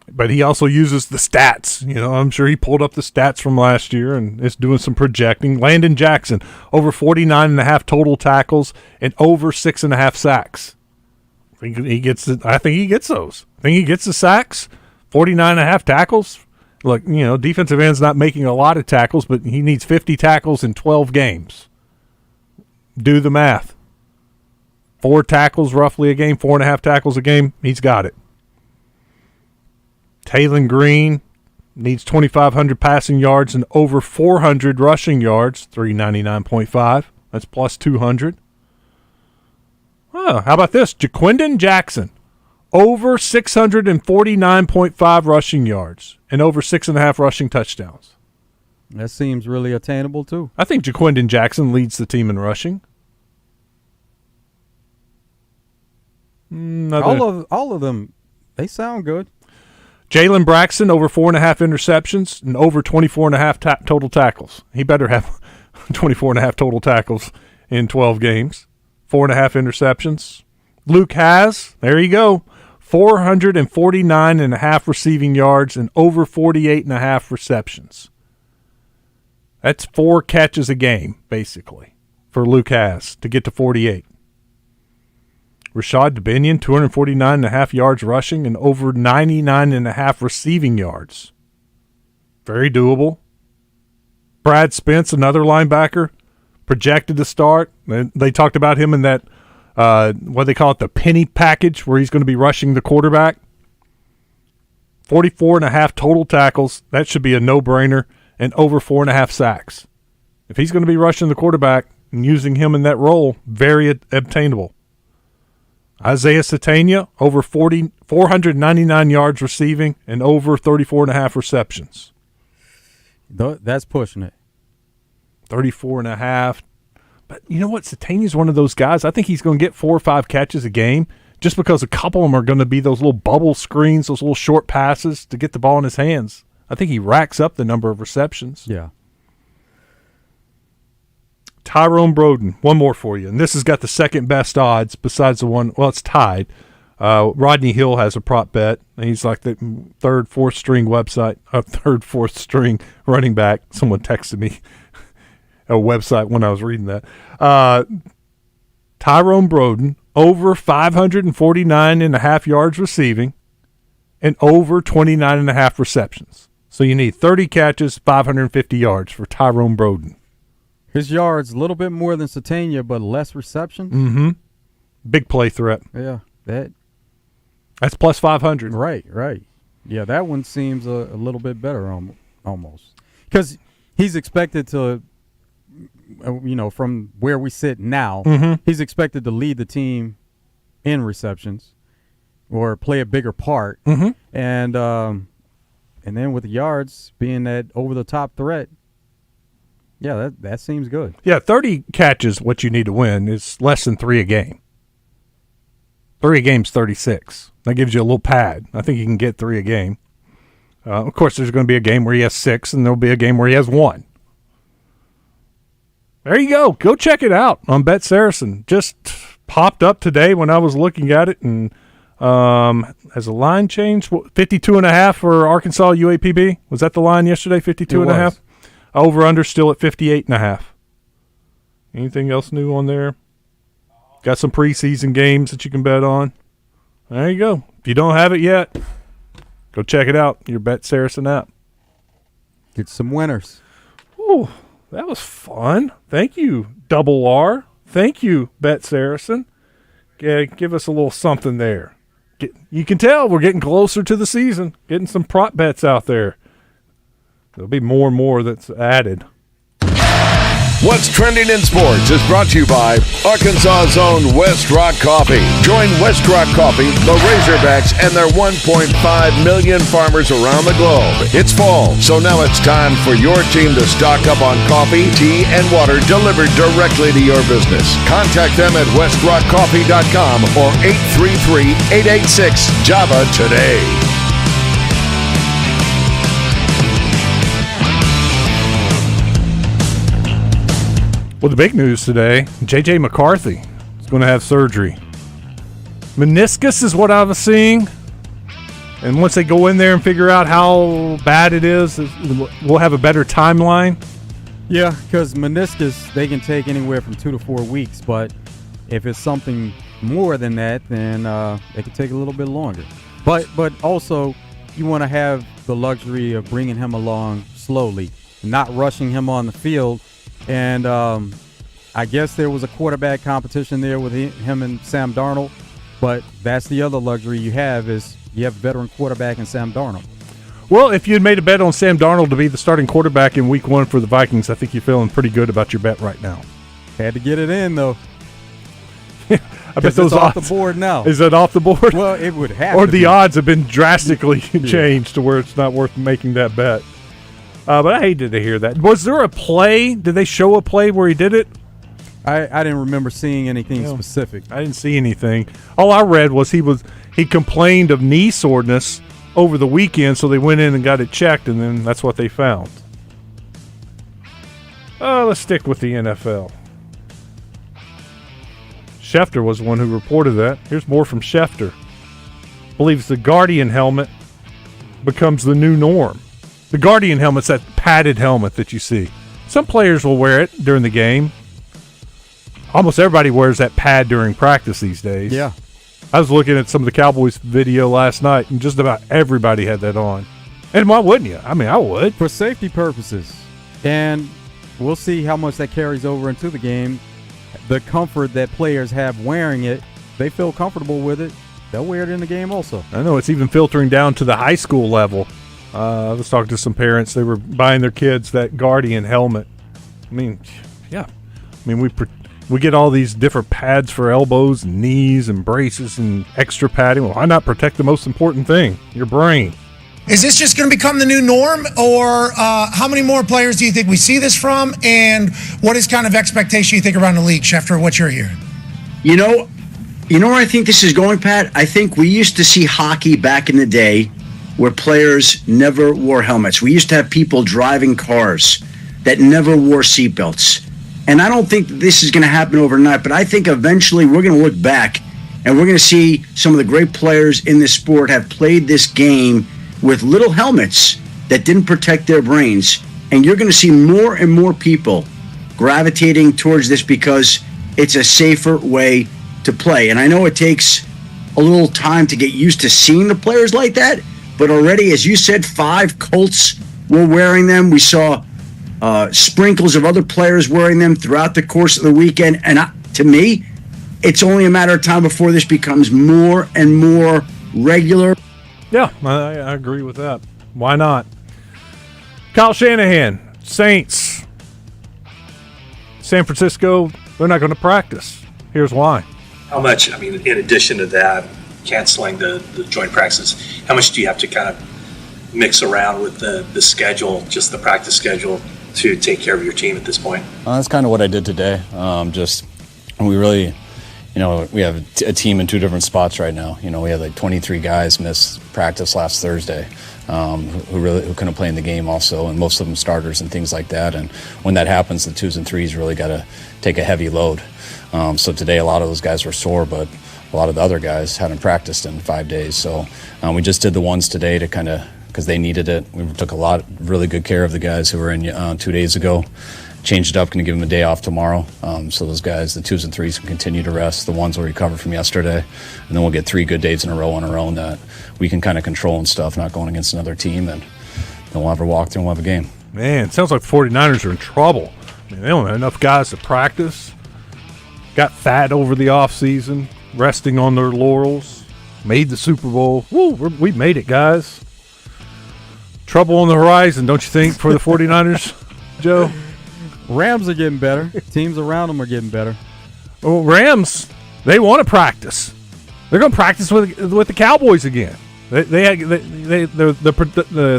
But he also uses the stats. I'm sure he pulled up the stats from last year and is doing some projecting. Landon Jackson, over 49.5 total tackles and over 6.5 sacks. I think he gets those. I think he gets the sacks, 49.5 tackles. Look, defensive end's not making a lot of tackles, but he needs 50 tackles in 12 games. Do the math. 4 tackles roughly a game, 4.5 tackles a game. He's got it. Taylon Green needs 2,500 passing yards and over 400 rushing yards, 399.5. That's plus 200. How about this? Jaquindon Jackson, over 649.5 rushing yards and over 6.5 rushing touchdowns. That seems really attainable, too. I think Jaquindon Jackson leads the team in rushing. All of them, they sound good. Jalen Braxton, over 4.5 interceptions and over 24.5 total tackles. He better have 24.5 total tackles in 12 games. 4.5 interceptions. Luke Haas, there you go, 449.5 receiving yards and over 48.5 receptions. That's 4 catches a game, basically, for Luke Haas to get to 48. Rashad Dubinion, 249.5 yards rushing and over 99.5 receiving yards. Very doable. Brad Spence, another linebacker, projected to start. They talked about him in that, what they call it, the penny package, where he's going to be rushing the quarterback. 44.5 total tackles. That should be a no-brainer. And over 4.5 sacks. If he's going to be rushing the quarterback and using him in that role, very obtainable. Isaiah Satania, over 499 yards receiving and over 34.5 receptions. That's pushing it. 34.5. But you know what? Satania's one of those guys. I think he's going to get 4 or 5 catches a game just because a couple of them are going to be those little bubble screens, those little short passes to get the ball in his hands. I think he racks up the number of receptions. Yeah. Tyrone Broden, one more for you. And this has got the second best odds besides the one, well, it's tied. Rodney Hill has a prop bet. And he's like the third, fourth string running back. Someone texted me a website when I was reading that. Tyrone Broden, over 549.5 yards receiving and over 29.5 receptions. So you need 30 catches, 550 yards for Tyrone Broden. His yards a little bit more than Satania, but less receptions. Mm-hmm. Big play threat. Yeah, that's plus 500. Right. Yeah, that one seems a little bit better almost. Because he's expected to, from where we sit now, he's expected to lead the team in receptions or play a bigger part. And then with the yards being that over-the-top threat, yeah, that seems good. Yeah, 30 catches, what you need to win, is less than 3 a game. 3 a game's 36. That gives you a little pad. I think you can get 3 a game. Of course, there's going to be a game where he has 6, and there'll be a game where he has 1. There you go. Go check it out on Bet Saracen. Just popped up today when I was looking at it, and has the line changed? 52.5 for Arkansas UAPB. Was that the line yesterday, 52.5? Over-under still at 58.5. Anything else new on there? Got some preseason games that you can bet on. There you go. If you don't have it yet, go check it out. Your Bet Saracen app. Get some winners. Ooh, that was fun. Thank you, Double R. Thank you, Bet Saracen. Give us a little something there. You can tell we're getting closer to the season, getting some prop bets out there. There'll be more and more that's added. What's Trending in Sports is brought to you by Arkansas's own West Rock Coffee. Join West Rock Coffee, the Razorbacks, and their 1.5 million farmers around the globe. It's fall, so now it's time for your team to stock up on coffee, tea, and water delivered directly to your business. Contact them at westrockcoffee.com or 833-886-JAVA today. Well, the big news today, J.J. McCarthy is going to have surgery. Meniscus is what I was seeing. And once they go in there and figure out how bad it is, we'll have a better timeline. Yeah, because meniscus, they can take anywhere from 2 to 4 weeks. But if it's something more than that, then it can take a little bit longer. But also, you want to have the luxury of bringing him along slowly, not rushing him on the field. And I guess there was a quarterback competition there with him and Sam Darnold, but that's the other luxury you have is you have a veteran quarterback in Sam Darnold. Well, if you had made a bet on Sam Darnold to be the starting quarterback in Week 1 for the Vikings, I think you're feeling pretty good about your bet right now. Had to get it in, though. I bet those off odds, the board now. Is it off the board? Well, it would have or to the be. odds have been drastically changed to where it's not worth making that bet. But I hated to hear that. Was there a play? Did they show a play where he did it? I didn't remember seeing anything specific. I didn't see anything. All I read was he complained of knee soreness over the weekend, so they went in and got it checked, and then that's what they found. Let's stick with the NFL. Schefter was the one who reported that. Here's more from Schefter. Believes the Guardian helmet becomes the new norm. The Guardian helmet's that padded helmet that you see. Some players will wear it during the game. Almost everybody wears that pad during practice these days. Yeah. I was looking at some of the Cowboys video last night, and just about everybody had that on. And why wouldn't you? I mean, I would. For safety purposes. And we'll see how much that carries over into the game. The comfort that players have wearing it, they feel comfortable with it. They'll wear it in the game also. I know it's even filtering down to the high school level. I was talking to some parents. They were buying their kids that Guardian helmet. I mean, yeah. I mean, we get all these different pads for elbows and knees and braces and extra padding. Well, why not protect the most important thing, your brain? Is this just going to become the new norm, or how many more players do you think we see this from, and what is kind of expectation you think around the league, Schefter, what you're hearing? You know where I think this is going, Pat? I think we used to see hockey back in the day where players never wore helmets. We used to have people driving cars that never wore seatbelts. And I don't think this is going to happen overnight, but I think eventually we're going to look back and we're going to see some of the great players in this sport have played this game with little helmets that didn't protect their brains. And you're going to see more and more people gravitating towards this because it's a safer way to play. And I know it takes a little time to get used to seeing the players like that, but already, as you said, 5 Colts were wearing them. We saw sprinkles of other players wearing them throughout the course of the weekend. And to me, it's only a matter of time before this becomes more and more regular. Yeah, I agree with that. Why not? Kyle Shanahan, Saints, San Francisco, they're not going to practice. Here's why. How much, I mean, in addition to that, canceling the joint practices, how much do you have to kind of mix around with the schedule, just the practice schedule, to take care of your team at this point? That's kind of what I did today. We really, we have a team in 2 different spots right now. We had like 23 guys miss practice last Thursday who couldn't play in the game also, and most of them starters and things like that. And when that happens, the 2s and 3s really got to take a heavy load. So today a lot of those guys were sore, but a lot of the other guys hadn't practiced in 5 days. So we just did the ones today to kind of, because they needed it. We took really good care of the guys who were in 2 days ago. Changed it up, going to give them a day off tomorrow. So those guys, the 2s and 3s, can continue to rest. The ones will recover from yesterday. And then we'll get 3 good days in a row on our own that we can kind of control and stuff, not going against another team. And then we'll have a walkthrough and we'll have a game. Man, it sounds like the 49ers are in trouble. I mean, they don't have enough guys to practice. Got fat over the offseason, resting on their laurels. Made the Super Bowl. Woo, we made it, guys. Trouble on the horizon, don't you think, for the 49ers, Joe? Rams are getting better. Teams around them are getting better. Well, Rams, they want to practice. They're going to practice with the Cowboys again. The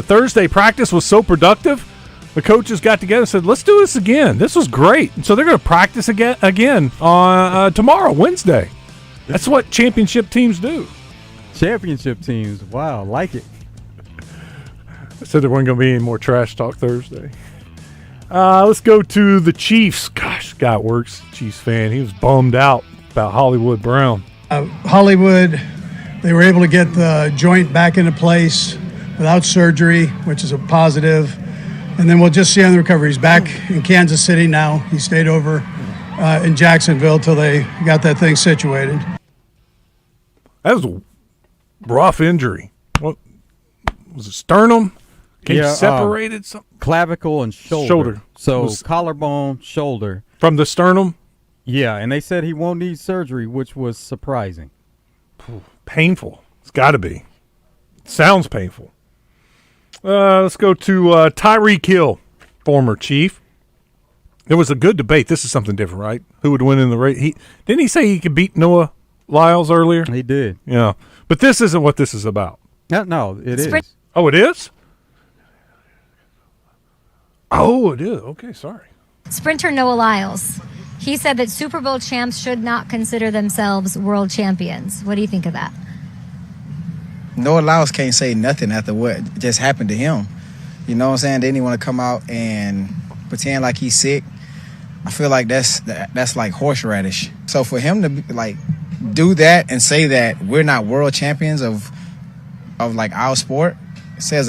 Thursday practice was so productive. The coaches got together and said, let's do this again. This was great. And so they're going to practice again on tomorrow, Wednesday. That's what championship teams do. Championship teams. Wow, like it. I said there wasn't going to be any more trash talk Thursday. Let's go to the Chiefs. Gosh, Scott Works, Chiefs fan. He was bummed out about Hollywood Brown. Hollywood, they were able to get the joint back into place without surgery, which is a positive. And then we'll just see on the recovery. He's back in Kansas City now. He stayed over in Jacksonville till they got that thing situated. That was a rough injury. What was it? Sternum? Separated? Something? Clavicle and shoulder. So collarbone, shoulder. From the sternum? Yeah, and they said he won't need surgery, which was surprising. Painful. It's got to be. Sounds painful. Let's go to Tyreek Hill, former Chief. There was a good debate. This is something different, right? Who would win in the race? Didn't he say he could beat Noah Lyles earlier? He did. Yeah. But this isn't what this is about. No, it is. Oh, it is? Oh, it is. Okay, sorry. Sprinter Noah Lyles. He said that Super Bowl champs should not consider themselves world champions. What do you think of that? Noah Lyles can't say nothing after what just happened to him. You know what I'm saying? Then he want to come out and pretend like he's sick. I feel like that's like horseradish. So for him to do that and say that we're not world champions of like our sport, says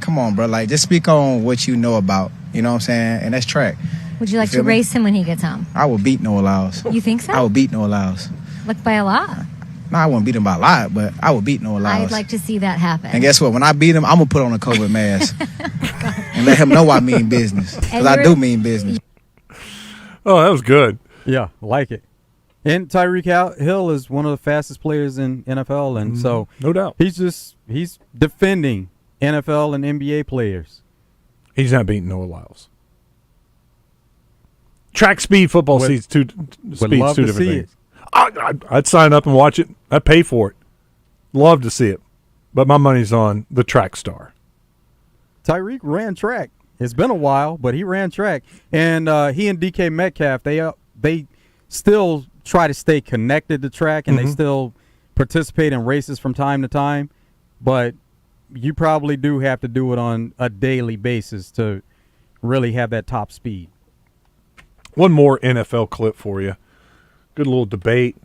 come on, bro. Like, just speak on what you know about. You know what I'm saying? And that's track. Would you like to race him when he gets home? I will beat Noah Lyles. You think so? I will beat Noah Lyles. Like by a lot? No, I wouldn't beat him by a lot, but I would beat Noah Lyles. I'd like to see that happen. And guess what? When I beat him, I'm going to put on a COVID mask and let him know I mean business. Because I do mean business. Oh, that was good. Yeah, like it. And Tyreek Hill is one of the fastest players in NFL, and so no doubt he's defending NFL and NBA players. He's not beating Noah Lyles. Track speed football speeds two different things. I'd sign up and watch it. I'd pay for it. Love to see it. But my money's on the track star. Tyreek ran track. It's been a while, but he ran track. And he and DK Metcalf, they still try to stay connected to track, and they still participate in races from time to time. But you probably do have to do it on a daily basis to really have that top speed. One more NFL clip for you. Good little debate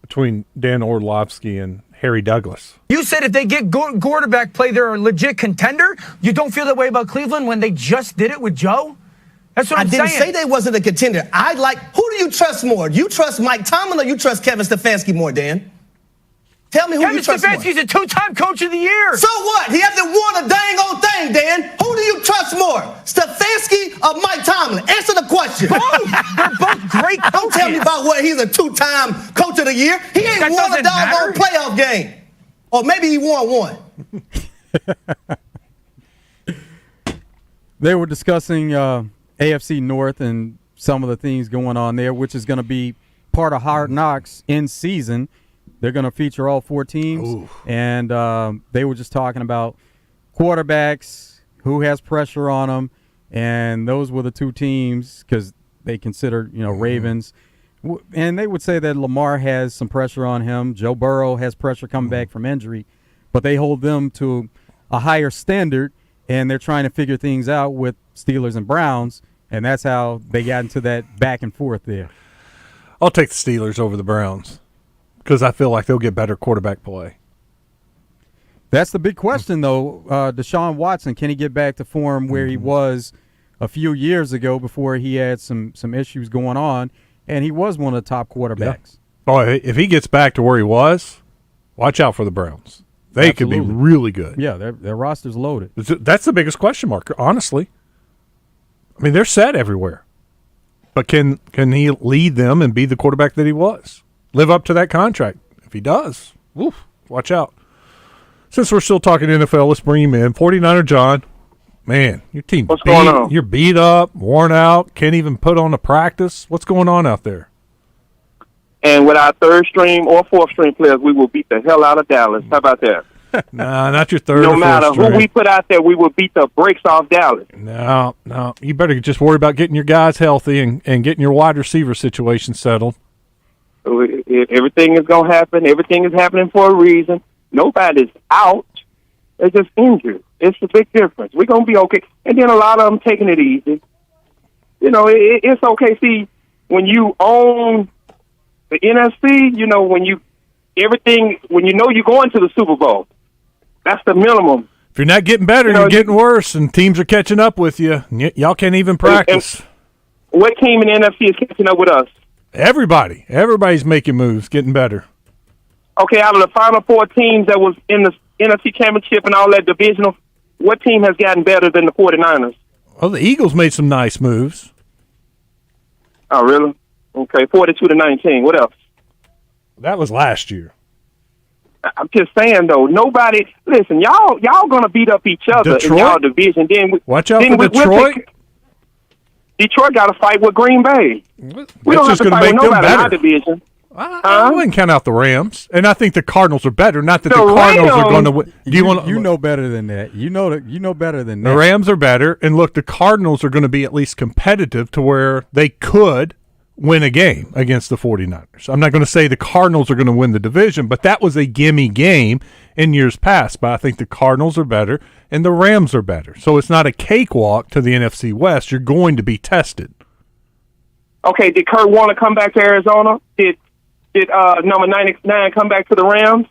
between Dan Orlovsky and Harry Douglas. You said if they get good quarterback play, they're a legit contender. You don't feel that way about Cleveland when they just did it with Joe? That's what I'm saying. I didn't say they wasn't a contender. Who do you trust more? Do you trust Mike Tomlin or you trust Kevin Stefanski more, Dan? Tell me who you trust more. Kevin Stefanski's a two-time coach of the year. So what? He hasn't won a dang old thing, Dan. Who do you trust more, Stefanski or Mike Tomlin? Answer the question. Both. They're both great coaches. Don't tell me about what he's a two-time coach of the year. He ain't won a doggone playoff game. Or maybe he won one. They were discussing AFC North and some of the things going on there, which is going to be part of Hard Knocks in season. They're going to feature all four teams. Ooh. And they were just talking about quarterbacks, who has pressure on them, and those were the two teams because they consider, Ravens. And they would say that Lamar has some pressure on him. Joe Burrow has pressure coming back from injury, but they hold them to a higher standard, and they're trying to figure things out with Steelers and Browns, and that's how they got into that back and forth there. I'll take the Steelers over the Browns because I feel like they'll get better quarterback play. That's the big question, though. Deshaun Watson, can he get back to form where he was a few years ago before he had some issues going on, and he was one of the top quarterbacks. Yeah. Oh, if he gets back to where he was, watch out for the Browns. They could be really good. Yeah, their roster's loaded. That's the biggest question mark, honestly. I mean, they're set everywhere. But can he lead them and be the quarterback that he was? Live up to that contract? If he does, woof, watch out. Since we're still talking NFL, let's bring him in. 49er John, man, your team going on? You're beat up, worn out, can't even put on a practice. What's going on out there? And with our third string or fourth string players, we will beat the hell out of Dallas. How about that? Nah, not your third. No or matter fourth who string. we put out there, we will beat the brakes off Dallas. No. You better just worry about getting your guys healthy and getting your wide receiver situation settled. Everything is going to happen. Everything is happening for a reason. Nobody's out. They're just injured. It's a big difference. We're going to be okay. And then a lot of them taking it easy. You know, it's okay. See, when you own the NFC, you know, when you know you're going to the Super Bowl, that's the minimum. If you're not getting better, you're getting worse, and teams are catching up with you. Y'all can't even practice. And what team in the NFC is catching up with us? Everybody's making moves, getting better. Okay, out of the final four teams that was in the NFC Championship and all that divisional, what team has gotten better than the 49ers? Well, the Eagles made some nice moves. Oh, really? Okay, 42-19. What else? That was last year. I'm just saying, though, nobody – listen, y'all going to beat up each other in y'all division. Watch out for Detroit. Detroit got to fight with Green Bay. We don't have to fight with nobody in our division. I wouldn't count out the Rams, and I think the Cardinals are better. Not that the Cardinals are going to win. You know better than that. You know better than that. The Rams are better, and look, the Cardinals are going to be at least competitive to where they could win a game against the 49ers. I'm not going to say the Cardinals are going to win the division, but that was a gimme game in years past. But I think the Cardinals are better and the Rams are better. So it's not a cakewalk to the NFC West. You're going to be tested. Okay, did Kurt Warner come back to Arizona? Did number 99 come back to the Rams?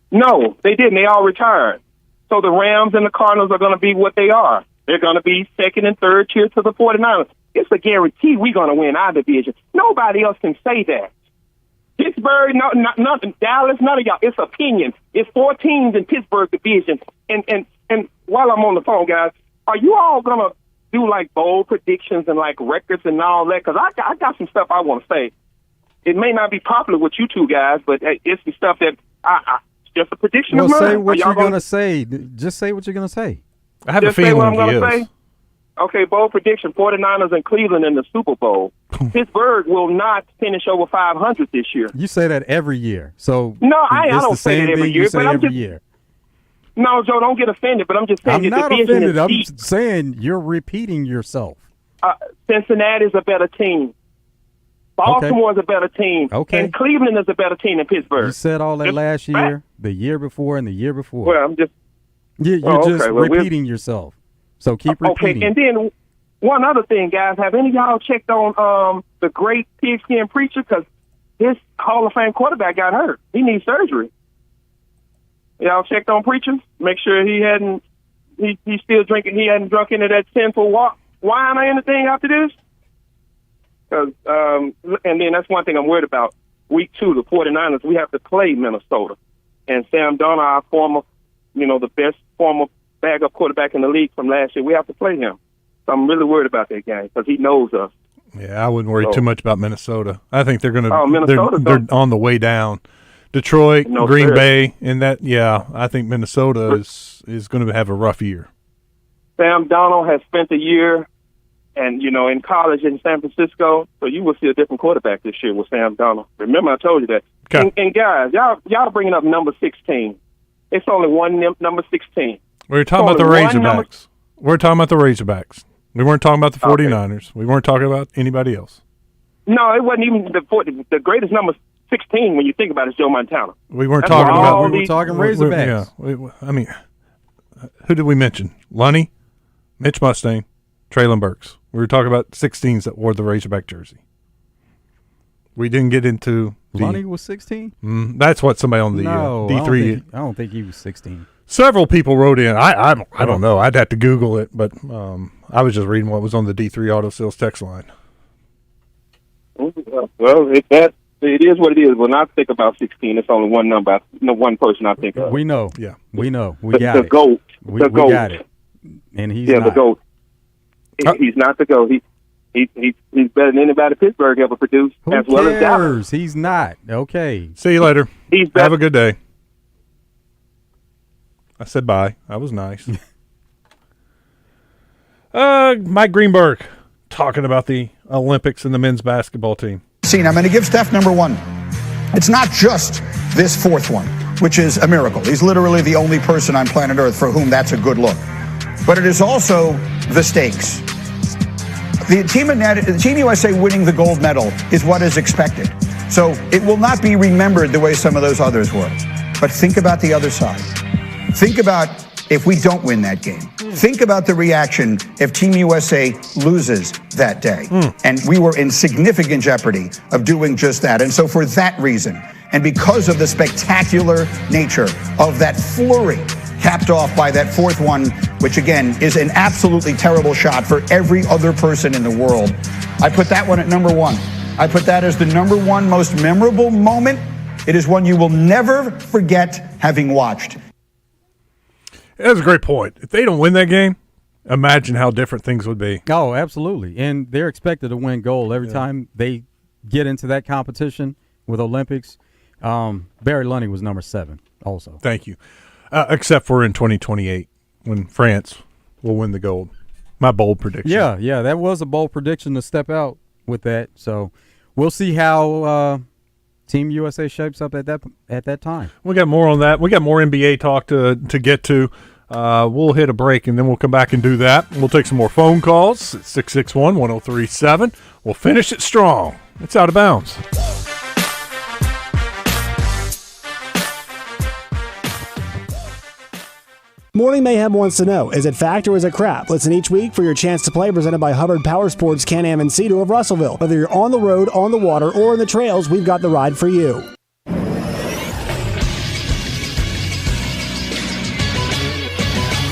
No, they didn't. They all retired. So the Rams and the Cardinals are going to be what they are. They're going to be second and third tier to the 49ers. It's a guarantee we're going to win our division. Nobody else can say that. Pittsburgh, nothing. Dallas, none of y'all. It's opinion. It's 4 teams in Pittsburgh division. And while I'm on the phone, guys, are you all going to do like bold predictions and like records and all that? Because I got some stuff I want to say. It may not be popular with you two guys, but it's the stuff that just a prediction of mine. Say what you're going to say. Just say what you're going to say. I have a feeling say what I'm going to say. Okay, bold prediction, 49ers and Cleveland in the Super Bowl. Pittsburgh will not finish over 500 this year. You say that every year. So no, I don't say that every year. But every year. No, Joe, don't get offended, but I'm just saying I'm not offended. I'm deep. saying you're repeating yourself. Cincinnati is a better team. Baltimore is a better team. Okay. And Cleveland is a better team than Pittsburgh. You said all that last year, the year before, and the year before. Well, I'm just... You're just repeating yourself. So keep repeating. Okay, and then one other thing, guys. Have any of y'all checked on the great pigskin preacher? Because his Hall of Fame quarterback got hurt. He needs surgery. Y'all checked on preacher? Make sure he's still drinking. He hadn't drunk any of that sinful wine or anything after this? And then that's one thing I'm worried about. Week 2, the 49ers, we have to play Minnesota. And Sam Darnold, our former, the best former backup quarterback in the league from last year, we have to play him. So I'm really worried about that game because he knows us. Yeah, I wouldn't worry too much about Minnesota. I think they're going to Minnesota, they're on the way down. Detroit, Green Bay, and that, I think Minnesota is going to have a rough year. Sam Darnold has spent a year in college in San Francisco, so you will see a different quarterback this year with Sam Darnold. Remember, I told you that. Okay. And guys, y'all bringing up number 16. It's only one number 16. We're talking about the Razorbacks. We're talking about the Razorbacks. We weren't talking about the 49ers. Okay. We weren't talking about anybody else. No, it wasn't even the greatest number 16 when you think about it is Joe Montana. We weren't talking about. We were talking Razorbacks. I mean, who did we mention? Lunny, Mitch Mustang, Traylon Burks. We were talking about 16s that wore the Razorback jersey. We didn't get into Lunny was 16? That's what somebody on the D3. I don't think he was 16. Several people wrote in. I don't know. I'd have to Google it, but I was just reading what was on the D3 Auto Sales text line. Well, it is what it is. When I think about 16, it's only one number. One person I think of. We know. Yeah. We know. We got it. The GOAT. We got it. And he's not. The GOAT. He's not the GOAT. He's better than anybody Pittsburgh ever produced, as well as Dallas. He's not. Okay. See you later. He's better. Have a good day. I said bye. I was nice. Mike Greenberg talking about the Olympics and the men's basketball team. I'm going to give Steph number one. It's not just this fourth one, which is a miracle. He's literally the only person on planet Earth for whom that's a good look. But it is also the stakes. The Team USA winning the gold medal is what is expected. So it will not be remembered the way some of those others were. But think about the other side. Think about if we don't win that game. Think about the reaction if Team USA loses that day. And we were in significant jeopardy of doing just that. And so for that reason, and because of the spectacular nature of that flurry, capped off by that fourth one, which again is an absolutely terrible shot for every other person in the world, I put that one at number one. I put that as the number one most memorable moment. It is one you will never forget having watched. That's a great point. If they don't win that game, imagine how different things would be. Oh, absolutely. And they're expected to win gold every time they get into that competition with Olympics. Barry Lunny was number 7 also. Thank you. Except for in 2028 when France will win the gold. My bold prediction. Yeah, that was a bold prediction to step out with that. So we'll see how Team USA shapes up at that time. We got more on that. We got more NBA talk to get to. We'll hit a break, and then we'll come back and do that. We'll take some more phone calls at 661-1037. We'll finish it strong. It's Out of Bounds. Morning Mayhem wants to know, is it fact or is it crap? Listen each week for your chance to play, presented by Hubbard Power Sports, Can-Am and Cedar of Russellville. Whether you're on the road, on the water, or in the trails, we've got the ride for you.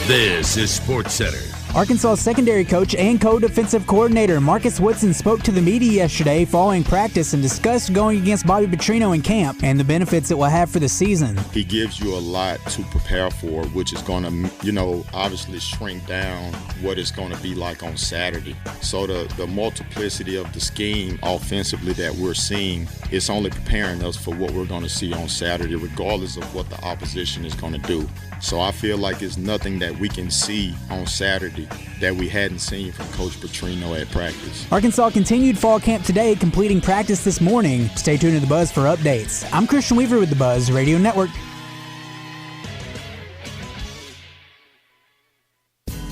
This is SportsCenter. Arkansas secondary coach and co-defensive coordinator Marcus Woodson spoke to the media yesterday following practice and discussed going against Bobby Petrino in camp and the benefits it will have for the season. He gives you a lot to prepare for, which is going to, obviously shrink down what it's going to be like on Saturday. So the multiplicity of the scheme offensively that we're seeing, it's only preparing us for what we're going to see on Saturday, regardless of what the opposition is going to do. So I feel like it's nothing that we can see on Saturday that we hadn't seen from Coach Petrino at practice. Arkansas continued fall camp today, completing practice this morning. Stay tuned to The Buzz for updates. I'm Christian Weaver with The Buzz Radio Network.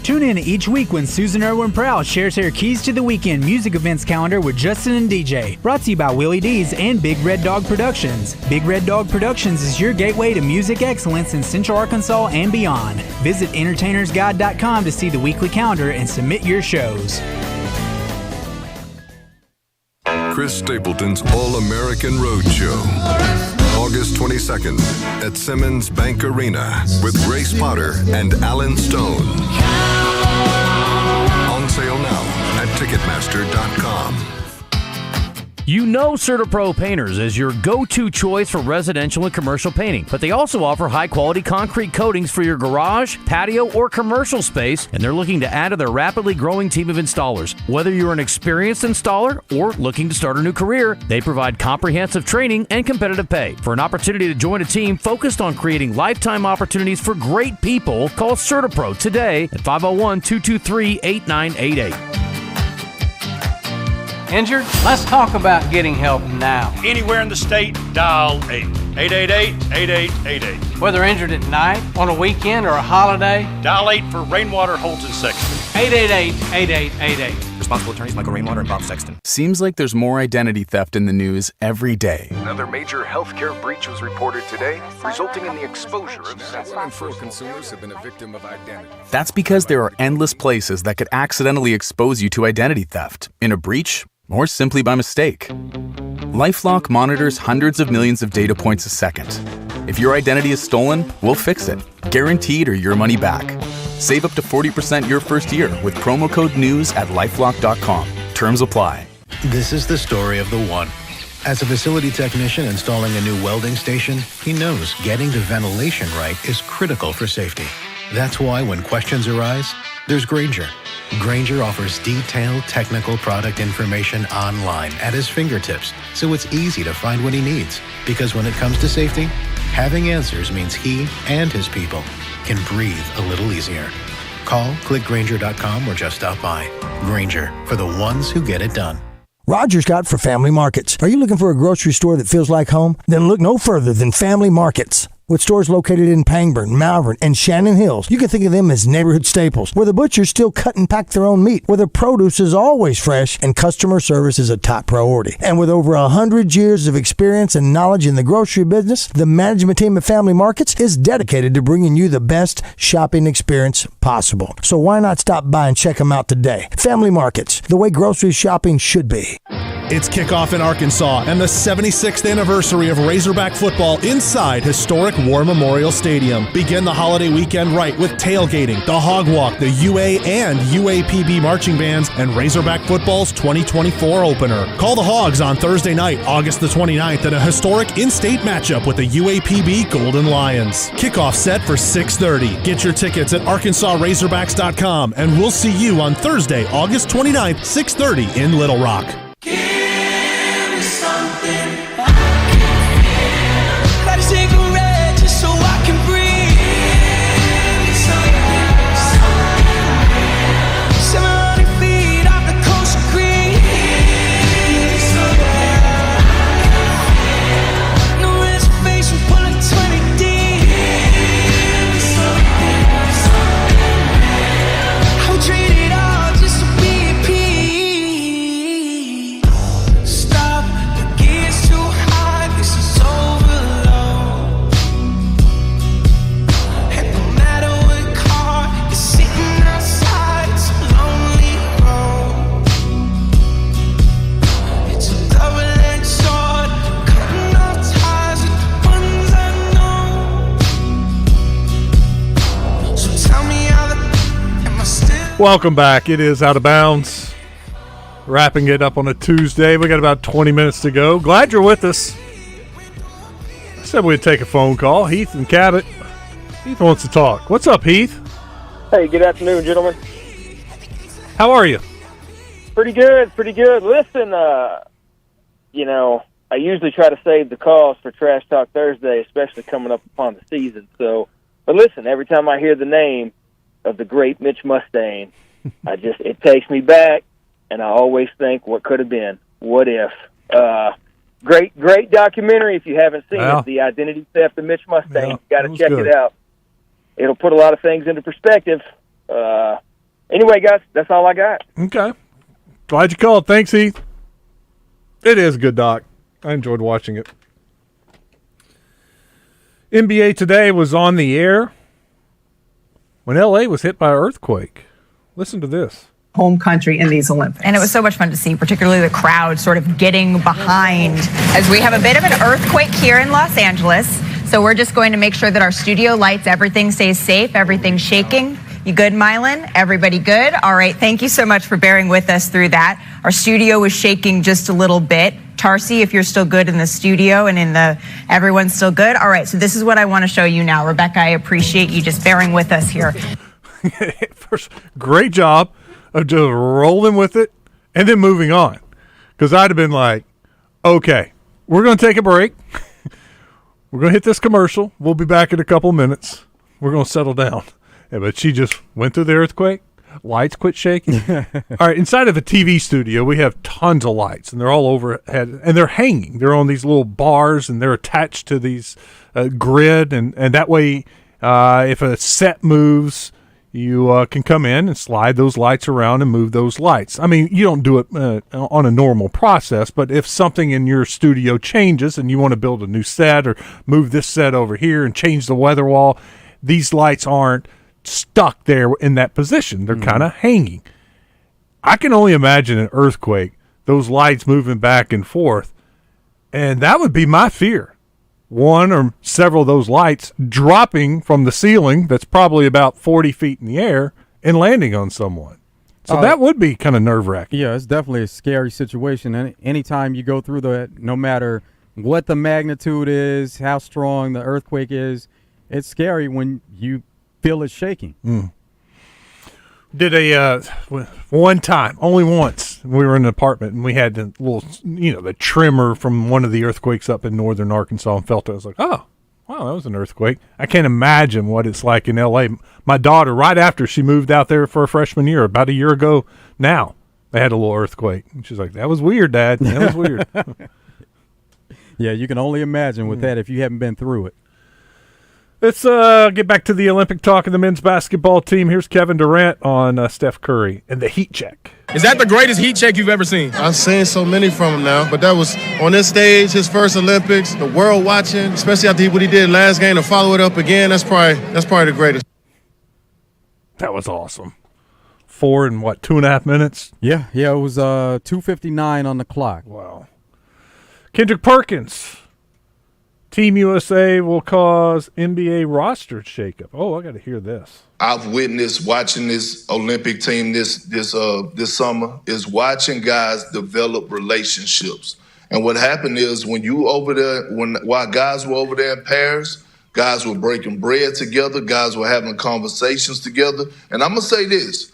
Tune in each week when Susan Irwin Prowl shares her Keys to the Weekend music events calendar with Justin and DJ. Brought to you by Willie D's and Big Red Dog Productions. Big Red Dog Productions is your gateway to music excellence in Central Arkansas and beyond. Visit entertainersguide.com to see the weekly calendar and submit your shows. Chris Stapleton's All-American Roadshow. August 22nd at Simmons Bank Arena with Grace Potter and Alan Stone. On sale now at Ticketmaster.com. You know CertaPro Painters is your go-to choice for residential and commercial painting, but they also offer high-quality concrete coatings for your garage, patio, or commercial space, and they're looking to add to their rapidly growing team of installers. Whether you're an experienced installer or looking to start a new career, they provide comprehensive training and competitive pay. For an opportunity to join a team focused on creating lifetime opportunities for great people, call CertaPro today at 501-223-8988. Injured? Let's talk about getting help now. Anywhere in the state, dial 888-8888. Whether injured at night, on a weekend, or a holiday, dial 8 for Rainwater Holds and Sexton. 888-8888. Responsible attorneys Michael Rainwater and Bob Sexton. Seems like there's more identity theft in the news every day. Another major healthcare breach was reported today, resulting in the exposure of 7.4 consumers have been a victim of identity. That's because there are endless places that could accidentally expose you to identity theft in a breach or simply by mistake. LifeLock monitors hundreds of millions of data points a second. If your identity is stolen, we'll fix it, guaranteed or your money back. Save up to 40% your first year with promo code NEWS at LifeLock.com. Terms apply. This is the story of the one. As a facility technician installing a new welding station, he knows getting the ventilation right is critical for safety. That's why when questions arise, there's Grainger. Grainger offers detailed technical product information online at his fingertips, so it's easy to find what he needs. Because when it comes to safety, having answers means he and his people can breathe a little easier. Call, click Grainger.com, or just stop by. Grainger, for the ones who get it done. Roger Scott for Family Markets. Are you looking for a grocery store that feels like home? Then look no further than Family Markets. With stores located in Pangburn, Malvern, and Shannon Hills, you can think of them as neighborhood staples, where the butchers still cut and pack their own meat, where the produce is always fresh, and customer service is a top priority. And with over 100 years of experience and knowledge in the grocery business, the management team at Family Markets is dedicated to bringing you the best shopping experience possible. So why not stop by and check them out today? Family Markets, the way grocery shopping should be. It's kickoff in Arkansas and the 76th anniversary of Razorback football inside historic War Memorial Stadium. Begin the holiday weekend right with tailgating, the Hog Walk, the UA and UAPB marching bands, and Razorback football's 2024 opener. Call the Hogs on Thursday night, August the 29th, at a historic in-state matchup with the UAPB Golden Lions. Kickoff set for 6:30. Get your tickets at ArkansasRazorbacks.com, and we'll see you on Thursday, August 29th, 6:30 in Little Rock. Welcome back. It is Out of Bounds. Wrapping it up on a Tuesday. We got about 20 minutes to go. Glad you're with us. I said we'd take a phone call. Heath and Cabot. Heath wants to talk. What's up, Heath? Hey, good afternoon, gentlemen. How are you? Pretty good, pretty good. Listen, you know, I usually try to save the calls for Trash Talk Thursday, especially coming up upon the season. So, but listen, every time I hear the name of the great Mitch Mustaine, it takes me back, and I always think, what could have been? What if? Great documentary if you haven't seen it, The Identity Theft of Mitch Mustaine. You got to check it out. It'll put a lot of things into perspective. Anyway, guys, that's all I got. Okay. Glad you called. Thanks, Heath. It is a good doc. I enjoyed watching it. NBA Today was on the air when L.A. was hit by an earthquake. Listen to this. Home country in these Olympics. And it was so much fun to see, particularly the crowd sort of getting behind as we have a bit of an earthquake here in Los Angeles. So we're just going to make sure that our studio lights, everything stays safe, everything's shaking. You good, Mylan? Everybody good? All right, thank you so much for bearing with us through that. Our studio was shaking just a little bit. Tarsi, if you're still good in the studio and everyone's still good. All right, so this is what I want to show you now. Rebecca, I appreciate you just bearing with us here. First, great job of just rolling with it and then moving on. Because I'd have been like, okay, we're going to take a break. We're going to hit this commercial. We'll be back in a couple minutes. We're going to settle down. Yeah, but she just went through the earthquake. Lights quit shaking. All right, inside of a TV studio, we have tons of lights, and they're all overhead, and they're hanging. They're on these little bars, and they're attached to these grid, and that way, if a set moves, you can come in and slide those lights around and move those lights. I mean, you don't do it on a normal process, but if something in your studio changes and you want to build a new set or move this set over here and change the weather wall, these lights aren't stuck there in that position. They're kind of hanging. I can only imagine an earthquake, those lights moving back and forth, and that would be my fear. One or several of those lights dropping from the ceiling that's probably about 40 feet in the air and landing on someone. So that would be kind of nerve-wracking. Yeah, it's definitely a scary situation. And anytime you go through that, no matter what the magnitude is, how strong the earthquake is, it's scary when you feel it shaking. Did one time, only once, we were in an apartment and we had the little, the tremor from one of the earthquakes up in northern Arkansas and felt it. I was like, oh, wow, that was an earthquake. I can't imagine what it's like in L.A. My daughter, right after she moved out there for her freshman year, about a year ago now, they had a little earthquake. And she's like, that was weird, Dad. That was weird. Yeah, you can only imagine with that if you haven't been through it. Let's get back to the Olympic talk of the men's basketball team. Here's Kevin Durant on Steph Curry and the heat check. Is that the greatest heat check you've ever seen? I've seen so many from him now, but that was on this stage, his first Olympics, the world watching, especially after what he did last game, to follow it up again. That's probably the greatest. That was awesome. 4 and 2.5 minutes? Yeah, it was 2:59 on the clock. Wow. Kendrick Perkins. Team USA will cause NBA roster shakeup. Oh, I got to hear this. I've witnessed watching this Olympic team this summer is watching guys develop relationships. And what happened is when you over there, while guys were over there in Paris, guys were breaking bread together, guys were having conversations together. And I'm gonna say this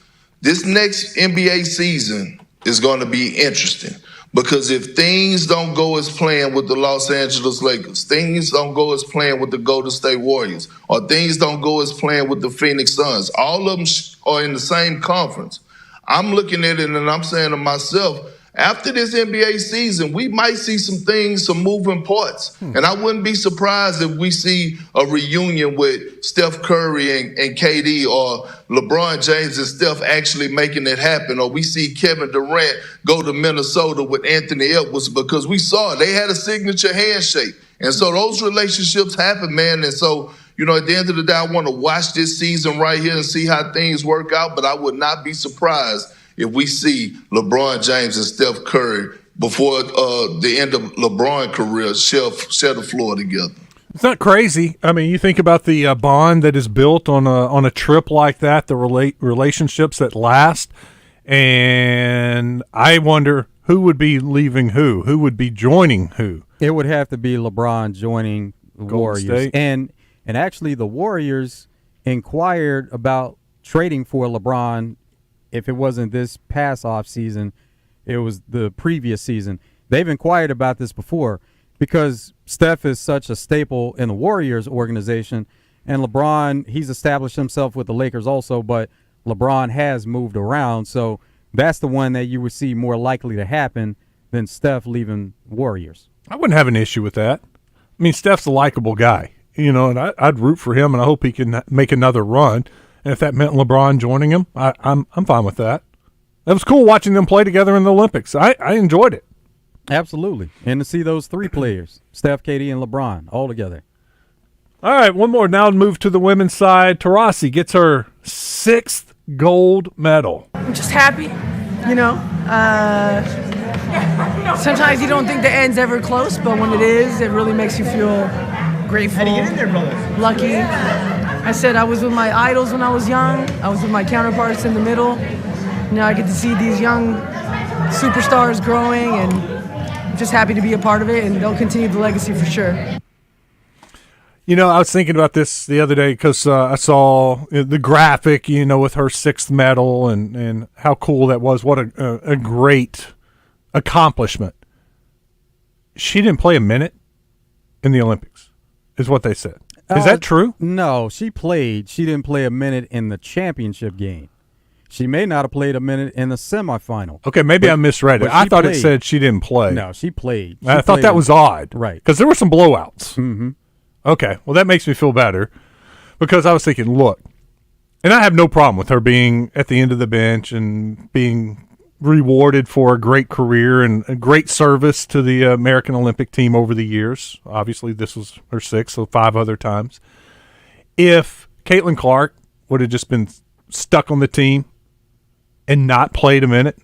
next NBA season is going to be interesting. Because if things don't go as planned with the Los Angeles Lakers, things don't go as planned with the Golden State Warriors, or things don't go as planned with the Phoenix Suns, all of them are in the same conference. I'm looking at it and I'm saying to myself, after this NBA season, we might see some moving parts. And I wouldn't be surprised if we see a reunion with Steph Curry and KD, or LeBron James and Steph actually making it happen, or we see Kevin Durant go to Minnesota with Anthony Edwards, because we saw it. They had a signature handshake. And so those relationships happen, man. And so, at the end of the day, I want to watch this season right here and see how things work out, but I would not be surprised if we see LeBron James and Steph Curry before the end of LeBron's career share the floor together. It's not crazy. I mean, you think about the bond that is built on a trip like that, the relationships that last, and I wonder who would be leaving who would be joining who. It would have to be LeBron joining the Warriors. State. And actually the Warriors inquired about trading for LeBron. If it wasn't this past off season, it was the previous season. They've inquired about this before because Steph is such a staple in the Warriors organization, and LeBron, he's established himself with the Lakers also, but LeBron has moved around, so that's the one that you would see more likely to happen than Steph leaving Warriors. I wouldn't have an issue with that. I mean, Steph's a likable guy, and I'd root for him, and I hope he can make another run. And if that meant LeBron joining him, I'm fine with that. It was cool watching them play together in the Olympics. I enjoyed it. Absolutely. And to see those three players, Steph, KD, and LeBron, all together. All right, one more. Now move to the women's side. Taurasi gets her 6th gold medal. I'm just happy, Sometimes you don't think the end's ever close, but when it is, it really makes you feel grateful. How do you get in there, brother? Lucky. I said I was with my idols when I was young. I was with my counterparts in the middle. Now I get to see these young superstars growing, and I'm just happy to be a part of it, and they'll continue the legacy for sure. I was thinking about this the other day because I saw the graphic, with her 6th medal and how cool that was. What a great accomplishment. She didn't play a minute in the Olympics, is what they said. Is that true? No, she played. She didn't play a minute in the championship game. She may not have played a minute in the semifinal. Okay, maybe I misread it. I thought it said she didn't play. No, she played. I thought that was odd. Right. Because there were some blowouts. Mm-hmm. Okay, well, that makes me feel better because I was thinking, look, and I have no problem with her being at the end of the bench and being rewarded for a great career and a great service to the American Olympic team over the years. Obviously, this was her 6th, so 5 other times. If Caitlin Clark would have just been stuck on the team and not played a minute,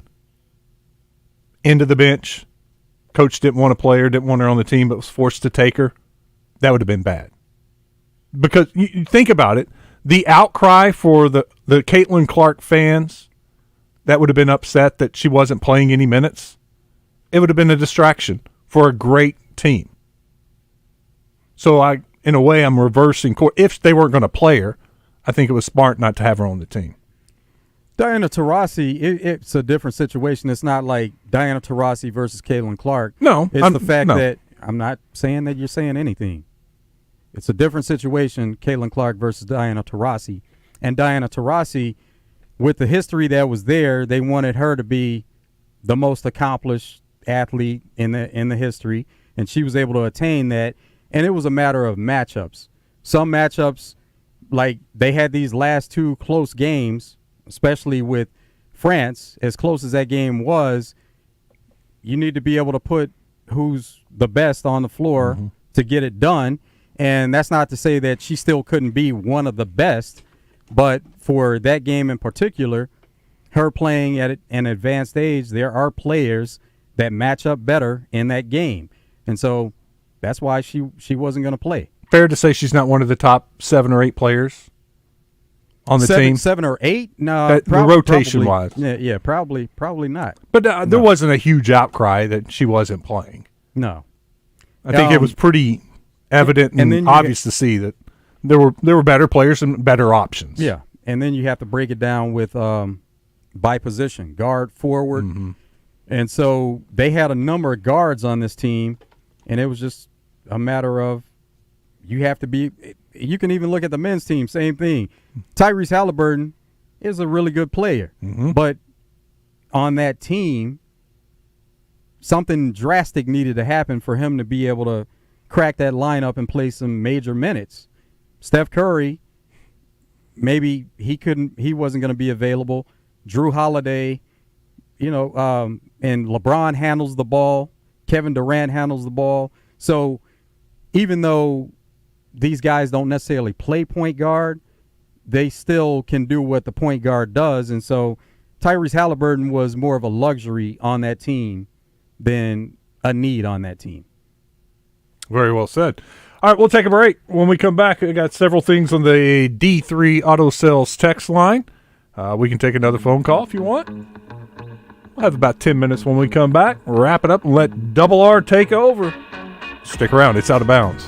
into the bench, coach didn't want to play her, didn't want her on the team, but was forced to take her, that would have been bad. Because you think about it, the outcry for the Caitlin Clark fans that would have been upset that she wasn't playing any minutes, it would have been a distraction for a great team. So in a way, I'm reversing course. If they weren't going to play her, I think it was smart not to have her on the team. Diana Taurasi, it's a different situation. It's not like Diana Taurasi versus Caitlin Clark. No. It's the fact that I'm not saying that you're saying anything. It's a different situation, Caitlin Clark versus Diana Taurasi. And Diana Taurasi, with the history that was there, they wanted her to be the most accomplished athlete in the history, and she was able to attain that. And it was a matter of matchups. Some matchups, like they had these last two close games, especially with France, as close as that game was, you need to be able to put who's the best on the floor to get it done. And that's not to say that she still couldn't be one of the best, but for that game in particular, her playing at an advanced age, there are players that match up better in that game. And so that's why she wasn't going to play. Fair to say she's not one of the top 7 or 8 players on the team? 7 or 8? No. The rotation-wise. Yeah, probably not. But there wasn't a huge outcry that she wasn't playing. No. I think it was pretty evident and obvious to see that there were better players and better options. Yeah, and then you have to break it down with by position, guard, forward. And so they had a number of guards on this team, and it was just a matter of you have to be – you can even look at the men's team, same thing. Tyrese Halliburton is a really good player, but on that team, something drastic needed to happen for him to be able to crack that lineup and play some major minutes. Steph Curry, maybe he wasn't going to be available. Drew Holiday, and LeBron handles the ball. Kevin Durant handles the ball. So even though these guys don't necessarily play point guard, they still can do what the point guard does. And so Tyrese Halliburton was more of a luxury on that team than a need on that team. Very well said. All right, we'll take a break. When we come back, I got several things on the D3 Auto Sales text line. We can take another phone call if you want. We'll have about 10 minutes when we come back. Wrap it up and let Double R take over. Stick around. It's Out of Bounds.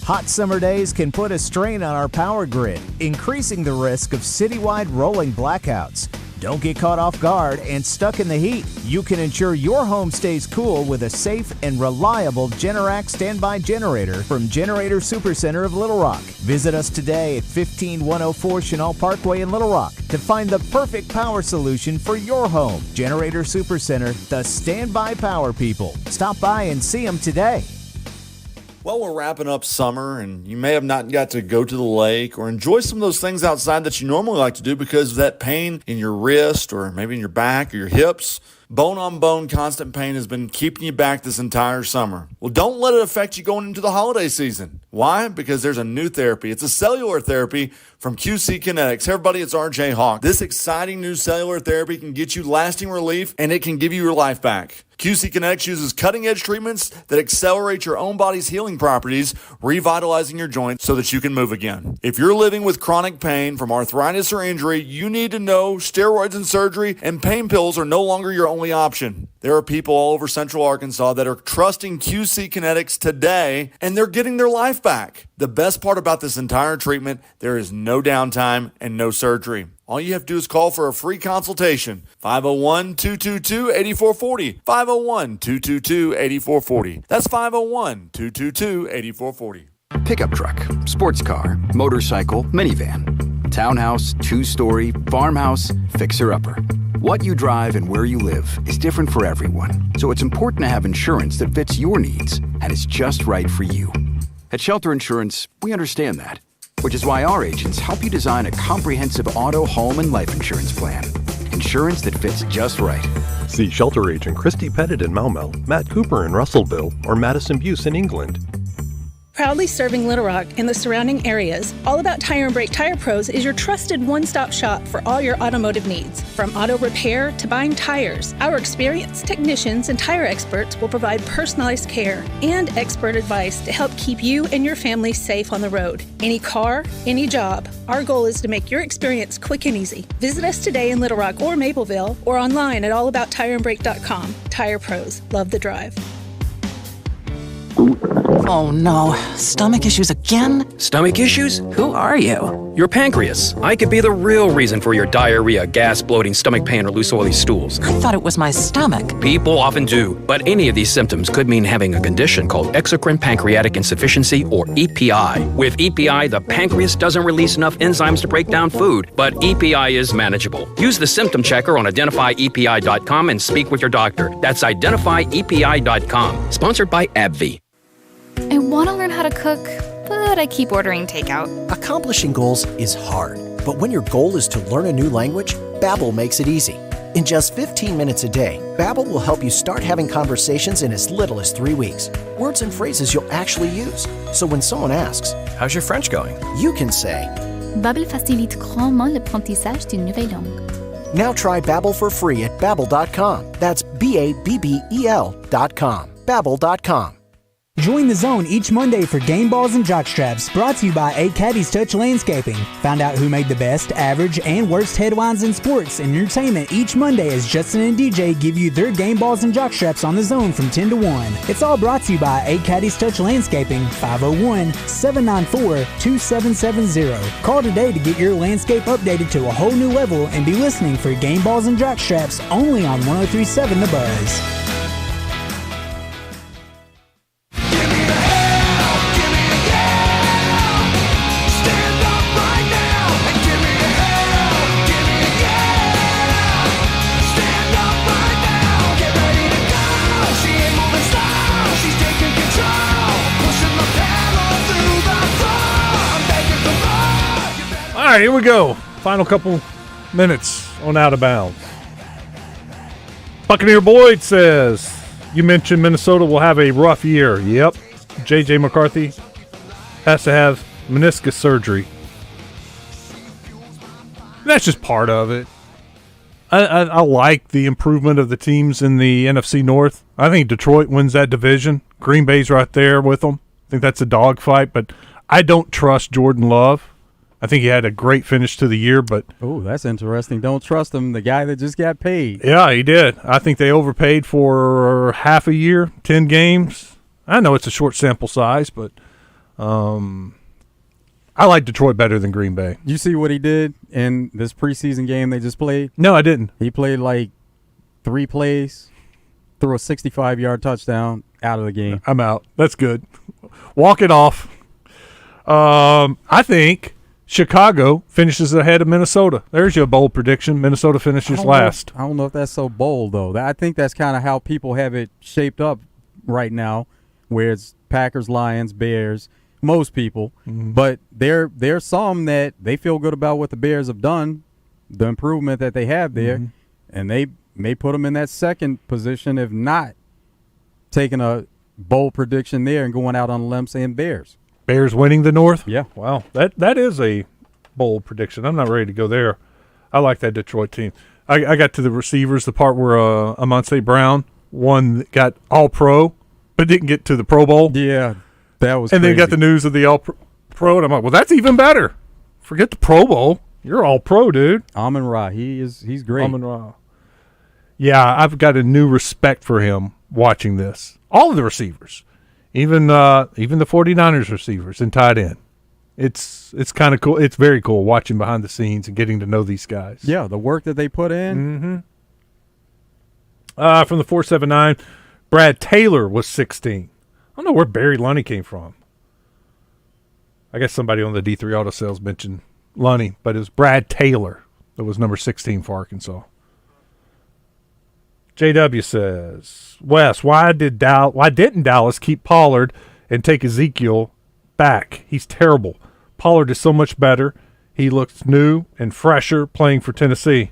Hot summer days can put a strain on our power grid, increasing the risk of citywide rolling blackouts. Don't get caught off guard and stuck in the heat. You can ensure your home stays cool with a safe and reliable Generac standby generator from Generator Supercenter of Little Rock. Visit us today at 15104 Chenal Parkway in Little Rock to find the perfect power solution for your home. Generator Supercenter, the standby power people. Stop by and see them today. Well, we're wrapping up summer, and you may have not got to go to the lake or enjoy some of those things outside that you normally like to do because of that pain in your wrist or maybe in your back or your hips. Bone-on-bone constant pain has been keeping you back this entire summer. Well, don't let it affect you going into the holiday season. Why? Because there's a new therapy. It's a cellular therapy from QC Kinetics. Hey, everybody, it's RJ Hawk. This exciting new cellular therapy can get you lasting relief, and it can give you your life back. QC Kinetics uses cutting-edge treatments that accelerate your own body's healing properties, revitalizing your joints so that you can move again. If you're living with chronic pain from arthritis or injury, you need to know steroids and surgery and pain pills are no longer your only option. There are people all over Central Arkansas that are trusting QC Kinetics today, and they're getting their life back. The best part about this entire treatment, there is no downtime and no surgery. All you have to do is call for a free consultation. 501-222-8440. 501-222-8440. That's 501-222-8440. Pickup truck, sports car, motorcycle, minivan, townhouse, 2-story, farmhouse, fixer-upper. What you drive and where you live is different for everyone, so it's important to have insurance that fits your needs and is just right for you. At Shelter Insurance, we understand that, which is why our agents help you design a comprehensive auto, home, and life insurance plan. Insurance that fits just right. See Shelter Agent Christy Pettit in Maumelle, Matt Cooper in Russellville, or Madison Buse in England. Proudly serving Little Rock and the surrounding areas, All About Tire and Brake Tire Pros is your trusted one-stop shop for all your automotive needs. From auto repair to buying tires, our experienced technicians and tire experts will provide personalized care and expert advice to help keep you and your family safe on the road. Any car, any job, our goal is to make your experience quick and easy. Visit us today in Little Rock or Mapleville or online at allabouttireandbrake.com. Tire Pros, love the drive. Oh no, stomach issues again? Stomach issues? Who are you? Your pancreas. I could be the real reason for your diarrhea, gas, bloating, stomach pain, or loose oily stools. I thought it was my stomach. People often do, but any of these symptoms could mean having a condition called exocrine pancreatic insufficiency, or EPI. With EPI, the pancreas doesn't release enough enzymes to break down food, but EPI is manageable. Use the symptom checker on identifyepi.com and speak with your doctor. That's identifyepi.com. Sponsored by AbbVie. I want to learn how to cook, but I keep ordering takeout. Accomplishing goals is hard, but when your goal is to learn a new language, Babbel makes it easy. In just 15 minutes a day, Babbel will help you start having conversations in as little as 3 weeks. Words and phrases you'll actually use. So when someone asks, "How's your French going?" you can say, Babbel facilite grandement l'apprentissage d'une nouvelle langue. Now try Babbel for free at Babbel.com. That's BABBEL.com. Babbel.com. Join the zone each Monday for Game Balls and Jockstraps, brought to you by A Caddy's Touch Landscaping. Find out who made the best, average, and worst headlines in sports and entertainment each Monday as Justin and DJ give you their Game Balls and Jockstraps on the zone from 10 to 1. It's all brought to you by A Caddy's Touch Landscaping, 501-794-2770. Call today to get your landscape updated to a whole new level and be listening for Game Balls and Jockstraps only on 103.7 The Buzz. All right, here we go. Final couple minutes on Out of Bounds. Buccaneer Boyd says, you mentioned Minnesota will have a rough year. Yep. J.J. McCarthy has to have meniscus surgery. That's just part of it. I like the improvement of the teams in the NFC North. I think Detroit wins that division. Green Bay's right there with them. I think that's a dogfight, but I don't trust Jordan Love. I think he had a great finish to the year, but... Oh, that's interesting. Don't trust him, the guy that just got paid. Yeah, he did. I think they overpaid for half a year, 10 games. I know it's a short sample size, but I like Detroit better than Green Bay. You see what he did in this preseason game they just played? No, I didn't. He played like 3 plays, threw a 65-yard touchdown, out of the game. I'm out. That's good. Walk it off. I think Chicago finishes ahead of Minnesota. There's your bold prediction. Minnesota finishes last. I don't know if that's so bold, though. I think that's kind of how people have it shaped up right now, where it's Packers, Lions, Bears, most people. Mm-hmm. But there's some that they feel good about what the Bears have done, the improvement that they have there, and they may put them in that second position, if not taking a bold prediction there and going out on a limb saying Bears. Bears winning the North? Yeah. Wow. That is a bold prediction. I'm not ready to go there. I like that Detroit team. I got to the receivers, the part where Amon-Ra Brown got All-Pro, but didn't get to the Pro Bowl. Yeah, that was And crazy. then got the news of the All-Pro, and I'm like, well, that's even better. Forget the Pro Bowl. You're All-Pro, dude. Amon-Ra, he's great. Amon-Ra. Yeah, I've got a new respect for him watching this. All of the receivers. Even the 49ers receivers and tight end. It's kind of cool. It's very cool watching behind the scenes and getting to know these guys. Yeah, the work that they put in. Mm-hmm. From the 479, Brad Taylor was 16. I don't know where Barry Lunny came from. I guess somebody on the D3 Auto Sales mentioned Lunny, but it was Brad Taylor that was number 16 for Arkansas. JW says, Wes, why didn't Dallas keep Pollard and take Ezekiel back? He's terrible. Pollard is so much better. He looks new and fresher playing for Tennessee.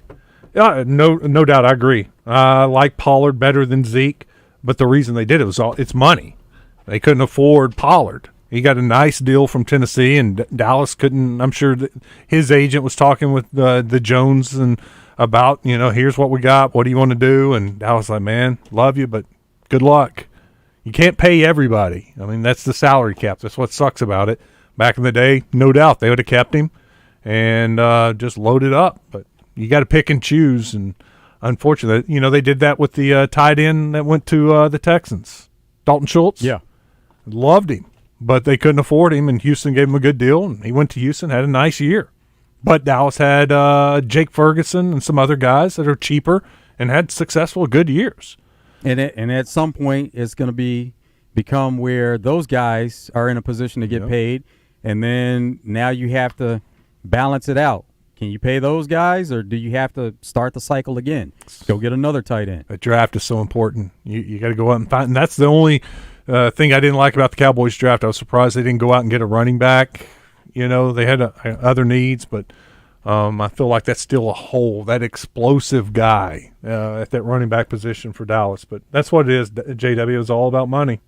Yeah, no doubt, I agree. I like Pollard better than Zeke, but the reason they did it was it's money. They couldn't afford Pollard. He got a nice deal from Tennessee, and Dallas couldn't. I'm sure that his agent was talking with the Jones and about, here's what we got. What do you want to do? And Dallas like, man, love you, but good luck. You can't pay everybody. I mean, that's the salary cap. That's what sucks about it. Back in the day, no doubt they would have kept him and just loaded up. But you got to pick and choose, and unfortunately, they did that with the tight end that went to the Texans, Dalton Schultz. Yeah, loved him, but they couldn't afford him, and Houston gave him a good deal, and he went to Houston, had a nice year. But Dallas had Jake Ferguson and some other guys that are cheaper and had successful, good years. And at some point, it's going to become where those guys are in a position to get paid, and then now you have to balance it out. Can you pay those guys, or do you have to start the cycle again? Go get another tight end. The draft is so important. You got to go out and find, and that's the only thing I didn't like about the Cowboys draft. I was surprised they didn't go out and get a running back. They had other needs, but I feel like that's still a hole, that explosive guy at that running back position for Dallas. But that's what it is, JW. It's all about money.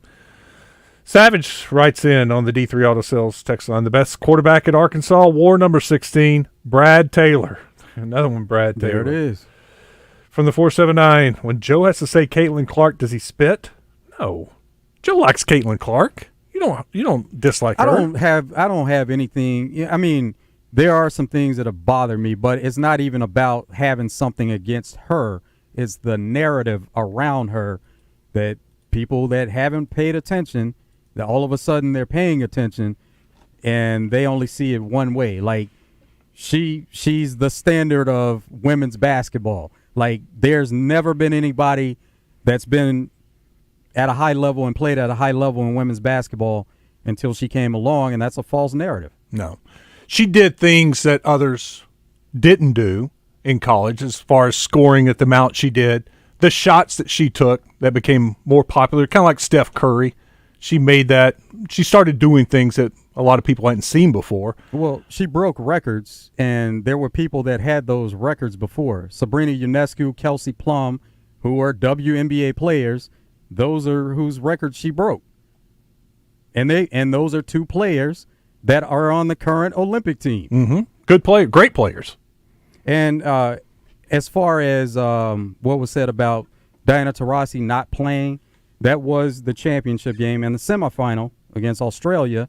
Savage writes in on the D3 Auto Sales text line, the best quarterback at Arkansas, war number 16, Brad Taylor. Another one, Brad Taylor. There it is. From the 479, when Joe has to say Caitlin Clark, does he spit? No. Joe likes Caitlin Clark. You don't dislike her. I don't have anything. I mean, there are some things that have bothered me, but it's not even about having something against her. It's the narrative around her that people that haven't paid attention, that all of a sudden they're paying attention, and they only see it one way. Like she's the standard of women's basketball. Like there's never been anybody that's been at a high level and played at a high level in women's basketball until she came along, and that's a false narrative. No. She did things that others didn't do in college as far as scoring at the amount she did. The shots that she took that became more popular, kind of like Steph Curry. She started doing things that a lot of people hadn't seen before. Well, she broke records, and there were people that had those records before. Sabrina Ionescu, Kelsey Plum, who are WNBA players, those are whose records she broke. And those are two players that are on the current Olympic team. Mm-hmm. Good player, great players. And as far as what was said about Diana Taurasi not playing, that was the championship game and the semifinal against Australia.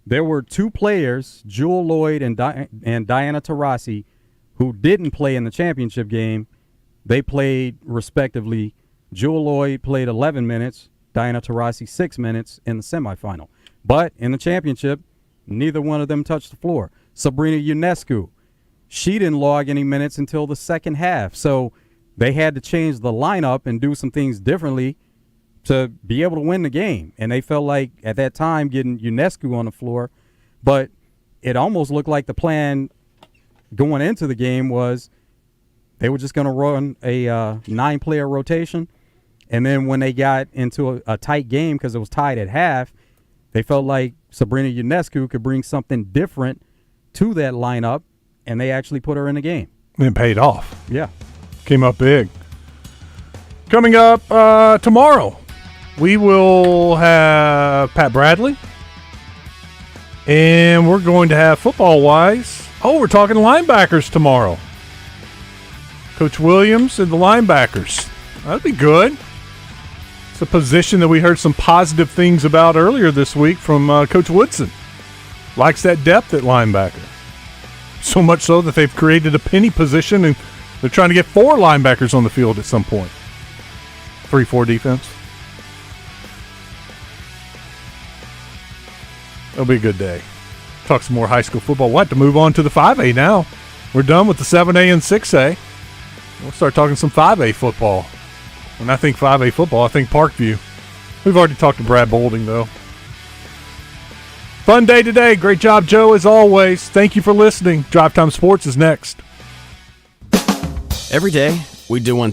There were two players, Jewel Lloyd and Diana Taurasi, who didn't play in the championship game. They played respectively. Jewel Lloyd played 11 minutes, Diana Taurasi 6 minutes in the semifinal. But in the championship, neither one of them touched the floor. Sabrina Ionescu, she didn't log any minutes until the second half. So they had to change the lineup and do some things differently to be able to win the game. And they felt like at that time getting Ionescu on the floor, but it almost looked like the plan going into the game was they were just going to run a 9-player rotation. And then when they got into a tight game because it was tied at half, they felt like Sabrina Ionescu could bring something different to that lineup, and they actually put her in the game. And it paid off. Yeah. Came up big. Coming up tomorrow, we will have Pat Bradley, and we're going to have football-wise, we're talking linebackers tomorrow. Coach Williams and the linebackers. That'd be good. It's a position that we heard some positive things about earlier this week from Coach Woodson. Likes that depth at linebacker. So much so that they've created a penny position, and they're trying to get 4 linebackers on the field at some point. 3-4 defense. It'll be a good day. Talk some more high school football. We'll have to move on to the 5A now. We're done with the 7A and 6A. We'll start talking some 5A football. When I think 5A football, I think Parkview. We've already talked to Brad Bolding, though. Fun day today. Great job, Joe, as always. Thank you for listening. Drive Time Sports is next. Every day, we do one thing.